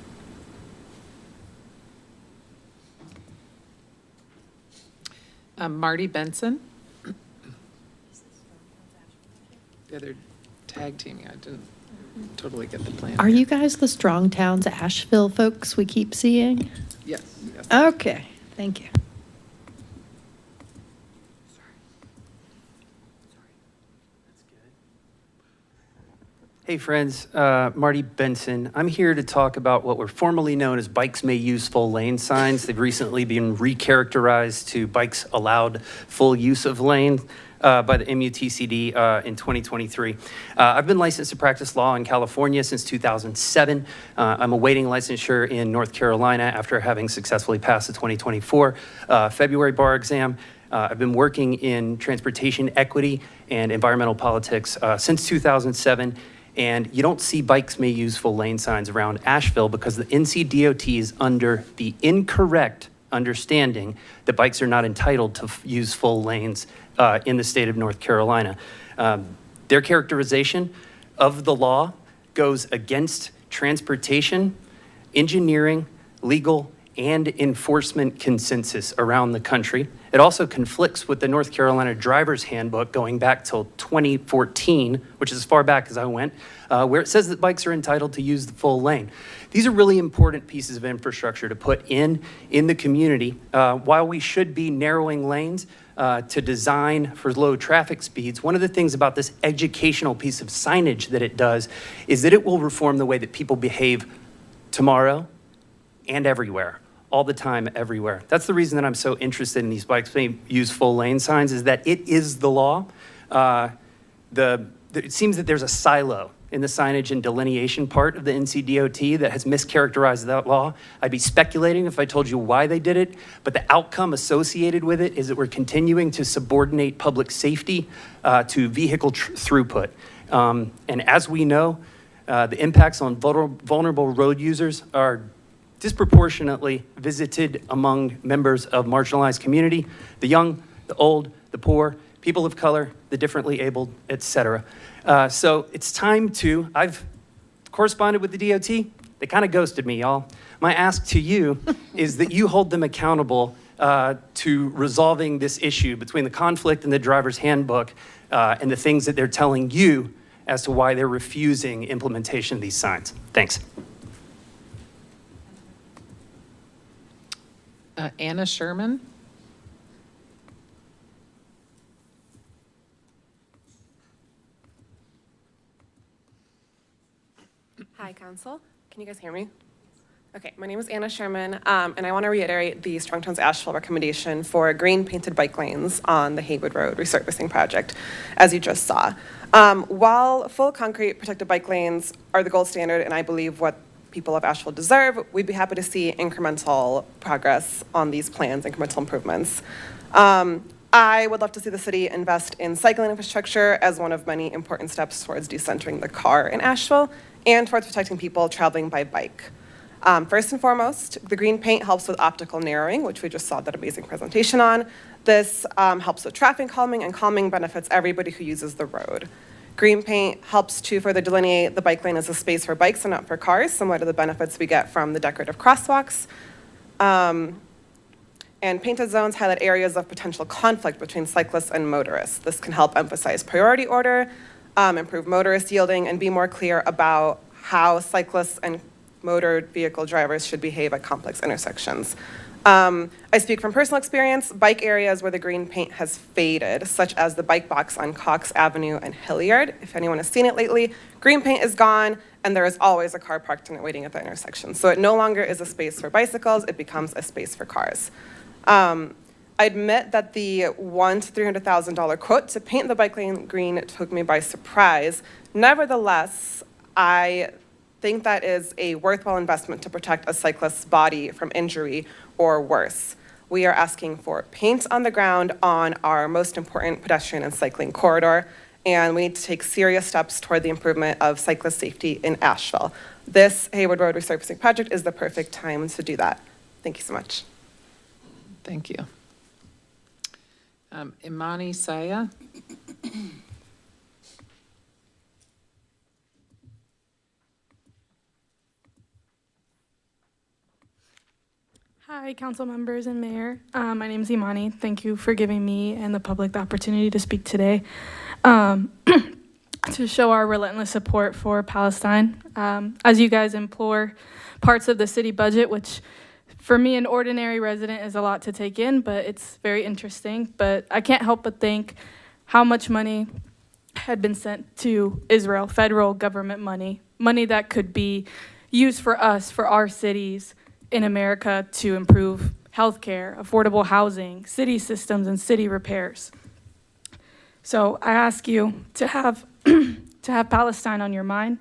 Marty Benson. The other tag teaming, I didn't totally get the plan. Are you guys the Strong Towns Asheville folks we keep seeing? Yes. Yes. Okay, thank you. Hey friends, Marty Benson. I'm here to talk about what were formerly known as bikes may use full lane signs. They've recently been recharacterized to bikes allowed full use of lane by the MUTCD in 2023. I've been licensed to practice law in California since 2007. I'm awaiting licensure in North Carolina after having successfully passed the 2024 February bar exam. I've been working in transportation equity and environmental politics since 2007. And you don't see bikes may use full lane signs around Asheville because the NCDOT is under the incorrect understanding that bikes are not entitled to use full lanes in the state of North Carolina. Their characterization of the law goes against transportation, engineering, legal, and enforcement consensus around the country. It also conflicts with the North Carolina Driver's Handbook going back till 2014, which is as far back as I went, where it says that bikes are entitled to use the full lane. These are really important pieces of infrastructure to put in the community. While we should be narrowing lanes to design for low traffic speeds, one of the things about this educational piece of signage that it does is that it will reform the way that people behave tomorrow and everywhere. All the time, everywhere. That's the reason that I'm so interested in these bikes may use full lane signs, is that it is the law. It seems that there's a silo in the signage and delineation part of the NCDOT that has mischaracterized that law. I'd be speculating if I told you why they did it, but the outcome associated with it is that we're continuing to subordinate public safety to vehicle throughput. And as we know, the impacts on vulnerable road users are disproportionately visited among members of marginalized community, the young, the old, the poor, people of color, the differently abled, et cetera. So it's time to, I've corresponded with the DOT. They kind of ghosted me, y'all. My ask to you is that you hold them accountable to resolving this issue between the conflict in the driver's handbook and the things that they're telling you as to why they're refusing implementation of these signs. Thanks. Anna Sherman. Hi, Council. Can you guys hear me? Okay, my name is Anna Sherman, and I want to reiterate the Strong Towns Asheville recommendation for green painted bike lanes on the Haywood Road resurfacing project, as you just saw. While full concrete protected bike lanes are the gold standard, and I believe what people of Asheville deserve, we'd be happy to see incremental progress on these plans, incremental improvements. I would love to see the city invest in cycling infrastructure as one of many important steps towards decentering the car in Asheville and towards protecting people traveling by bike. First and foremost, the green paint helps with optical narrowing, which we just saw that amazing presentation on. This helps with traffic calming, and calming benefits everybody who uses the road. Green paint helps to further delineate the bike lane as a space for bikes and not for cars, similar to the benefits we get from the decorative crosswalks. And painted zones highlight areas of potential conflict between cyclists and motorists. This can help emphasize priority order, improve motorist yielding, and be more clear about how cyclists and motor vehicle drivers should behave at complex intersections. I speak from personal experience. Bike areas where the green paint has faded, such as the bike box on Cox Avenue and Hilliard. If anyone has seen it lately, green paint is gone, and there is always a car parked in it waiting at the intersection. So it no longer is a space for bicycles, it becomes a space for cars. I admit that the $100,000 to $300,000 quote to paint the bike lane green took me by surprise. Nevertheless, I think that is a worthwhile investment to protect a cyclist's body from injury or worse. We are asking for paint on the ground on our most important pedestrian and cycling corridor, and we need to take serious steps toward the improvement of cyclist safety in Asheville. This Hayward Road resurfacing project is the perfect time to do that. Thank you so much. Thank you. Imani Saya? Hi, council members and mayor. My name is Imani. Thank you for giving me and the public the opportunity to speak today to show our relentless support for Palestine. As you guys implore parts of the city budget, which for me, an ordinary resident, is a lot to take in, but it's very interesting. But I can't help but think how much money had been sent to Israel, federal government money that could be used for us, for our cities in America to improve healthcare, affordable housing, city systems, and city repairs. So I ask you to have to have Palestine on your mind,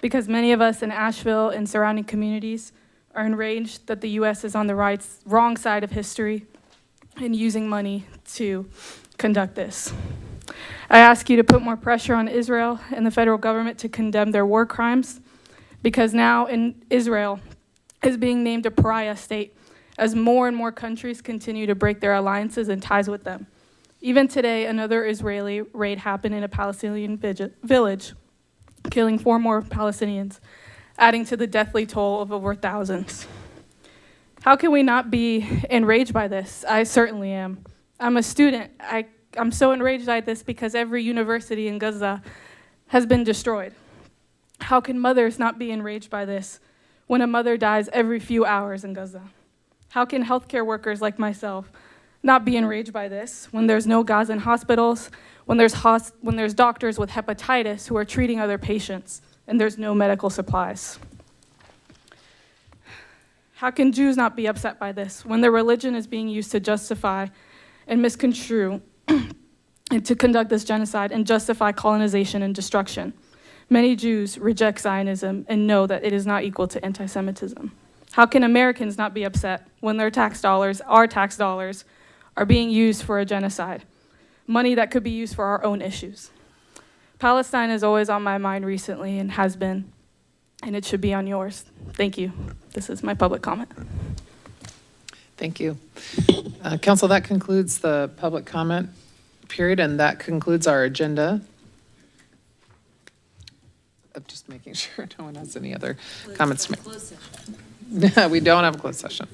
because many of us in Asheville and surrounding communities are enraged that the U.S. is on the wrong side of history and using money to conduct this. I ask you to put more pressure on Israel and the federal government to condemn their war crimes, because now Israel is being named a pariah state as more and more countries continue to break their alliances and ties with them. Even today, another Israeli raid happened in a Palestinian village, killing 4 more Palestinians, adding to the deathly toll of over thousands. How can we not be enraged by this? I certainly am. I'm a student. I'm so enraged by this because every university in Gaza has been destroyed. How can mothers not be enraged by this when a mother dies every few hours in Gaza? How can healthcare workers like myself not be enraged by this when there's no Gazan hospitals, when there's doctors with hepatitis who are treating other patients, and there's no medical supplies? How can Jews not be upset by this when their religion is being used to justify and misconstrue and to conduct this genocide and justify colonization and destruction? Many Jews reject Zionism and know that it is not equal to anti-Semitism. How can Americans not be upset when their tax dollars, our tax dollars, are being used for a genocide? Money that could be used for our own issues. Palestine is always on my mind recently and has been, and it should be on yours. Thank you. This is my public comment. Thank you. Council, that concludes the public comment period, and that concludes our agenda. I'm just making sure no one has any other comments to make. No, we don't have a closed session.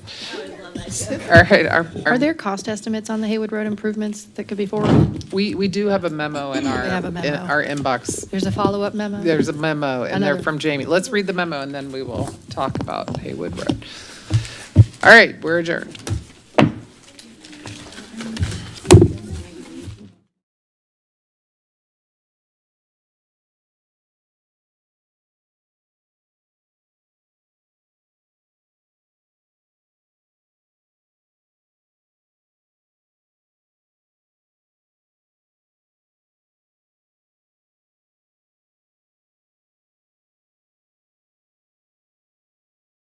All right. Are there cost estimates on the Haywood Road improvements that could be forwarded? We do have a memo in our, have a memo. in our inbox. There's a follow-up memo? There's a memo, and they're Another. from Jamie. Let's read the memo, and then we will talk about Haywood Road. All right, we're adjourned.